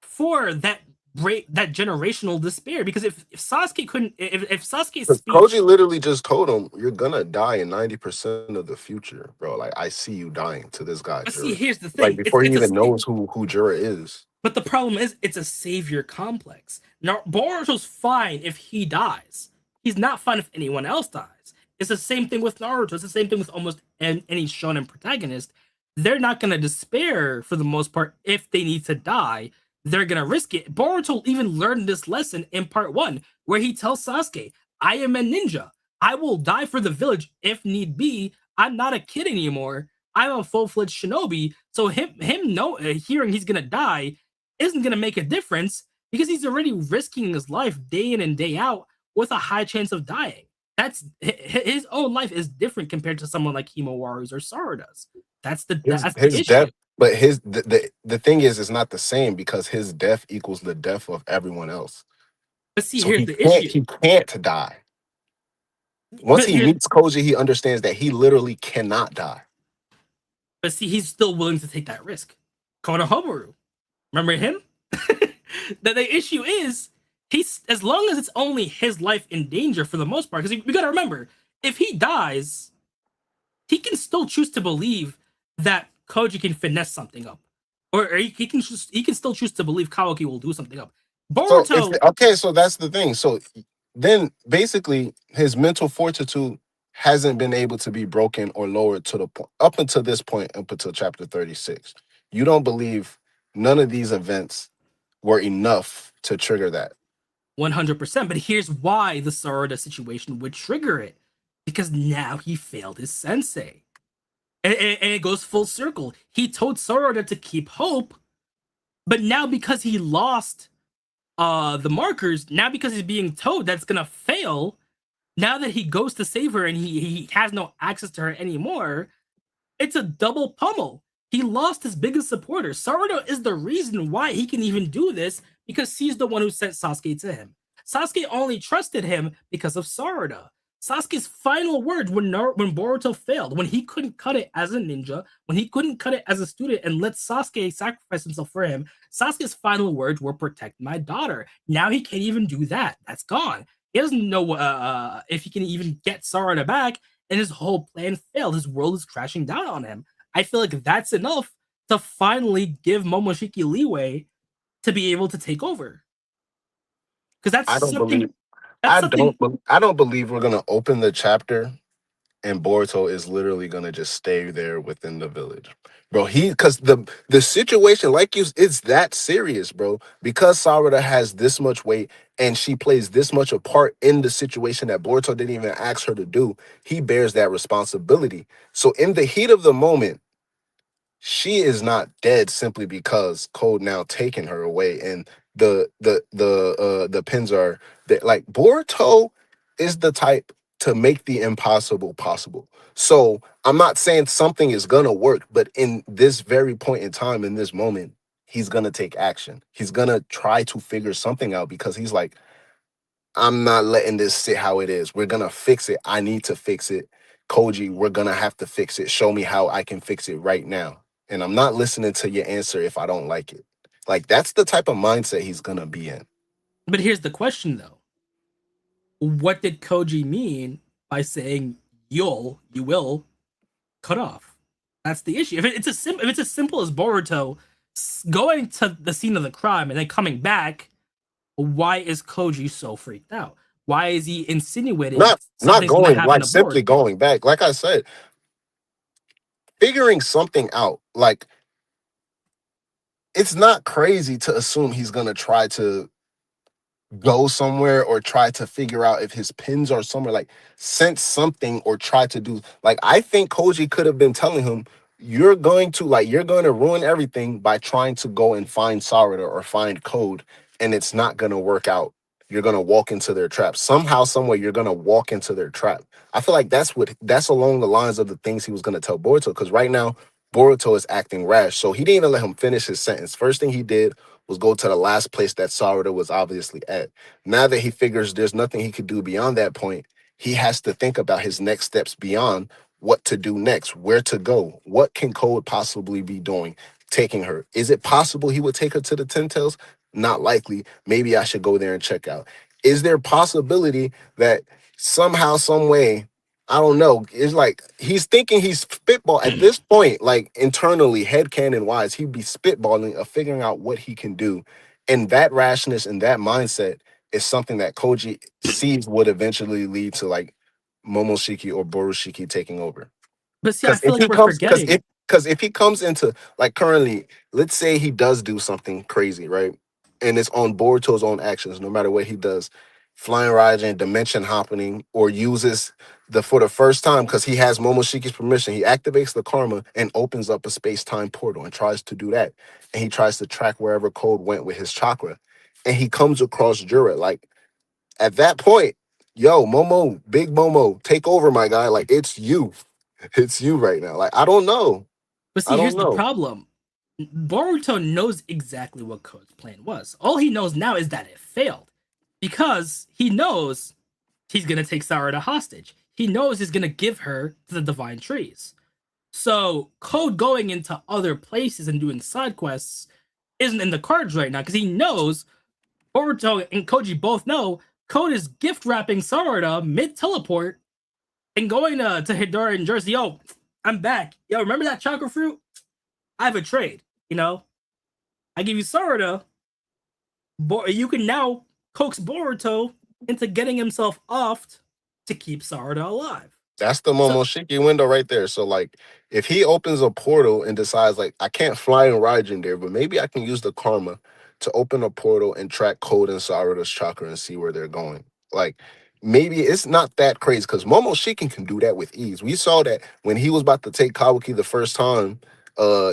Speaker 2: for that generational despair, because if Sasuke couldn't, if Sasuke's speech,
Speaker 3: Koji literally just told him, "You're gonna die in 90% of the future, bro. Like I see you dying to this guy."
Speaker 2: but see,
Speaker 3: Jiraiya."
Speaker 2: here's the thing.
Speaker 3: Like before he
Speaker 2: It's
Speaker 3: even knows who Jiraiya is.
Speaker 2: But the problem is, it's a savior complex. Now, Boruto's fine if he dies. He's not fine if anyone else dies. It's the same thing with Naruto. It's the same thing with almost any shonen protagonist. They're not going to despair for the most part if they need to die. They're going to risk it. Boruto even learned this lesson in part 1, where he tells Sasuke, I am a ninja. I will die for the village if need be. I'm not a kid anymore. I'm a full-fledged shinobi. So him hearing he's going to die isn't going to make a difference, because he's already risking his life day in and day out with a high chance of dying. That's his own life is different compared to someone like Himawari's or Sarada's. That's the issue.
Speaker 3: Death, but the thing is, it's not the same, because his death equals the death of everyone else.
Speaker 2: But see,
Speaker 3: So
Speaker 2: here's the issue.
Speaker 3: He can't die. Once he meets Koji, he understands that he literally cannot die.
Speaker 2: But see, he's still willing to take that risk. Konohamaru. Remember him? The issue is, he's, as long as it's only his life in danger for the most part, because we got to remember, if he dies, he can still choose to believe that Koji can finesse something up, or he can still choose to believe Kawaki will do something up. Boruto.
Speaker 3: So that's the thing. So then basically his mental fortitude hasn't been able to be broken or lowered to the point up until this point, up until chapter 36. You don't believe none of these events were enough to trigger that.
Speaker 2: 100%. But here's why the Sarada situation would trigger it. Because now he failed his sensei. And it goes full circle. He told Sarada to keep hope, but now because he lost the markers, now because he's being told that's going to fail, now that he goes to save her and he has no access to her anymore, it's a double pummel. He lost his biggest supporter. Sarada is the reason why he can even do this, because he's the one who sent Sasuke to him. Sasuke only trusted him because of Sarada. Sasuke's final words when Boruto failed, when he couldn't cut it as a ninja, when he couldn't cut it as a student and let Sasuke sacrifice himself for him, Sasuke's final words were, protect my daughter. Now he can't even do that. That's gone. He doesn't know if he can even get Sarada back, and his whole plan failed. His world is crashing down on him. I feel like that's enough to finally give Momoshiki leeway to be able to take over. Because that's something...
Speaker 3: I don't believe we're gonna open the chapter and Boruto is literally gonna just stay there within the village, bro. Because the situation, like it's that serious, bro. Because Sarada has this much weight and she plays this much a part in the situation that Boruto didn't even ask her to do. He bears that responsibility. So in the heat of the moment, she is not dead simply because Code now taking her away and the pins are that, like, Boruto is the type to make the impossible possible. So I'm not saying something is gonna work, but in this very point in time, in this moment, he's gonna take action. He's gonna try to figure something out, because he's like, I'm not letting this sit how it is. We're gonna fix it. I need to fix it. Koji, we're gonna have to fix it. Show me how I can fix it right now. And I'm not listening to your answer if I don't like it. Like that's the type of mindset he's gonna be in.
Speaker 2: But here's the question though. What did Koji mean by saying you will cut off? That's the issue. If it's as simple as Boruto going to the scene of the crime and then coming back, why is Koji so freaked out? Why is he insinuating
Speaker 3: Not
Speaker 2: something's gonna
Speaker 3: going
Speaker 2: happen
Speaker 3: like
Speaker 2: to
Speaker 3: simply
Speaker 2: Boruto?
Speaker 3: going back. Like I said, figuring something out. Like it's not crazy to assume he's gonna try to go somewhere or try to figure out if his pins are somewhere, like sense something or try to do, like I think Koji could have been telling him you're going to ruin everything by trying to go and find Sarada or find Code, and it's not going to work out. You're going to walk into their trap somehow, somewhere. You're going to walk into their trap. I feel like that's along the lines of the things he was going to tell Boruto, because right now Boruto is acting rash, so he didn't even let him finish his sentence. First thing he did was go to the last place that Sarada was obviously at. Now that he figures there's nothing he could do beyond that point, he has to think about his next steps beyond what to do next, where to go. What can Code possibly be doing? Taking her. Is it possible he would take her to the Ten Tails? Not likely. Maybe I should go there and check out. Is there possibility that somehow, some way, I don't know. It's like he's thinking he's spitball at this point, like internally, headcanon wise, he'd be spitballing of figuring out what he can do. And that rashness and that mindset is something that Koji sees would eventually lead to like Momoshiki or Borushiki taking over.
Speaker 2: But see, I
Speaker 3: Because
Speaker 2: feel
Speaker 3: if
Speaker 2: like
Speaker 3: he
Speaker 2: we're
Speaker 3: comes,
Speaker 2: forgetting.
Speaker 3: because if he comes into like currently, let's say he does do something crazy, right? And it's on Boruto's own actions, no matter what he does, flying Raijin, dimension hopping, or uses for the first time because he has Momoshiki's permission, he activates the karma and opens up a space-time portal and tries to do that. And he tries to track wherever Code went with his chakra. And he comes across Jura. Like at that point, yo, Momo, big Momo, take over, my guy. Like it's you. It's you right now. Like, I don't know.
Speaker 2: But
Speaker 3: I
Speaker 2: see,
Speaker 3: don't
Speaker 2: here's the
Speaker 3: know.
Speaker 2: problem. Boruto knows exactly what Code's plan was. All he knows now is that it failed. Because he knows he's gonna take Sarada hostage. He knows he's gonna give her to the Divine Trees. So Code going into other places and doing side quests isn't in the cards right now because he knows Boruto and Koji both know Code is gift wrapping Sarada mid teleport and going to Hidora and Jersey. Yo, I'm back. Yo, remember that chakra fruit? I have a trade. You know, I give you Sarada. You can now coax Boruto into getting himself offed to keep Sarada alive.
Speaker 3: That's the
Speaker 2: So
Speaker 3: Momoshiki window right there. So, like, if he opens a portal and decides, like, I can't fly in Raijin there, but maybe I can use the karma to open a portal and track Code and Sarada's chakra and see where they're going. Like, maybe it's not that crazy because Momoshiki can do that with ease. We saw that when he was about to take Kawaki the first time.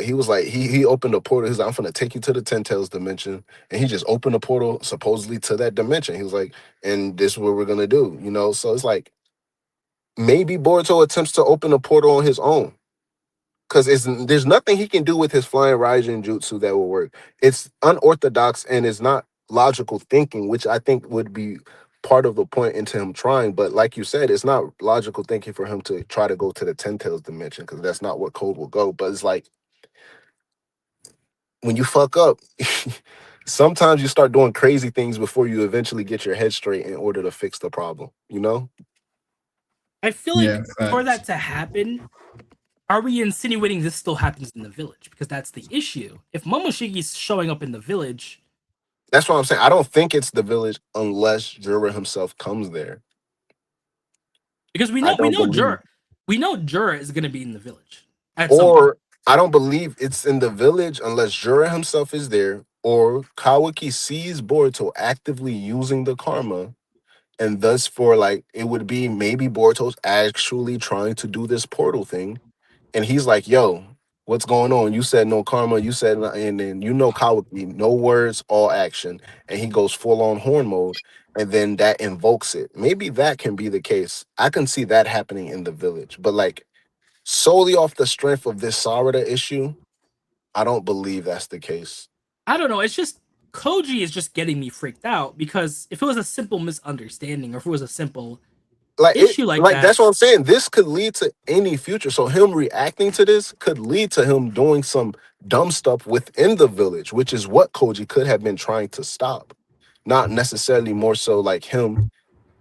Speaker 3: He was like, he opened a portal. He's like, I'm gonna take you to the Ten Tails dimension, and he just opened a portal supposedly to that dimension. He was like, and this is what we're gonna do, you know. So it's like maybe Boruto attempts to open a portal on his own because there's nothing he can do with his flying Raijin jutsu that will work. It's unorthodox and it's not logical thinking, which I think would be part of the point into him trying. But like you said, it's not logical thinking for him to try to go to the Ten Tails dimension because that's not what Code will go. But it's like when you fuck up, sometimes you start doing crazy things before you eventually get your head straight in order to fix the problem, you know?
Speaker 2: I feel
Speaker 1: Yeah,
Speaker 2: like for
Speaker 1: facts.
Speaker 2: that to happen, are we insinuating this still happens in the village? Because that's the issue. If Momoshiki's showing up in the village,
Speaker 3: That's what I'm saying. I don't think it's the village unless Jura himself comes there.
Speaker 2: because
Speaker 3: I don't believe.
Speaker 2: We know Jura is gonna be in the village at some point.
Speaker 3: Or I don't believe it's in the village unless Jura himself is there, or Kawaki sees Boruto actively using the karma, and thus for like it would be maybe Boruto's actually trying to do this portal thing, and he's like, "Yo, what's going on? You said no karma. You said," and then Kawaki, no words, all action, and he goes full on horn mode, and then that invokes it. Maybe that can be the case. I can see that happening in the village, but like solely off the strength of this Sarada issue, I don't believe that's the case.
Speaker 2: I don't know. It's just Koji is just getting me freaked out because if it was a simple misunderstanding or if it was a simple issue like that.
Speaker 3: That's what I'm saying. This could lead to any future. So him reacting to this could lead to him doing some dumb stuff within the village, which is what Koji could have been trying to stop. Not necessarily more so like him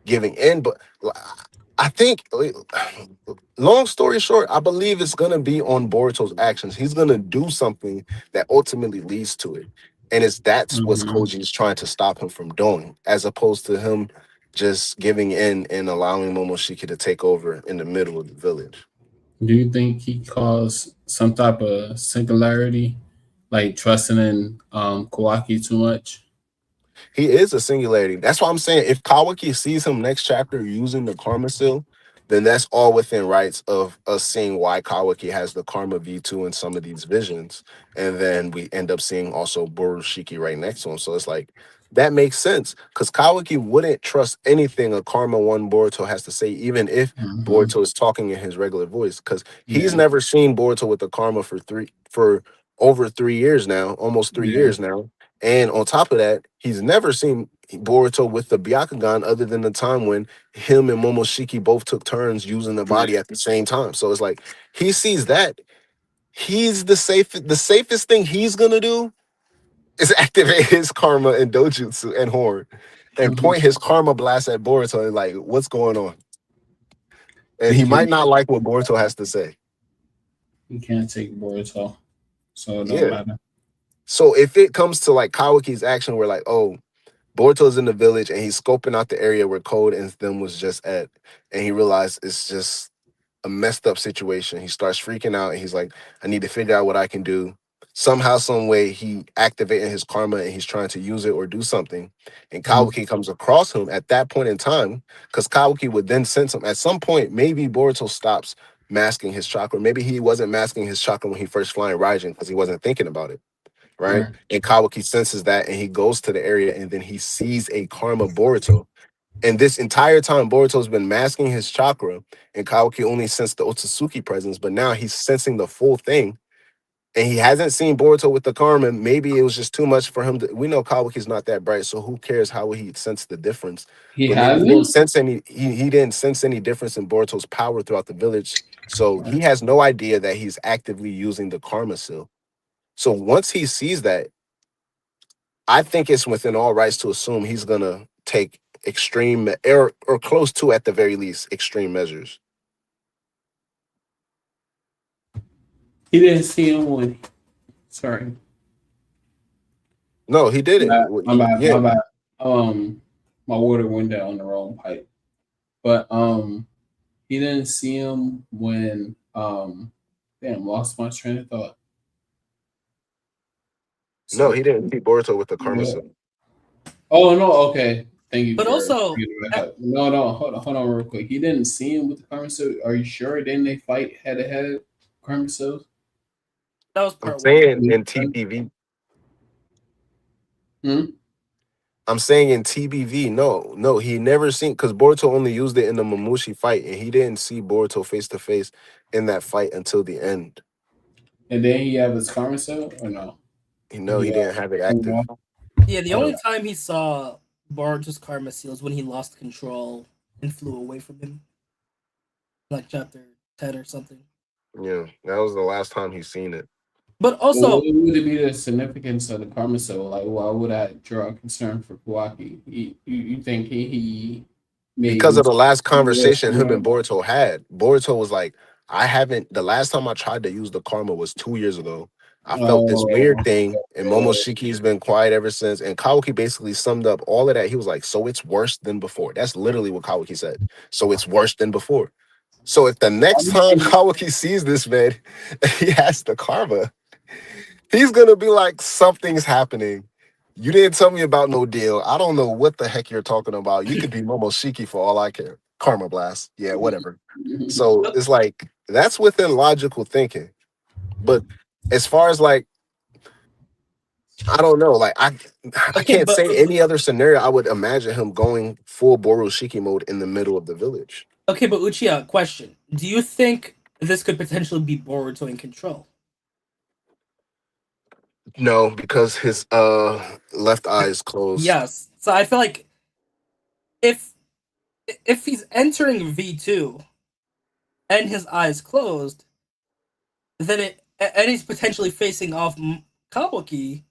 Speaker 3: giving in, but I think, long story short, I believe it's gonna be on Boruto's actions. He's gonna do something that ultimately leads to it, and that's what
Speaker 1: Mhm.
Speaker 3: Koji is trying to stop him from doing, as opposed to him just giving in and allowing Momoshiki to take over in the middle of the village.
Speaker 1: Do you think he caused some type of singularity, like trusting in Kawaki too much?
Speaker 3: He is a singularity. That's why I'm saying if Kawaki sees him next chapter using the Karma Seal, then that's all within rights of us seeing why Kawaki has the Karma V2 in some of these visions. And then we end up seeing also Borushiki right next to him. So it's like, that makes sense. Because Kawaki wouldn't trust anything a Karma 1 Boruto has to say, even if
Speaker 1: Mhm.
Speaker 3: Boruto is talking in his regular voice. Because he's
Speaker 1: Yeah,
Speaker 3: never seen Boruto with the Karma for over 3 years now, almost three
Speaker 1: yeah,
Speaker 3: years now. And on top of that, he's never seen Boruto with the Byakugan other than the time when him and Momoshiki both took turns using the body at the same time. So it's like he sees that. He's the safest thing he's gonna do is activate his karma and dojutsu and horn and
Speaker 1: Mhm.
Speaker 3: point his karma blast at Boruto and like, what's going on? And
Speaker 1: He
Speaker 3: he might
Speaker 1: can't.
Speaker 3: not like what Boruto has to say.
Speaker 1: He can't take Boruto, so it don't
Speaker 3: Yeah.
Speaker 1: matter.
Speaker 3: So if it comes to like Kawaki's action, we're like, oh, Boruto's in the village and he's scoping out the area where Code and them was just at, and he realized it's just a messed up situation. He starts freaking out and he's like, I need to figure out what I can do. Somehow, some way, he activating his karma and he's trying to use it or do something. And
Speaker 1: Mhm.
Speaker 3: Kawaki comes across him at that point in time, because Kawaki would then sense him. At some point, maybe Boruto stops masking his chakra. Maybe he wasn't masking his chakra when he first flying Raijin because he wasn't thinking about it, right?
Speaker 1: Right.
Speaker 3: And Kawaki senses that and he goes to the area and then he sees a karma Boruto. And this entire time, Boruto's been masking his chakra, and Kawaki only sensed the Otsutsuki presence, but now he's sensing the full thing. And he hasn't seen Boruto with the karma. Maybe it was just too much for him to. We know Kawaki's not that bright, so who cares how he sensed the difference?
Speaker 1: He
Speaker 3: But maybe he didn't
Speaker 1: hasn't.
Speaker 3: sense any. He didn't sense any difference in Boruto's power throughout the village. So he has no idea that he's actively using the karma seal. So once he sees that, I think it's within all rights to assume he's gonna take extreme or close to, at the very least, extreme measures.
Speaker 1: He didn't see him when. Sorry,
Speaker 3: No, he didn't.
Speaker 1: my bad,
Speaker 3: Yeah,
Speaker 1: my bad. My water went down the wrong pipe, but he didn't see him when damn, lost my train of thought.
Speaker 3: no,
Speaker 1: So
Speaker 3: he didn't see Boruto with the karma
Speaker 1: what?
Speaker 3: seal.
Speaker 1: Oh no, okay. Thank you
Speaker 2: But
Speaker 1: for
Speaker 2: also,
Speaker 1: bringing it back up. No, no, hold on, real quick. He didn't see him with the karma suit. Are you sure? Didn't they fight head to head? Karma suit.
Speaker 2: that was
Speaker 3: I'm
Speaker 2: part one.
Speaker 3: saying in TBV.
Speaker 1: Hmm?
Speaker 3: I'm saying in TBV, no, he never seen, because Boruto only used it in the Mamushi fight, and he didn't see Boruto face to face in that fight until the end.
Speaker 1: And then he have his karma suit or no?
Speaker 3: You know, he
Speaker 1: He
Speaker 3: didn't have it
Speaker 1: turned
Speaker 3: active.
Speaker 1: off.
Speaker 2: Yeah, the
Speaker 1: Oh,
Speaker 2: only time he saw Boruto's karma seal is when he lost control and flew away from him, like chapter 10 or something.
Speaker 3: Yeah, that was the last time he seen it.
Speaker 2: But
Speaker 1: well, what
Speaker 2: also,
Speaker 1: would it be the significance of the karma suit? Like, why would I draw a concern for Kawaki? You think he made
Speaker 3: Because of the last
Speaker 1: mistakes?
Speaker 3: conversation him and Boruto had. Boruto was like, I haven't, the last time I tried to use the karma was 2 years ago. I felt this
Speaker 1: Oh,
Speaker 3: weird thing, and Momoshiki's been quiet ever since. And Kawaki basically summed up all of that. He was like, so it's worse than before. That's literally what Kawaki said. So it's worse than before. So if the
Speaker 1: I
Speaker 3: next time
Speaker 1: mean,
Speaker 3: Kawaki sees this man, he has the karma, he's gonna be like, something's happening. You didn't tell me about no deal. I don't know what the heck you're talking about. You could be Momoshiki for all I care. Karma blast. Yeah, whatever. So it's like that's within logical thinking. But as far as like, I don't know, like I
Speaker 2: okay,
Speaker 3: can't
Speaker 2: but
Speaker 3: say any other scenario. I would imagine him going full Borushiki mode in the middle of the village.
Speaker 2: Uchiha, question: do you think this could potentially be Boruto in control?
Speaker 3: No, because his left eye is closed.
Speaker 2: Yes. So I feel like if if he's entering V2 and his eyes closed, then and he's potentially facing off Kawaki,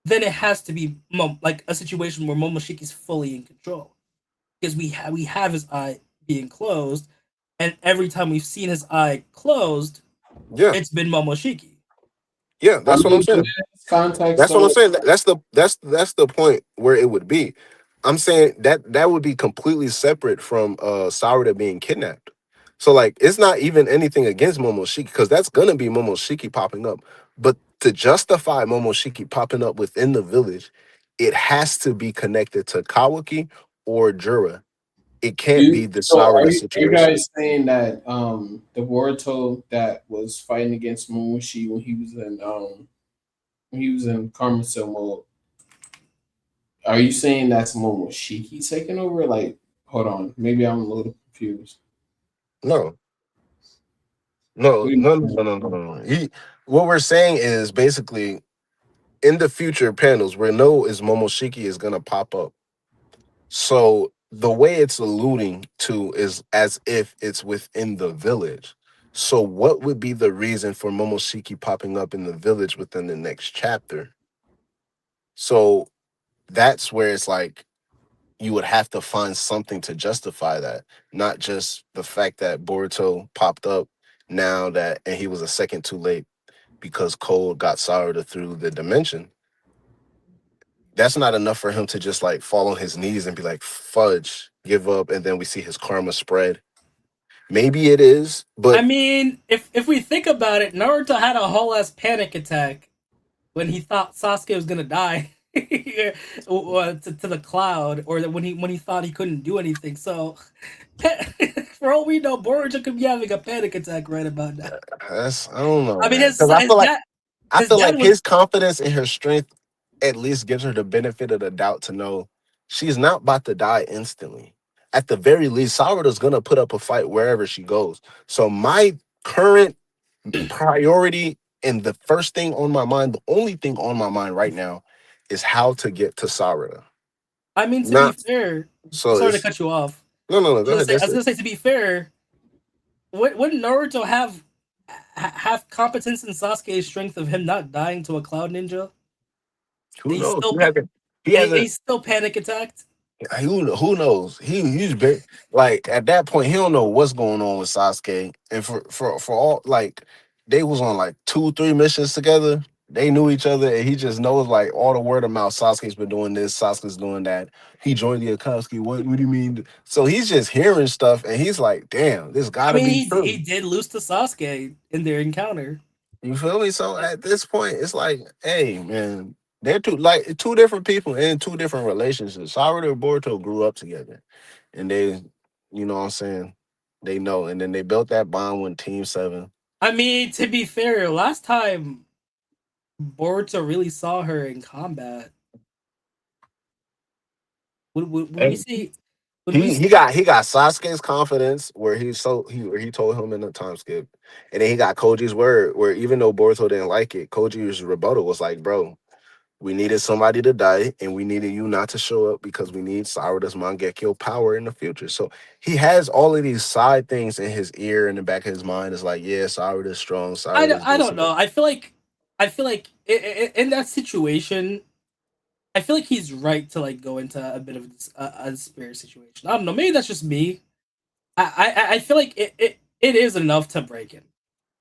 Speaker 2: then it has to be like a situation where Momoshiki's fully in control because we have his eye being closed, and every time we've seen his eye closed,
Speaker 3: Yeah,
Speaker 2: it's been Momoshiki.
Speaker 3: yeah,
Speaker 1: I
Speaker 3: that's what I'm
Speaker 1: mean, in
Speaker 3: saying.
Speaker 1: this context,
Speaker 3: That's what I'm
Speaker 1: though,
Speaker 3: saying. That's the point where it would be. I'm saying that would be completely separate from Sarada being kidnapped. So like it's not even anything against Momoshiki because that's gonna be Momoshiki popping up. But to justify Momoshiki popping up within the village, it has to be connected to Kawaki or Jura. It can't be the
Speaker 1: so
Speaker 3: Sarada
Speaker 1: are you
Speaker 3: situation.
Speaker 1: guys saying that the Boruto that was fighting against Momoshi when he was in Karmasil mode, are you saying that's Momoshiki taking over? Like, hold on, maybe I'm a little confused.
Speaker 3: No, no,
Speaker 1: What do you
Speaker 3: no,
Speaker 1: mean?
Speaker 3: no, no, no, no. What we're saying is basically in the future panels, we know is Momoshiki is gonna pop up. So the way it's alluding to is as if it's within the village. So what would be the reason for Momoshiki popping up in the village within the next chapter? So that's where it's like you would have to find something to justify that, not just the fact that Boruto popped up now that and he was a second too late because Cole got Sarada through the dimension. That's not enough for him to just like fall on his knees and be like, fudge, give up, and then we see his karma spread. Maybe it is,
Speaker 2: I
Speaker 3: but
Speaker 2: mean, if we think about it, Naruto had a whole ass panic attack when he thought Sasuke was gonna die to the cloud, or that when he thought he couldn't do anything. So, for all we know, Boruto could be having a panic attack right about now.
Speaker 3: that's I don't know,
Speaker 2: I mean,
Speaker 3: man. Because I
Speaker 2: his
Speaker 3: feel like
Speaker 2: dad was.
Speaker 3: his confidence in her strength at least gives her the benefit of the doubt to know she's not about to die instantly. At the very least, Sarada's gonna put up a fight wherever she goes. So my current priority and the first thing on my mind, the only thing on my mind right now is how to get to Sarada.
Speaker 2: I mean, to be
Speaker 3: Not
Speaker 2: fair,
Speaker 3: so
Speaker 2: sorry to
Speaker 3: it's
Speaker 2: cut you off.
Speaker 3: no, no, no. Go ahead.
Speaker 2: I
Speaker 3: That's
Speaker 2: was
Speaker 3: it.
Speaker 2: gonna say, to be fair, wouldn't Naruto have competence in Sasuke's strength of him not dying to a cloud ninja?
Speaker 3: Who
Speaker 2: He's
Speaker 3: knows?
Speaker 2: still
Speaker 3: He hasn't.
Speaker 2: he's still panic attacked.
Speaker 3: Who knows? He's been like at that point he don't know what's going on with Sasuke, and for all like they was on like 2 3 missions together. They knew each other, and he just knows like all the word of mouth. Sasuke's been doing this. Sasuke's doing that. He joined the Akatsuki. What do you mean? So he's just hearing stuff, and he's like, "Damn, this got
Speaker 2: I
Speaker 3: to
Speaker 2: mean,
Speaker 3: be
Speaker 2: he
Speaker 3: true."
Speaker 2: did lose to Sasuke in their encounter.
Speaker 3: You feel me? So at this point, it's like, hey, man, they're two different people in 2 different relationships. Sarada and Boruto grew up together, and they, you know what I'm saying, they know, and then they built that bond with Team Seven.
Speaker 2: I mean, to be fair, last time Boruto really saw her in combat, would we
Speaker 3: And
Speaker 2: see? Would we
Speaker 3: he
Speaker 2: see?
Speaker 3: got Sasuke's confidence where he told him in the time skip, and then he got Koji's word where even though Boruto didn't like it, Koji's rebuttal was like, bro. We needed somebody to die, and we needed you not to show up because we need Sarada's Mangekyo power in the future. So he has all of these side things in his ear, in the back of his mind. It's like, yeah, Sarada's strong. Sarada's
Speaker 2: I
Speaker 3: this.
Speaker 2: don't know. I feel like in that situation, I feel like he's right to like go into a bit of a spirit situation. I don't know. Maybe that's just me. I feel like it is enough to break him.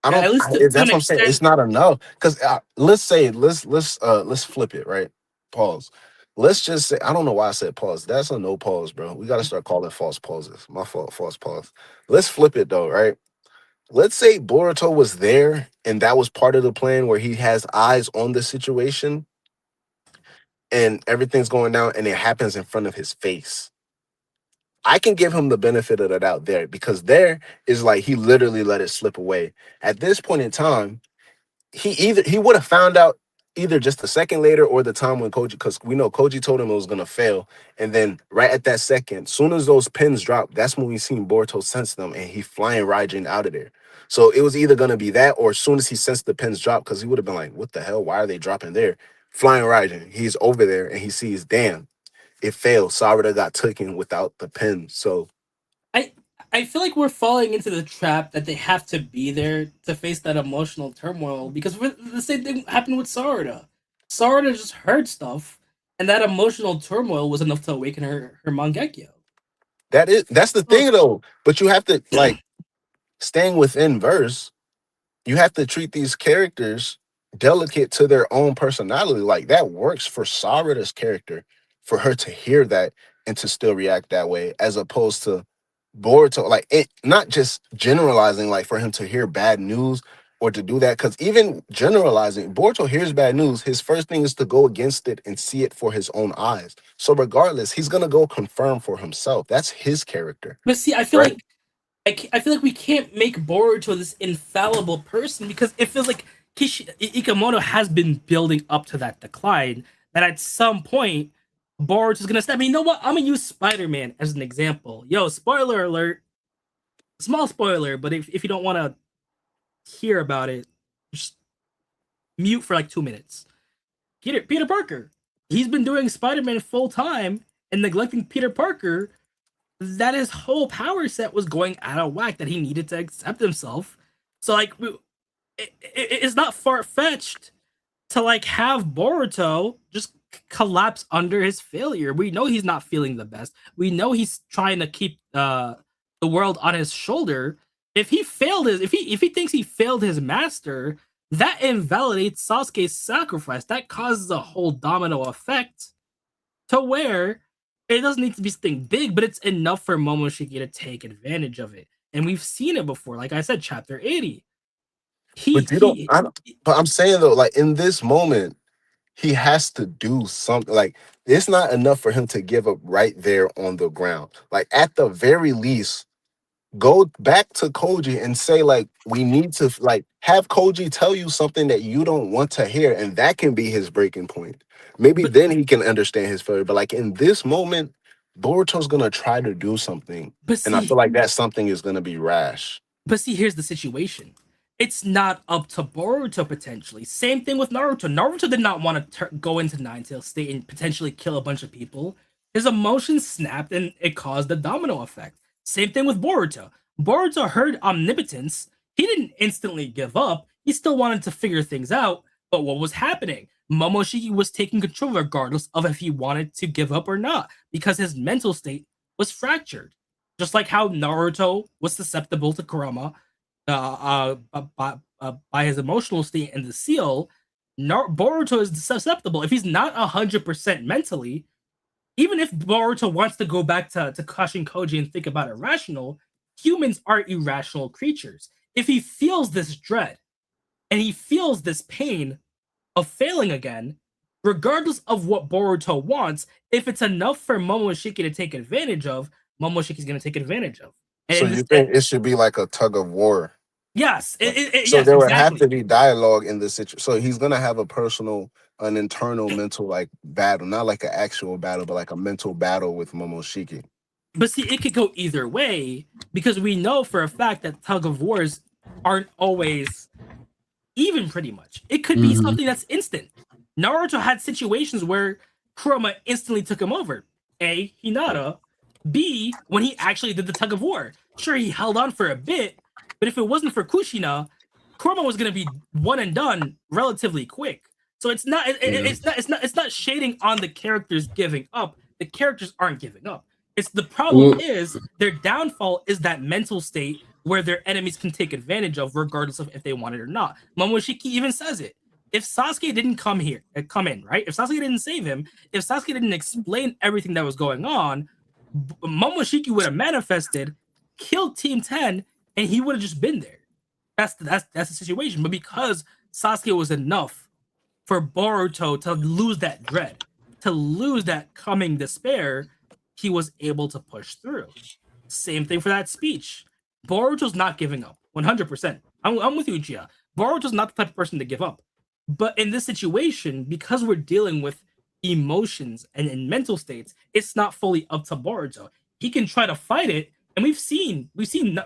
Speaker 3: I don't.
Speaker 2: At least to
Speaker 3: That's
Speaker 2: an
Speaker 3: what I'm saying.
Speaker 2: extent.
Speaker 3: It's not enough because let's flip it. Right? Pause. Let's just say I don't know why I said pause. That's a no pause, bro. We got to start calling false pauses. My fault. False pause. Let's flip it though. Right? Let's say Boruto was there and that was part of the plan where he has eyes on the situation and everything's going down and it happens in front of his face. I can give him the benefit of the doubt there because there is like he literally let it slip away. At this point in time, he would have found out either just a second later or the time when Koji, because we know Koji told him it was gonna fail, and then right at that second, soon as those pins dropped, that's when we seen Boruto sense them and he flying Raijin out of there. So it was either gonna be that or as soon as he sensed the pins drop, because he would have been like, "What the hell? Why are they dropping there?" Flying Raijin, he's over there and he sees, damn, it failed. Sarada got taken without the pin, so.
Speaker 2: I feel like we're falling into the trap that they have to be there to face that emotional turmoil because the same thing happened with Sarada. Sarada just heard stuff, and that emotional turmoil was enough to awaken her Mangekyo.
Speaker 3: That's the
Speaker 2: So,
Speaker 3: thing though. But you have to like staying within verse. You have to treat these characters delicate to their own personality. Like that works for Sarada's character, for her to hear that and to still react that way, as opposed to Boruto. Like it, not just generalizing, like for him to hear bad news or to do that. Because even generalizing, Boruto hears bad news. His first thing is to go against it and see it for his own eyes. So regardless, he's gonna go confirm for himself. That's his character,
Speaker 2: but see, I feel
Speaker 3: right?
Speaker 2: like I feel like we can't make Boruto this infallible person because it feels like Ikamoto has been building up to that decline. That at some point, Boruto's gonna step. I mean, you know what? I'm gonna use Spider-Man as an example. Yo, spoiler alert! Small spoiler, but if you don't want to hear about it, just mute for like 2 minutes. Peter Parker. He's been doing Spider-Man full time and neglecting Peter Parker. That his whole power set was going out of whack. That he needed to accept himself. So like, it's not far fetched to like have Boruto just collapse under his failure. We know he's not feeling the best. We know he's trying to keep the world on his shoulder. If he thinks he failed his master, that invalidates Sasuke's sacrifice. That causes a whole domino effect to where it doesn't need to be something big, but it's enough for Momoshiki to take advantage of it. And we've seen it before. Like I said, chapter 80.
Speaker 3: But you don't. But I'm saying though, like in this moment, he has to do something. Like it's not enough for him to give up right there on the ground. Like at the very least, go back to Koji and say like we need to like have Koji tell you something that you don't want to hear, and that can be his breaking point. Maybe
Speaker 2: but
Speaker 3: then he can understand his failure. But like in this moment, Boruto's gonna try to do something,
Speaker 2: but
Speaker 3: and I feel
Speaker 2: see,
Speaker 3: like that something is gonna be rash.
Speaker 2: here's the situation. It's not up to Boruto potentially. Same thing with Naruto. Naruto did not want to go into Nine Tails State and potentially kill a bunch of people. His emotions snapped and it caused a domino effect. Same thing with Boruto. Boruto heard omnipotence. He didn't instantly give up. He still wanted to figure things out. But what was happening? Momoshiki was taking control regardless of if he wanted to give up or not because his mental state was fractured. Just like how Naruto was susceptible to Kurama by his emotional state and the seal, Boruto is susceptible. If he's not 100% mentally, even if Boruto wants to go back to Kashin Koji and think about it rational, humans are irrational creatures. If he feels this dread and he feels this pain of failing again, regardless of what Boruto wants, if it's enough for Momoshiki to take advantage of, Momoshiki's going to take advantage of.
Speaker 3: So you think it should be like a tug of war?
Speaker 2: Yes.
Speaker 3: So
Speaker 2: Yes,
Speaker 3: there would
Speaker 2: exactly.
Speaker 3: have to be dialogue in this situation. So he's gonna have an internal mental like battle, not like an actual battle, but like a mental battle with Momoshiki.
Speaker 2: But see, it could go either way because we know for a fact that tug of wars aren't always even. Pretty much, it could be something that's instant. Naruto had situations where Kurama instantly took him over. A, Hinata. B, when he actually did the tug of war. Sure, he held on for a bit, but if it wasn't for Kushina, Kurama was going to be one and done relatively quick. So it's not shading on the characters giving up. The characters aren't giving up. It's the problem is their downfall is that mental state where their enemies can take advantage of regardless of if they want it or not. Momoshiki even says it. If Sasuke didn't come in, right? If Sasuke didn't save him, if Sasuke didn't explain everything that was going on, Momoshiki would have manifested, killed Team 10, and he would have just been there. That's the situation. But because Sasuke was enough for Boruto to lose that dread, to lose that coming despair, he was able to push through. Same thing for that speech. Boruto's not giving up. 100%. I'm with you, Uchiha. Boruto's not the type of person to give up. But in this situation, because we're dealing with emotions and mental states, it's not fully up to Boruto. He can try to fight it, and we've seen,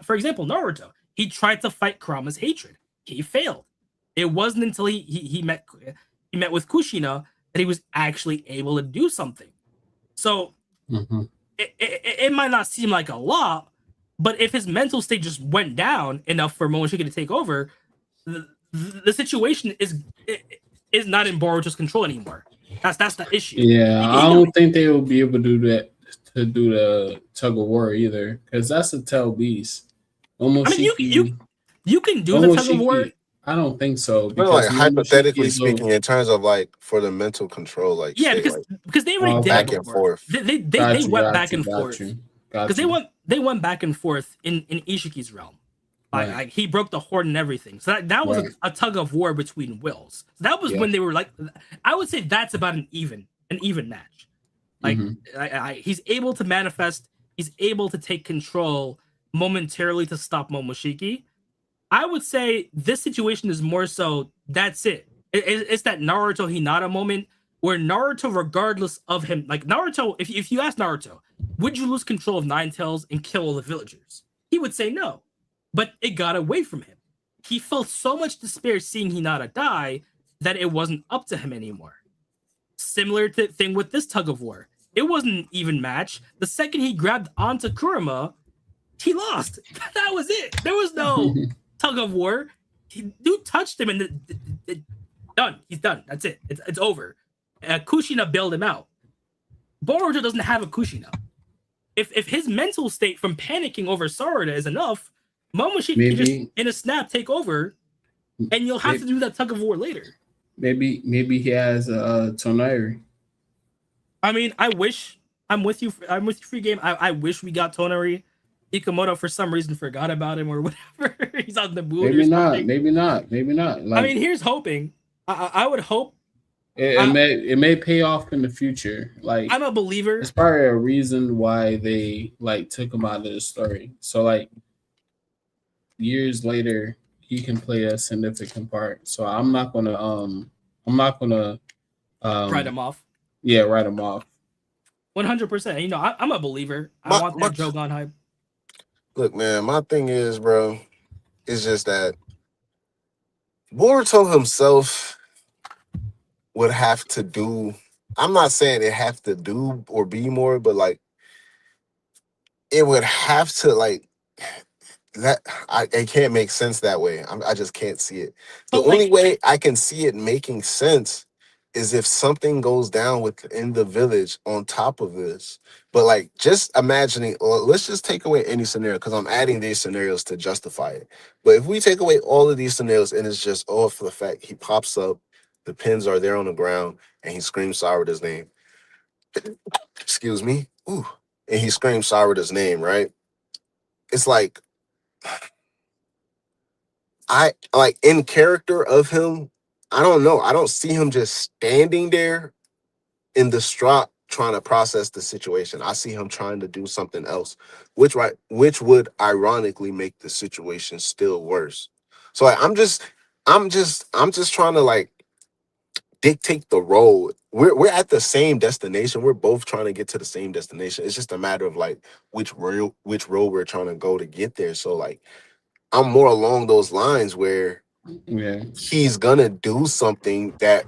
Speaker 2: for example, Naruto. He tried to fight Kurama's hatred. He failed. It wasn't until he met with Kushina that he was actually able to do something. So it might not seem like a lot, But if his mental state just went down enough for Momoshiki to take over, the situation is not in Boruto's control anymore. That's the issue.
Speaker 1: Yeah,
Speaker 2: He,
Speaker 1: I
Speaker 2: he can
Speaker 1: don't think they will be able to do that to do the tug of war either, because that's a tail beast.
Speaker 2: I mean,
Speaker 1: Momoshiki,
Speaker 2: you can do the tug of war.
Speaker 1: Momoshiki. I don't think so
Speaker 3: But
Speaker 1: because
Speaker 3: like
Speaker 1: Momoshiki
Speaker 3: hypothetically
Speaker 1: is a
Speaker 3: speaking, in terms of like for the mental control, like
Speaker 2: Yeah,
Speaker 3: say like
Speaker 2: because they already did it
Speaker 3: back and
Speaker 2: before.
Speaker 3: forth.
Speaker 2: They went back and
Speaker 1: got
Speaker 2: forth
Speaker 1: you,
Speaker 2: because
Speaker 1: got you.
Speaker 2: they went back and forth in Ishiki's realm.
Speaker 1: Right,
Speaker 2: Like he broke the horn and everything. So that was
Speaker 1: right.
Speaker 2: a tug of war between wills. So that was
Speaker 1: Yeah.
Speaker 2: when they were like, I would say that's about an even match. Like he's able to manifest, he's able to take control momentarily to stop Momoshiki. I would say this situation is more so that's it. It's that Naruto Hinata moment where Naruto, regardless of him, like Naruto, if you ask Naruto, would you lose control of Nine Tails and kill all the villagers? He would say no, but it got away from him. He felt so much despair seeing Hinata die that it wasn't up to him anymore. Similar to thing with this tug of war. It wasn't an even match. The second he grabbed onto Kurama, he lost. That was it. There was no tug of war. Dude touched him and done. He's done. That's it. It's over. Kushina bailed him out. Boruto doesn't have a Kushina. If his mental state from panicking over Sarada is enough, Momoshiki can just in a snap take over, and you'll have to do that tug of war later.
Speaker 1: Maybe he has a Tonari.
Speaker 2: I mean, I wish I'm with you. I'm with you, free game. I wish we got Tonari. Ikamoto for some reason forgot about him or whatever. He's on the mood.
Speaker 1: Maybe not. Like,
Speaker 2: I mean, here's hoping. I would hope
Speaker 1: it may pay off in the future. Like,
Speaker 2: I'm a believer.
Speaker 1: It's probably a reason why they like took him out of the story. So like years later, he can play a significant part. So I'm not gonna
Speaker 2: write him off.
Speaker 1: Yeah, write him off.
Speaker 2: 100%. You know, I'm a believer. I want that Jogan hype.
Speaker 3: Look, man, my thing is, bro, it's just that Boruto himself would have to do. I'm not saying it have to do or be more, but like it would have to like that. It can't make sense that way. I just can't see it. The only way I can see it making sense is if something goes down within the village on top of this. But like just imagining, let's just take away any scenario because I'm adding these scenarios to justify it. But if we take away all of these scenarios and it's just for the fact he pops up, the pins are there on the ground, and he screams Sarada's name. Excuse me. Ooh. And he screams Sarada's name, right? It's like I like in character of him, I don't know. I don't see him just standing there in the distraught trying to process the situation. I see him trying to do something else, which would ironically make the situation still worse. So like, I'm just trying to like dictate the road. We're at the same destination. We're both trying to get to the same destination. It's just a matter of like which road we're trying to go to get there. So like I'm more along those lines where he's gonna do something that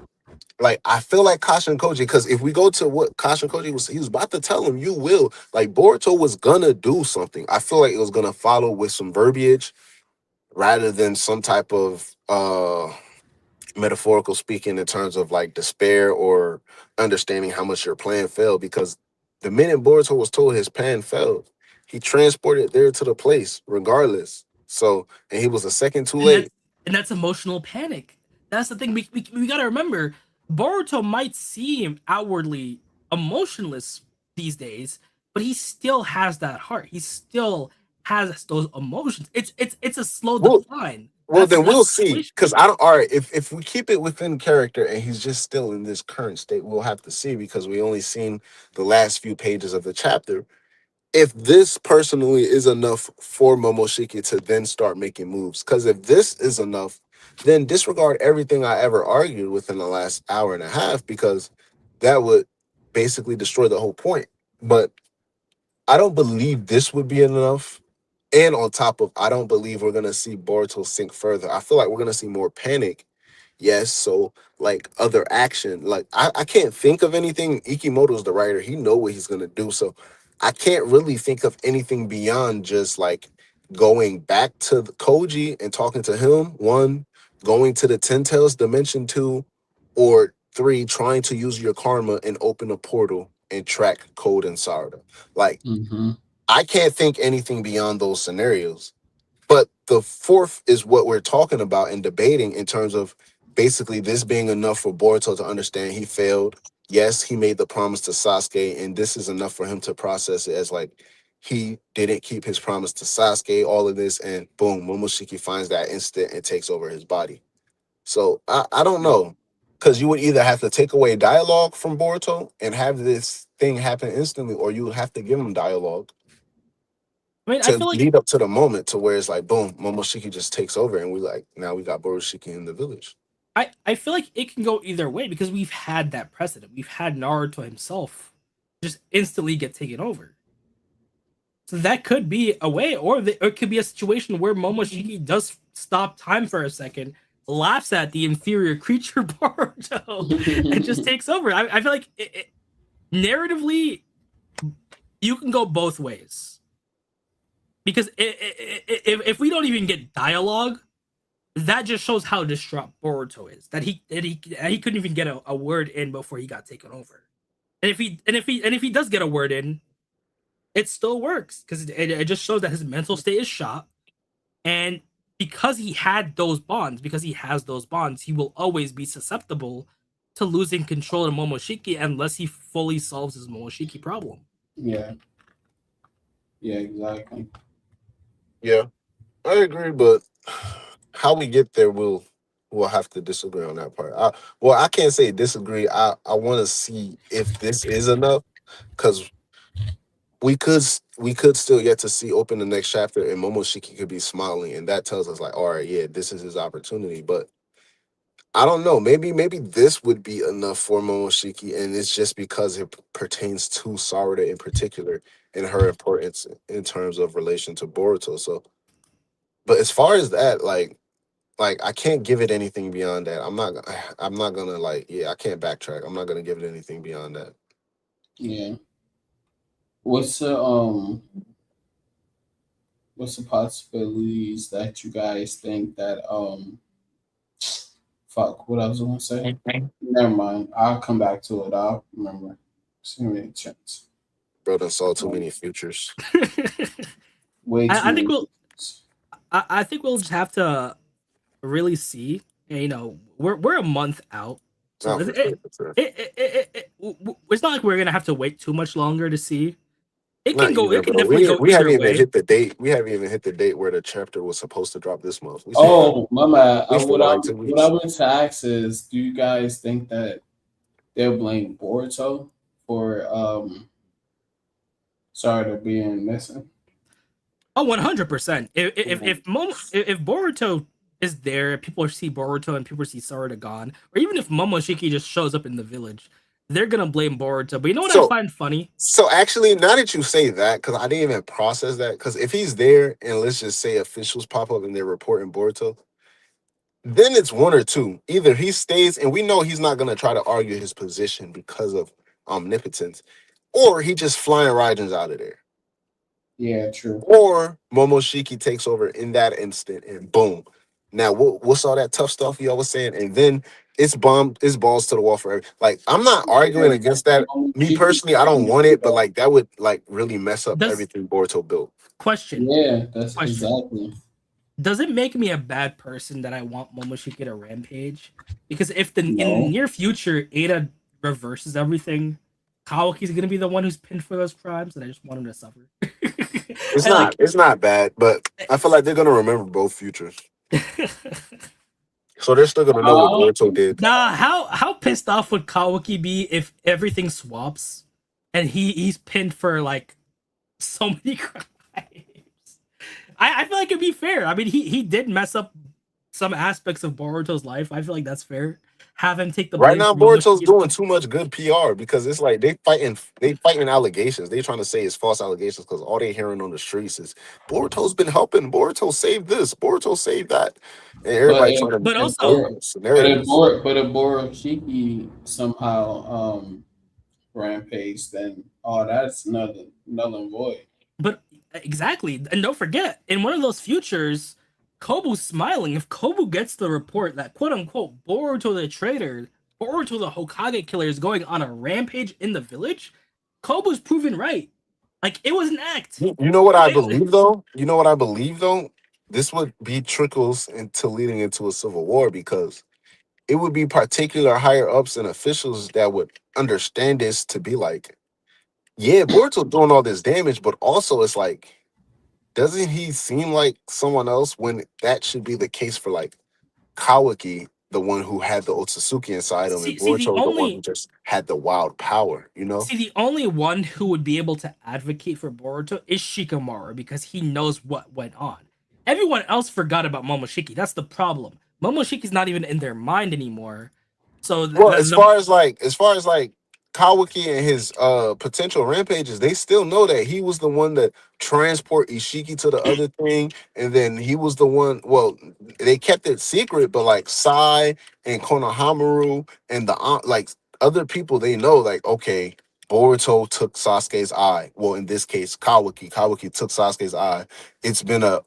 Speaker 3: like I feel like Kasha and Koji, because if we go to what Kasha and Koji he was about to tell him, you will. Like Boruto was gonna do something. I feel like it was gonna follow with some verbiage rather than some type of metaphorical speaking in terms of like despair or understanding how much your plan failed. Because the minute Boruto was told his plan failed, he transported there to the place regardless. So, and he was a second too late.
Speaker 2: And that's emotional panic. That's the thing we got to remember. Boruto might seem outwardly emotionless these days, but he still has that heart. He still has those emotions. It's a slow decline.
Speaker 3: Well, then we'll see. Because I don't. All right, if we keep it within character and he's just still in this current state, we'll have to see because we only seen the last few pages of the chapter. If this personally is enough for Momoshiki to then start making moves, because if this is enough, then disregard everything I ever argued within the last hour and a half, because that would basically destroy the whole point. But I don't believe this would be enough. And on top of, I don't believe we're going to see Boruto sink further. I feel like we're going to see more panic. Yes, so like other action. Like I can't think of anything. Ikimoto's the writer. He know what he's going to do. So I can't really think of anything beyond just like going back to the Koji and talking to him. One, going to the Ten Tails Dimension 2, or three, trying to use your karma and open a portal and track Code and Sarada. Like,
Speaker 1: Mm-hmm.
Speaker 3: I can't think anything beyond those scenarios. But the fourth is what we're talking about and debating in terms of basically this being enough for Boruto to understand he failed. Yes, he made the promise to Sasuke, and this is enough for him to process it as like he didn't keep his promise to Sasuke, all of this, and boom, Momoshiki finds that instant and takes over his body. So I don't know. Because you would either have to take away dialogue from Boruto and have this thing happen instantly, or you would have to give him dialogue
Speaker 2: I mean, I
Speaker 3: to
Speaker 2: feel like
Speaker 3: lead up to the moment to where it's like, boom, Momoshiki just takes over, and we like now we got Boroshiki in the village.
Speaker 2: I feel like it can go either way because we've had that precedent. We've had Naruto himself just instantly get taken over. So that could be a way, or it could be a situation where Momoshiki does stop time for a second, laughs at the inferior creature Boruto, and just takes over. I feel like narratively, you can go both ways. Because if we don't even get dialogue, that just shows how distraught Boruto is. That he couldn't even get a word in before he got taken over. And if he does get a word in, it still works because it just shows that his mental state is shot, and because he had those bonds, because he has those bonds, he will always be susceptible to losing control of Momoshiki unless he fully solves his Momoshiki problem.
Speaker 1: Yeah. Yeah, exactly.
Speaker 3: Yeah, I agree, but how we get there, we'll have to disagree on that part. I can't say disagree. I want to see if this is enough because we could still yet to see open the next chapter and Momoshiki could be smiling, and that tells us like, all right, yeah, this is his opportunity. But I don't know. Maybe this would be enough for Momoshiki, and it's just because it pertains to Sarada in particular and her importance in terms of relation to Boruto. So, but as far as that, like I can't give it anything beyond that. I'm not gonna like, yeah, I can't backtrack. I'm not gonna give it anything beyond that.
Speaker 1: Yeah. What's the possibilities that you guys think that fuck what I was gonna say? Never mind. I'll come back to it. I'll remember. See me a chance.
Speaker 3: Bro done saw too many futures.
Speaker 1: Way too
Speaker 2: I think
Speaker 1: many.
Speaker 2: I think we'll just have to really see. And, you know, we're a month out, so
Speaker 3: Not for sure, for sure.
Speaker 2: it's not like we're gonna have to wait too much longer to see. It
Speaker 3: Not
Speaker 2: can go.
Speaker 3: even,
Speaker 2: It can
Speaker 3: bro.
Speaker 2: definitely go
Speaker 3: We
Speaker 2: either
Speaker 3: haven't even
Speaker 2: way.
Speaker 3: hit the date. We haven't even hit the date where the chapter was supposed to drop this month. We still
Speaker 1: Oh my bad.
Speaker 3: we still got like 2
Speaker 1: What I
Speaker 3: weeks.
Speaker 1: wanted to ask is, do you guys think that they'll blame Boruto for Sarada being missing?
Speaker 2: Oh, 100%. If Boruto is there, people see Boruto and people see Sarada gone, or even if Momoshiki just shows up in the village, they're gonna blame Boruto. But you know what I
Speaker 3: So
Speaker 2: find funny?
Speaker 3: so actually, now that you say that, because I didn't even process that, because if he's there and let's just say officials pop up and they're reporting Boruto, then it's one or two. Either he stays, and we know he's not gonna try to argue his position because of omnipotence, or he just flying Raijins out of there.
Speaker 1: Yeah, true.
Speaker 3: Or Momoshiki takes over in that instant, and boom. Now, what's all that tough stuff y'all was saying? And then it's balls to the wall for like. I'm not arguing against that. Me personally, I don't want it, but like that would like really mess up
Speaker 2: Does
Speaker 3: everything Boruto built.
Speaker 2: question
Speaker 1: Yeah, that's
Speaker 2: question
Speaker 1: exactly.
Speaker 2: does it make me a bad person that I want Momoshiki to rampage? Because if in the
Speaker 1: No.
Speaker 2: near future Ada reverses everything, Kawaki's gonna be the one who's pinned for those crimes, and I just want him to suffer.
Speaker 3: It's not bad, but I feel like they're gonna remember both futures, so they're still gonna know what Boruto did.
Speaker 2: Nah, how pissed off would Kawaki be if everything swaps and he's pinned for like so many crimes? I feel like it'd be fair. I mean, he did mess up some aspects of Boruto's life. I feel like that's fair. Have him take the blame
Speaker 3: Right now,
Speaker 2: for
Speaker 3: Boruto's
Speaker 2: Momoshiki's
Speaker 3: doing
Speaker 2: stuff.
Speaker 3: too much good PR because it's like they fighting allegations. They trying to say it's false allegations because all they hearing on the streets is Boruto's been helping. Boruto saved this. Boruto saved that, and
Speaker 1: But
Speaker 3: everybody
Speaker 1: if
Speaker 3: trying
Speaker 2: But
Speaker 3: to
Speaker 1: if
Speaker 2: also,
Speaker 1: Bor
Speaker 3: narratives.
Speaker 1: but if Boroshiki somehow rampage, then all that's null and void.
Speaker 2: But exactly, and don't forget, in one of those futures, Kobu's smiling. If Kobu gets the report that quote unquote Boruto the traitor, Boruto the Hokage killer is going on a rampage in the village, Kobu's proven right. Like it was an act.
Speaker 3: You know what I believe though? You know what I believe though? This would be trickles into leading into a civil war because it would be particular higher ups and officials that would understand this to be like, yeah, Boruto doing all this damage, but also it's like, doesn't he seem like someone else when that should be the case for like Kawaki, the one who had the Otsutsuki inside him, and
Speaker 2: See the
Speaker 3: Boruto, the one who
Speaker 2: only
Speaker 3: just had the wild power, you know?
Speaker 2: see the only one who would be able to advocate for Boruto is Shikamaru because he knows what went on. Everyone else forgot about Momoshiki. That's the problem. Momoshiki's not even in their mind anymore. So
Speaker 3: Well, as far as like Kawaki and his potential rampages, they still know that he was the one that transport Ishiki to the other thing, and then he was the one. Well, they kept it secret, but like Sai and Konohamaru and the like other people, they know like okay, Boruto took Sasuke's eye. Well, in this case, Kawaki took Sasuke's eye. It's been a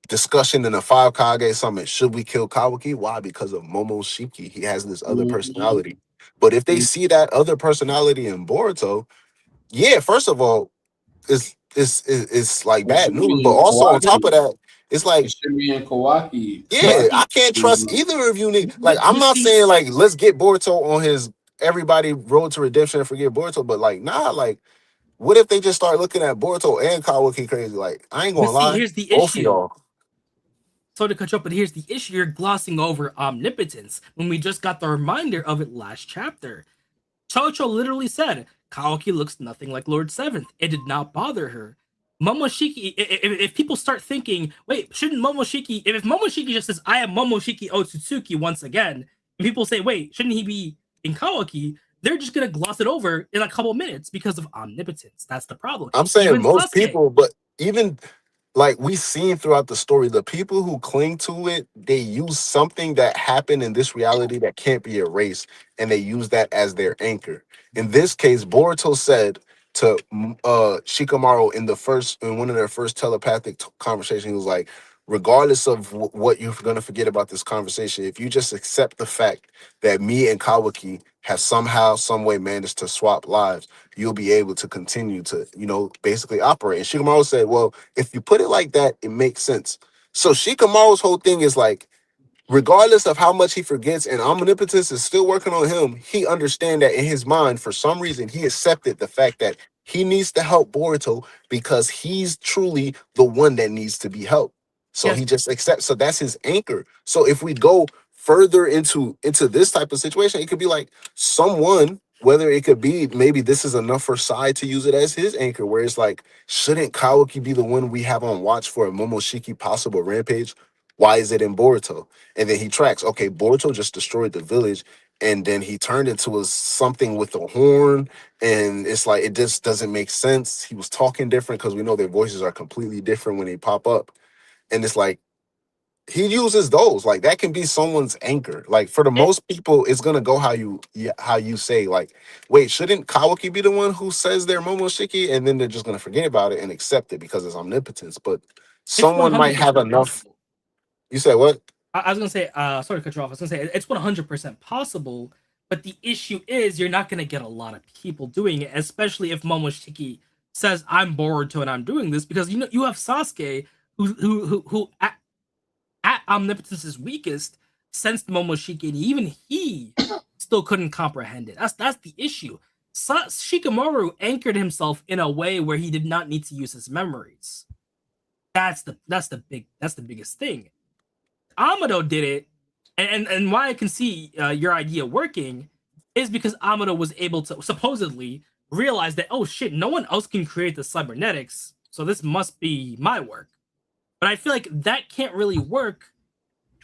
Speaker 3: discussion in a five Kage summit. Should we kill Kawaki? Why? Because of Momoshiki. He has this other
Speaker 1: Mhm.
Speaker 3: personality. But if they see that other personality in Boruto, yeah, first of all, it's like
Speaker 1: It
Speaker 3: bad
Speaker 1: should
Speaker 3: news. But
Speaker 1: be in
Speaker 3: also on top of
Speaker 1: Kawaki.
Speaker 3: that, it's like,
Speaker 1: It should be in Kawaki.
Speaker 2: but
Speaker 3: yeah, I
Speaker 2: see,
Speaker 3: can't trust either of you. Like, I'm
Speaker 2: but
Speaker 3: not
Speaker 2: see,
Speaker 3: saying like let's get Boruto on his everybody road to redemption and forget Boruto, but like, nah, like, what if they just start looking at Boruto and Kawaki crazy? Like, I ain't
Speaker 2: but
Speaker 3: gonna
Speaker 2: see,
Speaker 3: lie,
Speaker 2: here's the
Speaker 3: both of
Speaker 2: issue.
Speaker 3: y'all.
Speaker 2: Sorry to cut you up, but here's the issue. You're glossing over omnipotence when we just got the reminder of it last chapter. Chocho literally said, Kawaki looks nothing like Lord Seventh. It did not bother her. Momoshiki, if people start thinking, wait, shouldn't Momoshiki, if Momoshiki just says, I am Momoshiki Otsutsuki once again, and people say, wait, shouldn't he be in Kawaki? They're just going to gloss it over in a couple minutes because of omnipotence. That's the problem.
Speaker 3: I'm saying
Speaker 2: Even
Speaker 3: most
Speaker 2: Sasuke.
Speaker 3: people, but even like we seen throughout the story, the people who cling to it, they use something that happened in this reality that can't be erased, and they use that as their anchor. In this case, Boruto said to Shikamaru in one of their first telepathic conversations, he was like, regardless of what you're gonna forget about this conversation, if you just accept the fact that me and Kawaki have somehow, some way managed to swap lives, you'll be able to continue to, basically operate. And Shikamaru said, well, if you put it like that, it makes sense. So Shikamaru's whole thing is like, regardless of how much he forgets and omnipotence is still working on him, he understand that in his mind, for some reason, he accepted the fact that he needs to help Boruto because he's truly the one that needs to be helped. So
Speaker 2: Yes,
Speaker 3: he just accepts. So that's his anchor. So if we go further into this type of situation, it could be like someone, whether it could be maybe this is enough for Sai to use it as his anchor, where it's like, shouldn't Kawaki be the one we have on watch for a Momoshiki possible rampage? Why is it in Boruto? And then he tracks, okay, Boruto just destroyed the village, and then he turned into something with a horn, and it's like it just doesn't make sense. He was talking different because we know their voices are completely different when they pop up. And it's like he uses those. Like that can be someone's anchor. Like for the
Speaker 2: it,
Speaker 3: most people, it's gonna go how you say, like, wait, shouldn't Kawaki be the one who says they're Momoshiki? And then they're just gonna forget about it and accept it because it's omnipotence. But
Speaker 2: it's
Speaker 3: someone might have
Speaker 2: 100%
Speaker 3: enough.
Speaker 2: possible.
Speaker 3: You said what?
Speaker 2: I was gonna say, sorry to cut you off. I was gonna say it's 100% possible, but the issue is you're not gonna get a lot of people doing it, especially if Momoshiki says I'm Boruto and I'm doing this because you have Sasuke who at Omnipotence's weakest sensed Momoshiki and even he still couldn't comprehend it. That's the issue. Shikamaru anchored himself in a way where he did not need to use his memories. That's the biggest thing. Amado did it, and why I can see your idea working is because Amado was able to supposedly realize that oh shit, no one else can create the cybernetics, so this must be my work. But I feel like that can't really work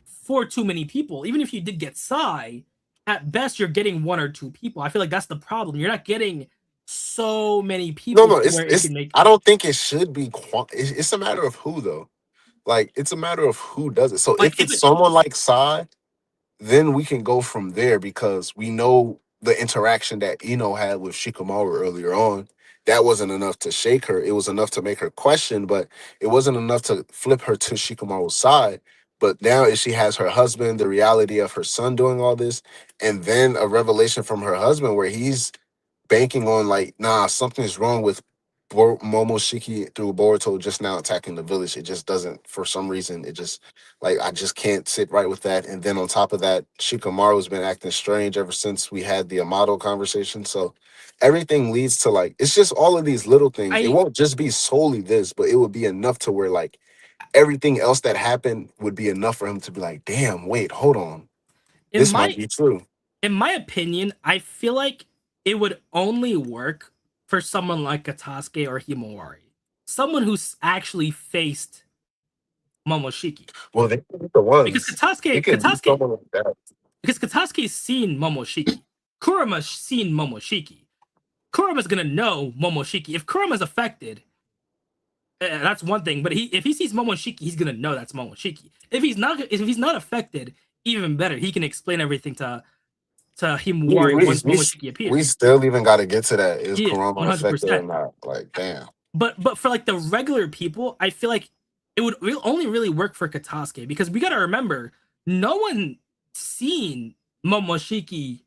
Speaker 2: for too many people. Even if you did get Psy, at best you're getting one or two people. I feel like that's the problem. You're not getting so many
Speaker 3: No,
Speaker 2: people
Speaker 3: no,
Speaker 2: to where it
Speaker 3: it's.
Speaker 2: can make
Speaker 3: I don't think it should be. It's a matter of who though. Like it's a matter of who does it. So
Speaker 2: like
Speaker 3: if
Speaker 2: if
Speaker 3: it's
Speaker 2: it
Speaker 3: someone like Sai, then we can go from there because we know the interaction that Ino had with Shikamaru earlier on, that wasn't enough to shake her. It was enough to make her question, but it wasn't enough to flip her to Shikamaru's side. But now she has her husband, the reality of her son doing all this, and then a revelation from her husband where he's banking on like, nah, something's wrong with Momoshiki through Boruto just now attacking the village. It just doesn't, for some reason, it just like I just can't sit right with that. And then on top of that, Shikamaru's been acting strange ever since we had the Amato conversation. So everything leads to like it's just all of these little things. It won't just be solely this, but it would be enough to where like everything else that happened would be enough for him to be like, damn, wait, hold on. This might be true.
Speaker 2: In my opinion, I feel like it would only work for someone like Katasuke or Himawari. Someone who's actually faced Momoshiki.
Speaker 3: Well, they the ones.
Speaker 2: Because Katasuke's seen Momoshiki. Kurama's seen Momoshiki. Kurama's gonna know Momoshiki. If Kurama's affected, that's one thing. But if he sees Momoshiki, he's gonna know that's Momoshiki. If he's not affected, even better. He can explain everything to Himawari once Momoshiki appears.
Speaker 3: We still even got to get to that. Is
Speaker 2: Yeah,
Speaker 3: Kurama affected or not? Like, damn.
Speaker 2: But for like the regular people, I feel like it would only really work for Katasuke because we gotta remember, no one seen Momoshiki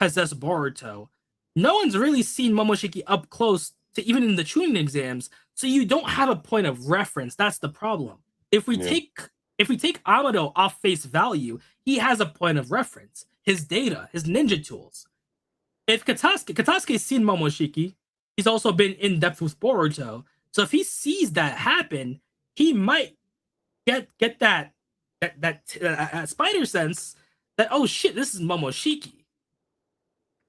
Speaker 2: possess Boruto. No one's really seen Momoshiki up close to even in the Chunin exams, so you don't have a point of reference. That's the problem. If we take Amado off face value, he has a point of reference. His data, his ninja tools. If Katasuke's seen Momoshiki, he's also been in depth with Boruto. So if he sees that happen, he might get that spider sense that, oh shit, this is Momoshiki.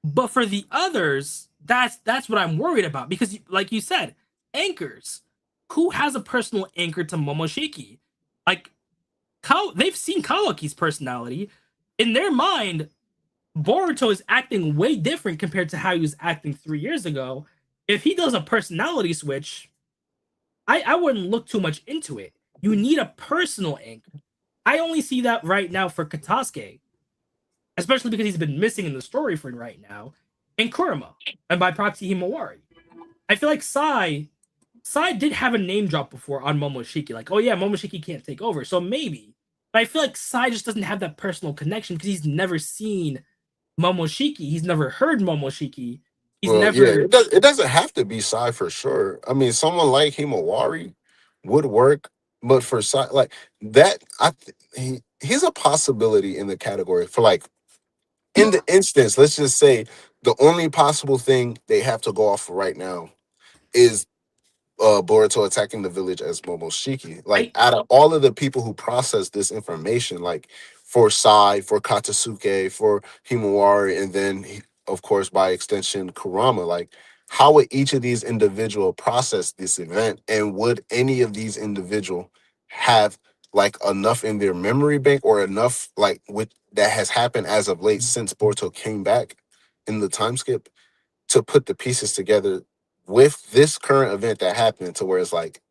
Speaker 2: But for the others, that's what I'm worried about because, like you said, anchors. Who has a personal anchor to Momoshiki? Like, they've seen Kawaki's personality. In their mind, Boruto is acting way different compared to how he was acting 3 years ago. If he does a personality switch, I wouldn't look too much into it. You need a personal anchor. I only see that right now for Katasuke, especially because he's been missing in the story for right now, and Kurama, and by proxy Himawari. I feel like Sai did have a name drop before on Momoshiki, like, oh yeah, Momoshiki can't take over, so maybe. But I feel like Sai just doesn't have that personal connection because he's never seen Momoshiki. He's never heard Momoshiki.
Speaker 3: Yeah, it doesn't have to be Sai for sure. I mean, someone like Himawari would work, but for Sai, like that, he's a possibility in the category for like, in the instance, let's just say the only possible thing they have to go off for right now is Boruto attacking the village as Momoshiki. Like, out of all of the people who process this information, like for Sai, for Katasuke, for Himawari, and then of course by extension Kurama, like how would each of these individual process this event, and would any of these individual have like enough in their memory bank or enough like with that has happened as of late since Boruto came back in the time skip to put the pieces together with this current event that happened to where it's like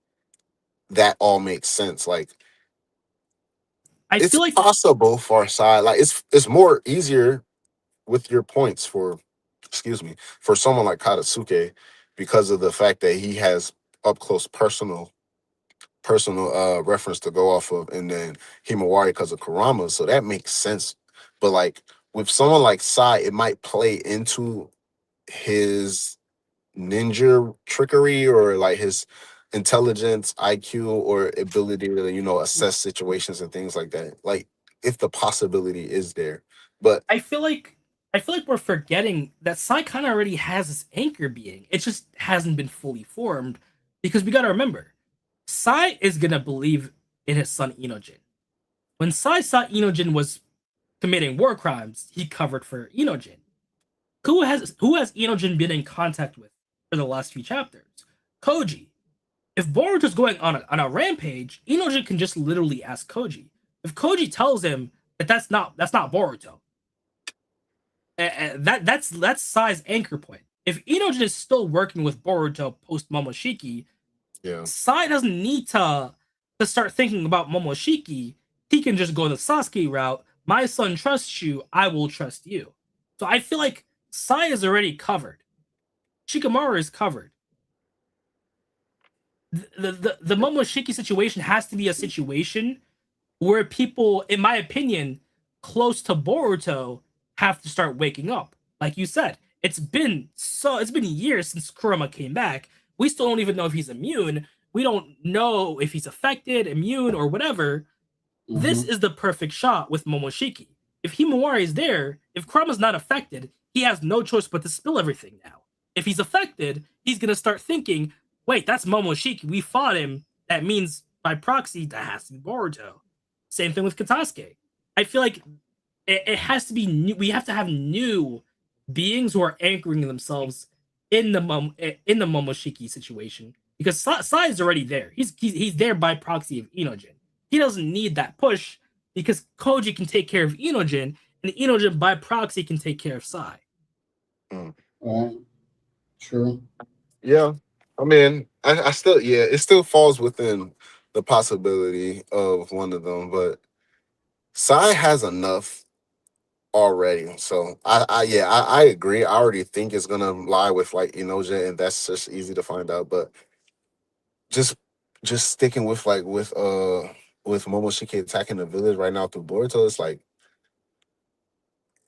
Speaker 3: that all makes sense. Like, it's like possible for Sai. Like, it's more easier with your points for someone like Katasuke because of the fact that he has up close personal reference to go off of, and then Himawari because of Kurama, so that makes sense. But like with someone like Sai, it might play into his ninja trickery or like his intelligence, IQ, or ability to assess situations and things like that. Like, if the possibility is there. But
Speaker 2: I feel like we're forgetting that Sai kind of already has this anchor being. It just hasn't been fully formed because we got to remember, Sai is gonna believe in his son Inojin. When Sai saw Inojin was committing war crimes, he covered for Inojin. Who has Inojin been in contact with for the last few chapters? Koji. If Boruto's going on a rampage, Inojin can just literally ask Koji. If Koji tells him that that's not Boruto, that's Sai's anchor point. If Inojin is still working with Boruto post Momoshiki, Sai doesn't need to start thinking about Momoshiki. He can just go the Sasuke route. My son trusts you, I will trust you. So I feel like Sai is already covered. Shikamaru is covered. The Momoshiki situation has to be a situation where people, in my opinion, close to Boruto have to start waking up. Like you said, it's been years since Kurama came back. We still don't even know if he's immune. We don't know if he's affected, immune, or whatever. This is the perfect shot with Momoshiki. If Himawari is there, if Kurama's not affected, he has no choice but to spill everything now. If he's affected, he's gonna start thinking, wait, that's Momoshiki. We fought him. That means by proxy, that has to be Boruto. Same thing with Katasuke. I feel like it has to be new. We have to have new beings who are anchoring themselves in the Momoshiki situation, because Sai is already there. He's there by proxy of Inojin. He doesn't need that push because Koji can take care of Inojin, and Inojin by proxy can take care of Sai.
Speaker 1: Right. True.
Speaker 3: Yeah. I mean, I still, it still falls within the possibility of one of them, but Sai has enough already. So I agree. I already think it's gonna lie with like Inoja, and that's just easy to find out. But just sticking with with Momoshiki attacking the village right now through Boruto,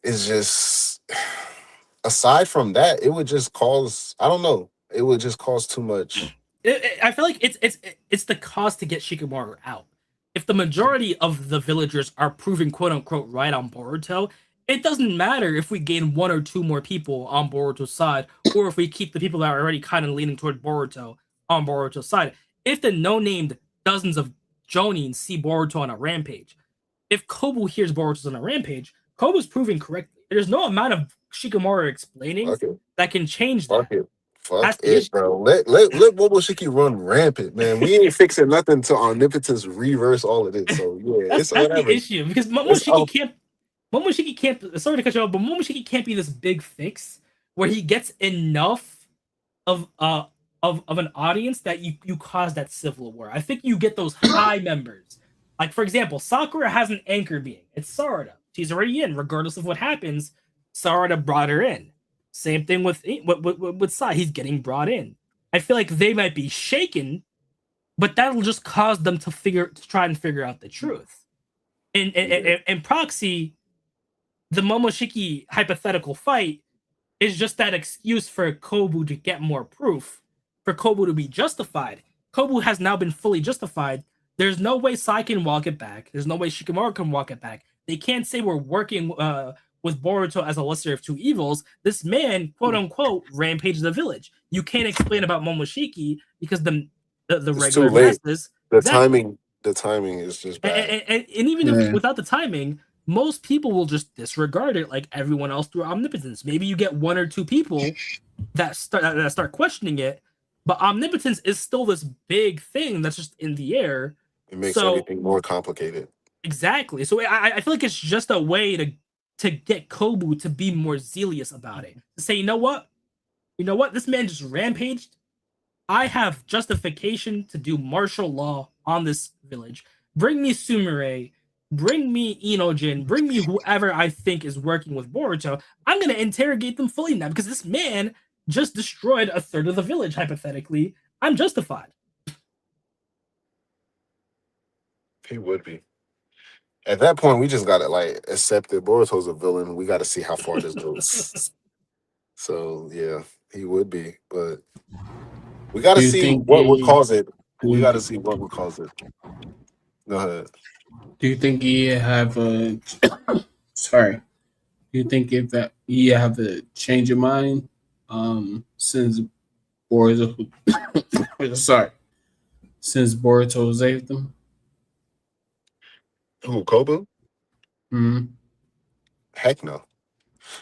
Speaker 3: it's just aside from that, it would just cause, I don't know, it would just cause too much.
Speaker 2: I feel like it's the cost to get Shikamaru out. If the majority of the villagers are proving quote unquote right on Boruto, it doesn't matter if we gain one or two more people on Boruto's side, or if we keep the people that are already kind of leaning toward Boruto on Boruto's side. If the no-named dozens of Jonin see Boruto on a rampage, if Kobu hears Boruto's on a rampage, Kobu's proving correctly. There's no amount of Shikamaru explaining that can change that.
Speaker 3: Fuck it, bro. Let Momoshiki run rampant, man. We ain't fixing nothing to Omnipotence reverse all of this. So yeah,
Speaker 2: that's the issue, because Momoshiki can't. Sorry to cut you off, but Momoshiki can't be this big fix where he gets enough of an audience that you cause that civil war. I think you get those high members. Like for example, Sakura has an anchor being. It's Sarada. She's already in, regardless of what happens. Sarada brought her in. Same thing with Sai. He's getting brought in. I feel like they might be shaken, but that'll just cause them to try and figure out the truth. In proxy, the Momoshiki hypothetical fight is just that excuse for Kobu to get more proof, for Kobu to be justified. Kobu has now been fully justified. There's no way Sai can walk it back. There's no way Shikamaru can walk it back. They can't say we're working with Boruto as a lesser of two evils. This man, quote unquote, rampaged the village. You can't explain about Momoshiki because the regular masses.
Speaker 3: The timing is just bad.
Speaker 2: And even if without the timing, most people will just disregard it like everyone else through Omnipotence. Maybe you get one or two people that start questioning it, but Omnipotence is still this big thing that's just in the air.
Speaker 3: It makes everything more complicated.
Speaker 2: Exactly. So I feel like it's just a way to get Kobu to be more zealous about it. To say, you know what? This man just rampaged. I have justification to do martial law on this village. Bring me Sumire. Bring me Inojin. Bring me whoever I think is working with Boruto. I'm going to interrogate them fully now because this man just destroyed a third of the village, hypothetically. I'm justified.
Speaker 3: He would be. At that point, we just gotta accept that Boruto's a villain. We gotta see how far this goes. So yeah, he would be, but we gotta see what would cause it. We gotta see what would cause it. Go ahead.
Speaker 1: Do you think he have a? Sorry. Do you think he have a change of mind? Since Boruto, since Boruto saved them.
Speaker 3: Who, Kobu?
Speaker 1: Mm-hmm.
Speaker 3: Heck no.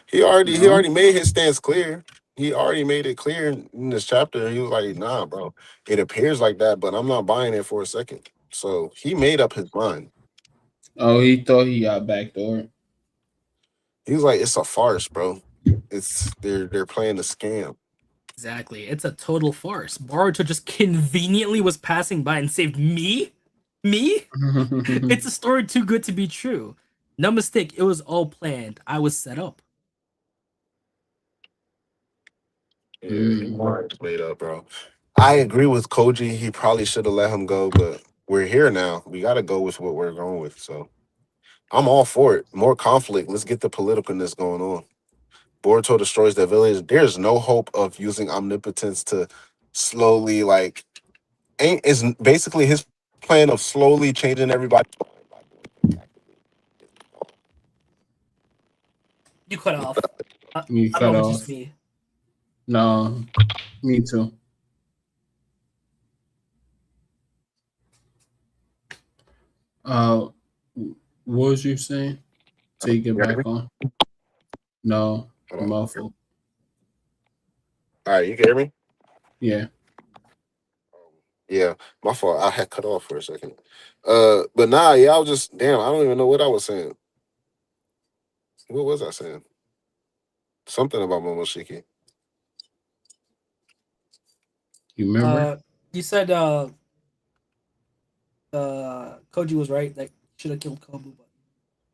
Speaker 3: He already made his stance clear. He already made it clear in this chapter. He was like, nah, bro. It appears like that, but I'm not buying it for a second. So he made up his mind.
Speaker 1: Oh, he thought he got backdoor.
Speaker 3: He was like, it's a farce, bro. They're playing a scam.
Speaker 2: Exactly. It's a total farce. Boruto just conveniently was passing by and saved me? It's a story too good to be true. No mistake, it was all planned. I was set up.
Speaker 3: Yeah, his mind's made up, bro. I agree with Koji. He probably should have let him go, but we're here now. We got to go with what we're going with. So I'm all for it. More conflict. Let's get the politicalness going on. Boruto destroys the village. There's no hope of using omnipotence to slowly, like, ain't is basically his plan of slowly changing everybody.
Speaker 2: You cut off. I
Speaker 1: You
Speaker 2: don't know
Speaker 1: cut
Speaker 2: if it's just
Speaker 1: off.
Speaker 2: me.
Speaker 1: No, me too. Uh, what was you saying? Take it back on. No,
Speaker 3: Hold
Speaker 1: you
Speaker 3: on.
Speaker 1: muffled.
Speaker 3: All right, you can hear me?
Speaker 1: Yeah.
Speaker 3: Yeah, my fault. I had cut off for a second. But nah, yeah, I was just damn. I don't even know what I was saying. What was I saying? Something about Momoshiki.
Speaker 1: You remember?
Speaker 2: You said Koji was right. Like should have killed Kobu,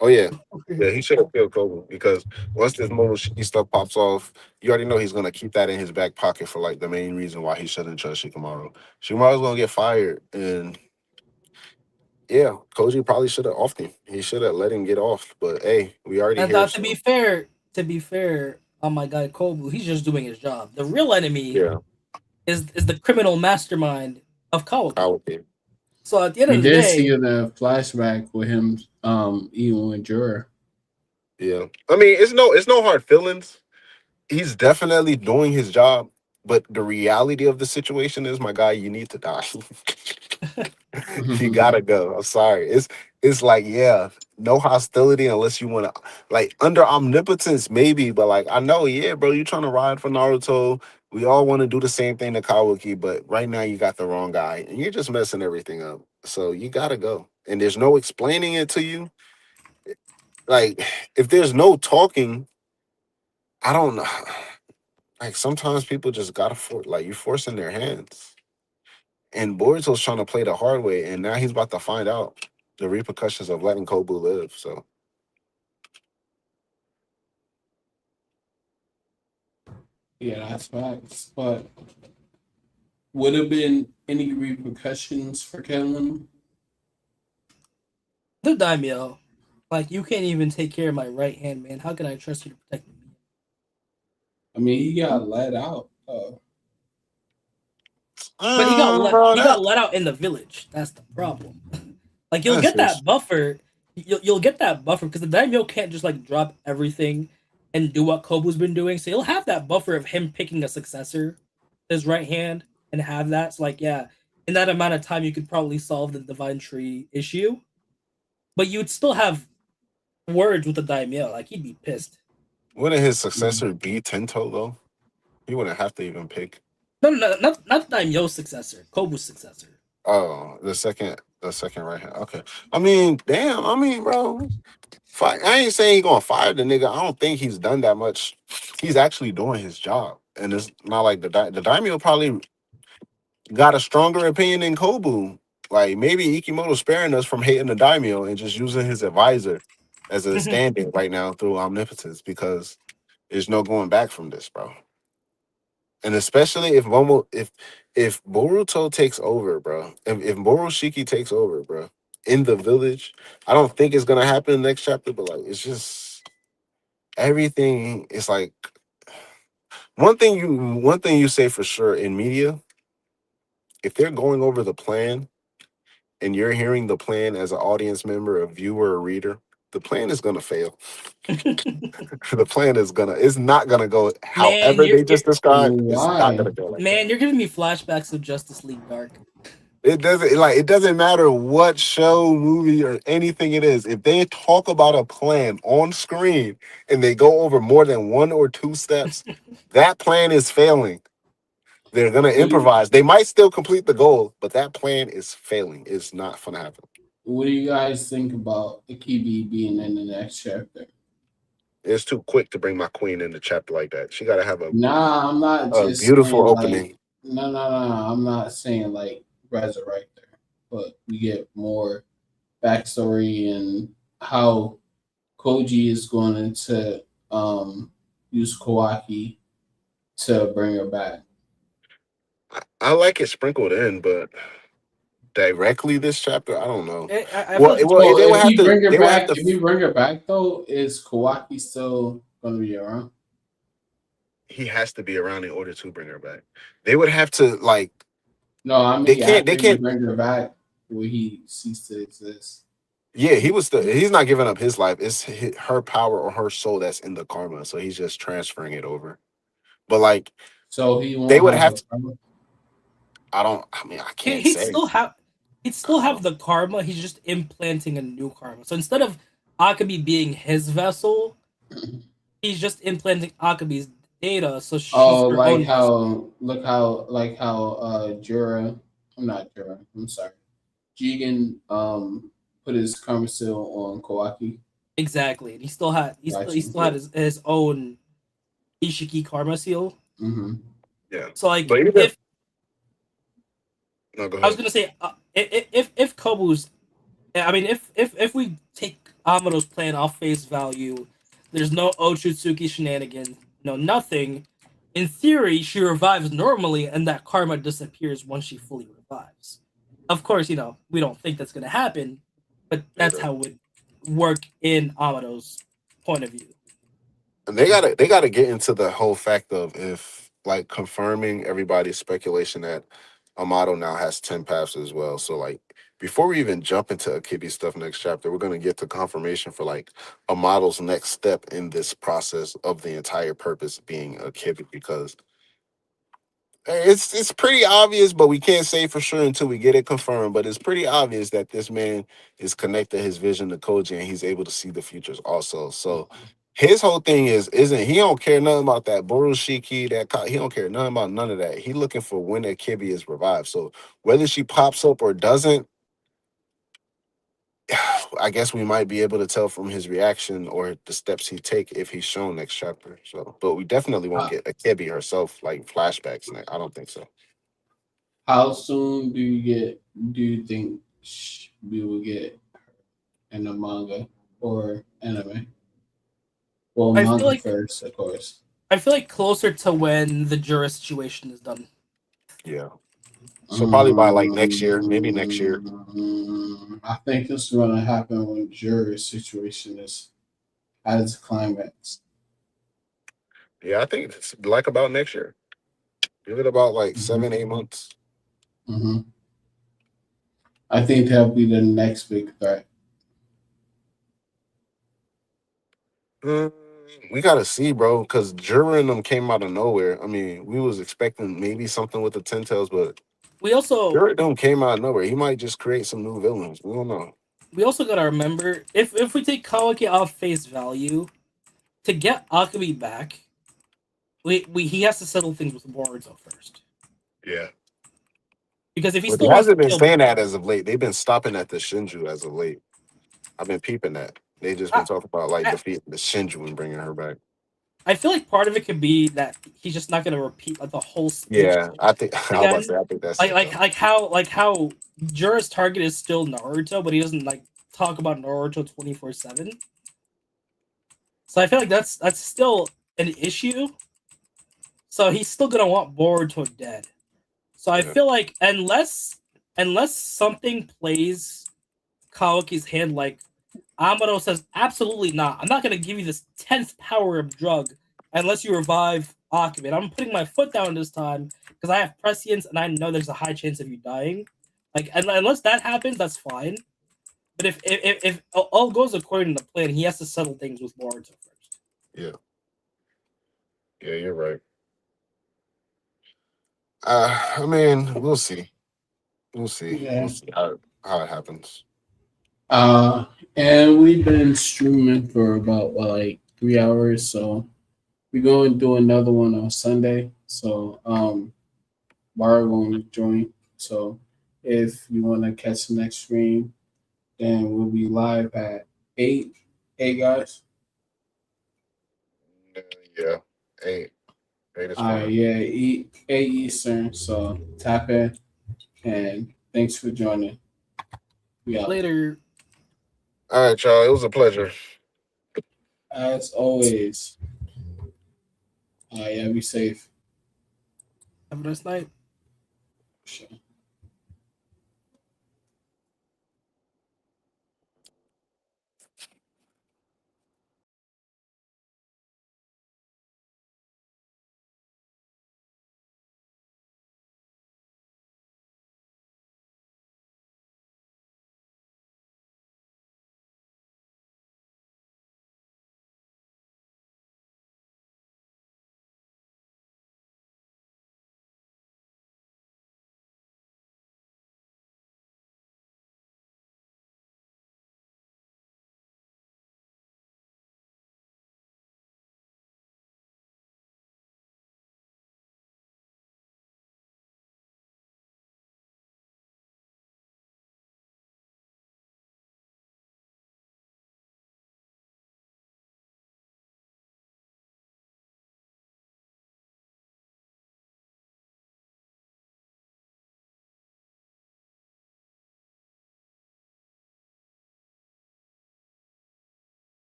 Speaker 3: Oh yeah,
Speaker 2: but
Speaker 3: yeah. He should have killed Kobe because once this Momoshiki stuff pops off, you already know he's gonna keep that in his back pocket for like the main reason why he shouldn't trust Shikamaru. Shikamaru's gonna get fired, and yeah, Koji probably should have offed him. He should have let him get off. But hey, we already
Speaker 2: and
Speaker 3: here,
Speaker 2: to
Speaker 3: so
Speaker 2: be fair, on my guy Kobu, he's just doing his job. The real enemy
Speaker 3: yeah,
Speaker 2: is the criminal mastermind of
Speaker 3: I
Speaker 2: Kawaki.
Speaker 3: would be.
Speaker 2: So at the end
Speaker 1: We
Speaker 2: of the
Speaker 1: did see
Speaker 2: day,
Speaker 1: it in a flashback with him eating with Jura.
Speaker 3: Yeah, I mean, it's no hard feelings. He's definitely doing his job, but the reality of the situation is, my guy, you need to die. You gotta go. I'm sorry. It's like, yeah, no hostility unless you want to, like, under omnipotence, maybe, but like, I know, yeah, bro, you trying to ride for Naruto. We all want to do the same thing to Kawaki, but right now you got the wrong guy and you're just messing everything up. So you gotta go. And there's no explaining it to you. Like, if there's no talking, I don't know. Like sometimes people just gotta force, like, you forcing their hands. And Boruto's trying to play the hard way, and now he's about to find out the repercussions of letting Kobu live. So
Speaker 1: Yeah, that's facts. But would have been any repercussions for killing him?
Speaker 2: the daimyo, like you can't even take care of my right hand, man. How can I trust you to protect me?
Speaker 1: I mean, he got let out.
Speaker 2: But
Speaker 3: bro,
Speaker 2: he got let out in the village. That's the problem. Like you'll
Speaker 3: that's
Speaker 2: get
Speaker 3: just
Speaker 2: that buffer. You'll get that buffer because the daimyo can't just like drop everything and do what Kobu's been doing. So you'll have that buffer of him picking a successor, his right hand, and have that. So like yeah, in that amount of time you could probably solve the divine tree issue. But you'd still have words with the daimyo. Like he'd be pissed.
Speaker 3: wouldn't his successor be Tento though? He wouldn't have to even pick.
Speaker 2: No, not daimyo's successor. Kobu's successor.
Speaker 3: Oh, the second right hand. Okay. I mean, damn. I mean, bro. I ain't saying he gonna fire the nigga. I don't think he's done that much. He's actually doing his job, and it's not like the daimyo probably got a stronger opinion than Kobu. Like maybe Ikimoto's sparing us from hating the daimyo and just using his advisor as a stand-in right now through omnipotence because there's no going back from this, bro. And especially if Boruto takes over, bro. If Moroshiki takes over, bro, in the village, I don't think it's gonna happen in the next chapter, but like it's just everything is like one thing you say for sure in media, if they're going over the plan and you're hearing the plan as an audience member, a viewer, a reader, the plan is gonna fail. The plan is it's not gonna go
Speaker 2: Man,
Speaker 3: however they just described. It's not gonna
Speaker 1: Why?
Speaker 3: go like that.
Speaker 2: man, you're giving me flashbacks of Justice League Dark.
Speaker 3: It doesn't matter what show, movie, or anything it is. If they talk about a plan on screen and they go over more than one or two steps, that plan is failing. They're gonna
Speaker 1: What do
Speaker 3: improvise. They might still complete the goal, but that plan is failing. It's not gonna happen.
Speaker 1: What do you guys think about Ikibi being in the next chapter?
Speaker 3: It's too quick to bring my queen in the chapter like that. She gotta have
Speaker 1: Nah, I'm not
Speaker 3: a
Speaker 1: just
Speaker 3: beautiful
Speaker 1: saying like
Speaker 3: opening.
Speaker 1: no. I'm not saying like resurrect her, but we get more backstory and how Koji is going to use Kawaki to bring her back.
Speaker 3: I like it sprinkled in, but directly this chapter, I don't know.
Speaker 2: I feel like it's
Speaker 1: Well,
Speaker 3: They would
Speaker 1: if
Speaker 3: have
Speaker 1: he
Speaker 3: to.
Speaker 1: bring her
Speaker 3: They would have
Speaker 1: back,
Speaker 3: to.
Speaker 1: if he bring her back though, is Kawaki still gonna be around?
Speaker 3: He has to be around in order to bring her back. They would have to like.
Speaker 1: No, I
Speaker 3: They
Speaker 1: mean
Speaker 3: can't. They
Speaker 1: after he
Speaker 3: can't.
Speaker 1: bring her back, will he cease to exist?
Speaker 3: Yeah, he was. He's not giving up his life. It's her power or her soul that's in the karma. So he's just transferring it over. But like,
Speaker 1: So he
Speaker 3: they
Speaker 1: won't
Speaker 3: would
Speaker 1: have
Speaker 3: have
Speaker 1: a
Speaker 3: to.
Speaker 1: karma?
Speaker 3: I don't. I mean, I
Speaker 2: he,
Speaker 3: can't
Speaker 2: he'd
Speaker 3: say.
Speaker 2: still have he'd
Speaker 3: I
Speaker 2: still
Speaker 3: don't
Speaker 2: have
Speaker 3: know.
Speaker 2: the karma. He's just implanting a new karma. So instead of Akabi being his vessel, he's just implanting Akabi's data, so she's
Speaker 1: Oh,
Speaker 2: her
Speaker 1: like
Speaker 2: own vessel.
Speaker 1: how Jura, I'm not Jura, I'm sorry. Jigen put his karma seal on Kawaki.
Speaker 2: Exactly. And he
Speaker 1: Gotcha.
Speaker 2: still had his own Ishiki karma seal.
Speaker 1: Mm-hmm.
Speaker 3: Yeah,
Speaker 2: So like
Speaker 3: but even
Speaker 2: if
Speaker 3: no, go
Speaker 2: I was
Speaker 3: ahead.
Speaker 2: gonna say if Kobu's, I mean if we take Amado's plan off face value, there's no Ochutsuki shenanigans, no nothing. In theory, she revives normally, and that karma disappears once she fully revives. Of course, we don't think that's gonna happen, but that's
Speaker 3: Okay.
Speaker 2: how it would work in Amado's point of view.
Speaker 3: And they gotta get into the whole fact of if like confirming everybody's speculation that Amato now has 10 paths as well. So like before we even jump into Akibi stuff next chapter, we're gonna get to confirmation for like Amato's next step in this process of the entire purpose being Akibi because it's pretty obvious, but we can't say for sure until we get it confirmed. But it's pretty obvious that this man is connected his vision to Koji, and he's able to see the futures also. So his whole thing isn't he don't care nothing about that Borushiki, he don't care nothing about none of that. He looking for when that Kibi is revived. So whether she pops up or doesn't, I guess we might be able to tell from his reaction or the steps he take if he's shown next chapter. So, but we definitely won't get Akibi herself like flashbacks. I don't think so.
Speaker 1: How soon do you think we will get in the manga or anime? Well,
Speaker 2: I feel
Speaker 1: manga
Speaker 2: like
Speaker 1: first, of course.
Speaker 2: I feel like closer to when the Jura situation is done.
Speaker 3: Yeah. So probably by like next year, maybe next year.
Speaker 1: I think it's going to happen when jury's situation is at its climax.
Speaker 3: Yeah, I think it's like about next year. Give it about like
Speaker 1: Mm-hmm.
Speaker 3: 7, 8 months.
Speaker 1: Mm-hmm. I think that'll be the next big threat.
Speaker 3: We gotta see, bro, because Jura and them came out of nowhere. I mean, we was expecting maybe something with the Ten Tails, but
Speaker 2: We also
Speaker 3: Jura and them came out of nowhere. He might just create some new villains. We don't know.
Speaker 2: we also gotta remember if we take Kawaki off face value, to get Akemi back, we he has to settle things with Boruto first.
Speaker 3: Yeah.
Speaker 2: Because if he
Speaker 3: But he
Speaker 2: still wants to
Speaker 3: hasn't been
Speaker 2: kill,
Speaker 3: saying that as of late. They've been stopping at the Shinju as of late. I've been peeping that. They just been
Speaker 2: I,
Speaker 3: talking about like
Speaker 2: I,
Speaker 3: defeating the Shinju and bringing her back.
Speaker 2: I feel like part of it could be that he's just not gonna repeat like the whole speech
Speaker 3: Yeah, I think I was about to
Speaker 2: again.
Speaker 3: say I think that's
Speaker 2: Like
Speaker 3: it
Speaker 2: like
Speaker 3: though.
Speaker 2: like how like how Jura's target is still Naruto, but he doesn't like talk about Naruto 24/7. So I feel like that's still an issue. So he's still gonna want Boruto dead. So I
Speaker 3: Yeah.
Speaker 2: feel like unless something plays Kawaki's hand, like Amado says, absolutely not. I'm not gonna give you this 10th power of drug unless you revive Akemi. I'm putting my foot down this time because I have prescience and I know there's a high chance of you dying. Like unless that happens, that's fine. But if all goes according to plan, he has to settle things with Boruto first.
Speaker 3: Yeah. Yeah, you're right. I mean, we'll see. We'll see. We'll
Speaker 1: Yeah.
Speaker 3: see how it happens.
Speaker 1: And we've been streaming for about like 3 hours, so we're going to do another one on Sunday. So Mara won't join. So if you want to catch the next stream, then we'll be live at 8. 8 guys.
Speaker 3: Yeah. 8 is
Speaker 1: All right,
Speaker 3: fine.
Speaker 1: yeah, 8 Eastern. So tap in and thanks for joining. We out.
Speaker 2: Later.
Speaker 3: All right, y'all. It was a pleasure.
Speaker 1: As always, yeah, be safe.
Speaker 2: Have a nice night.
Speaker 1: Sure.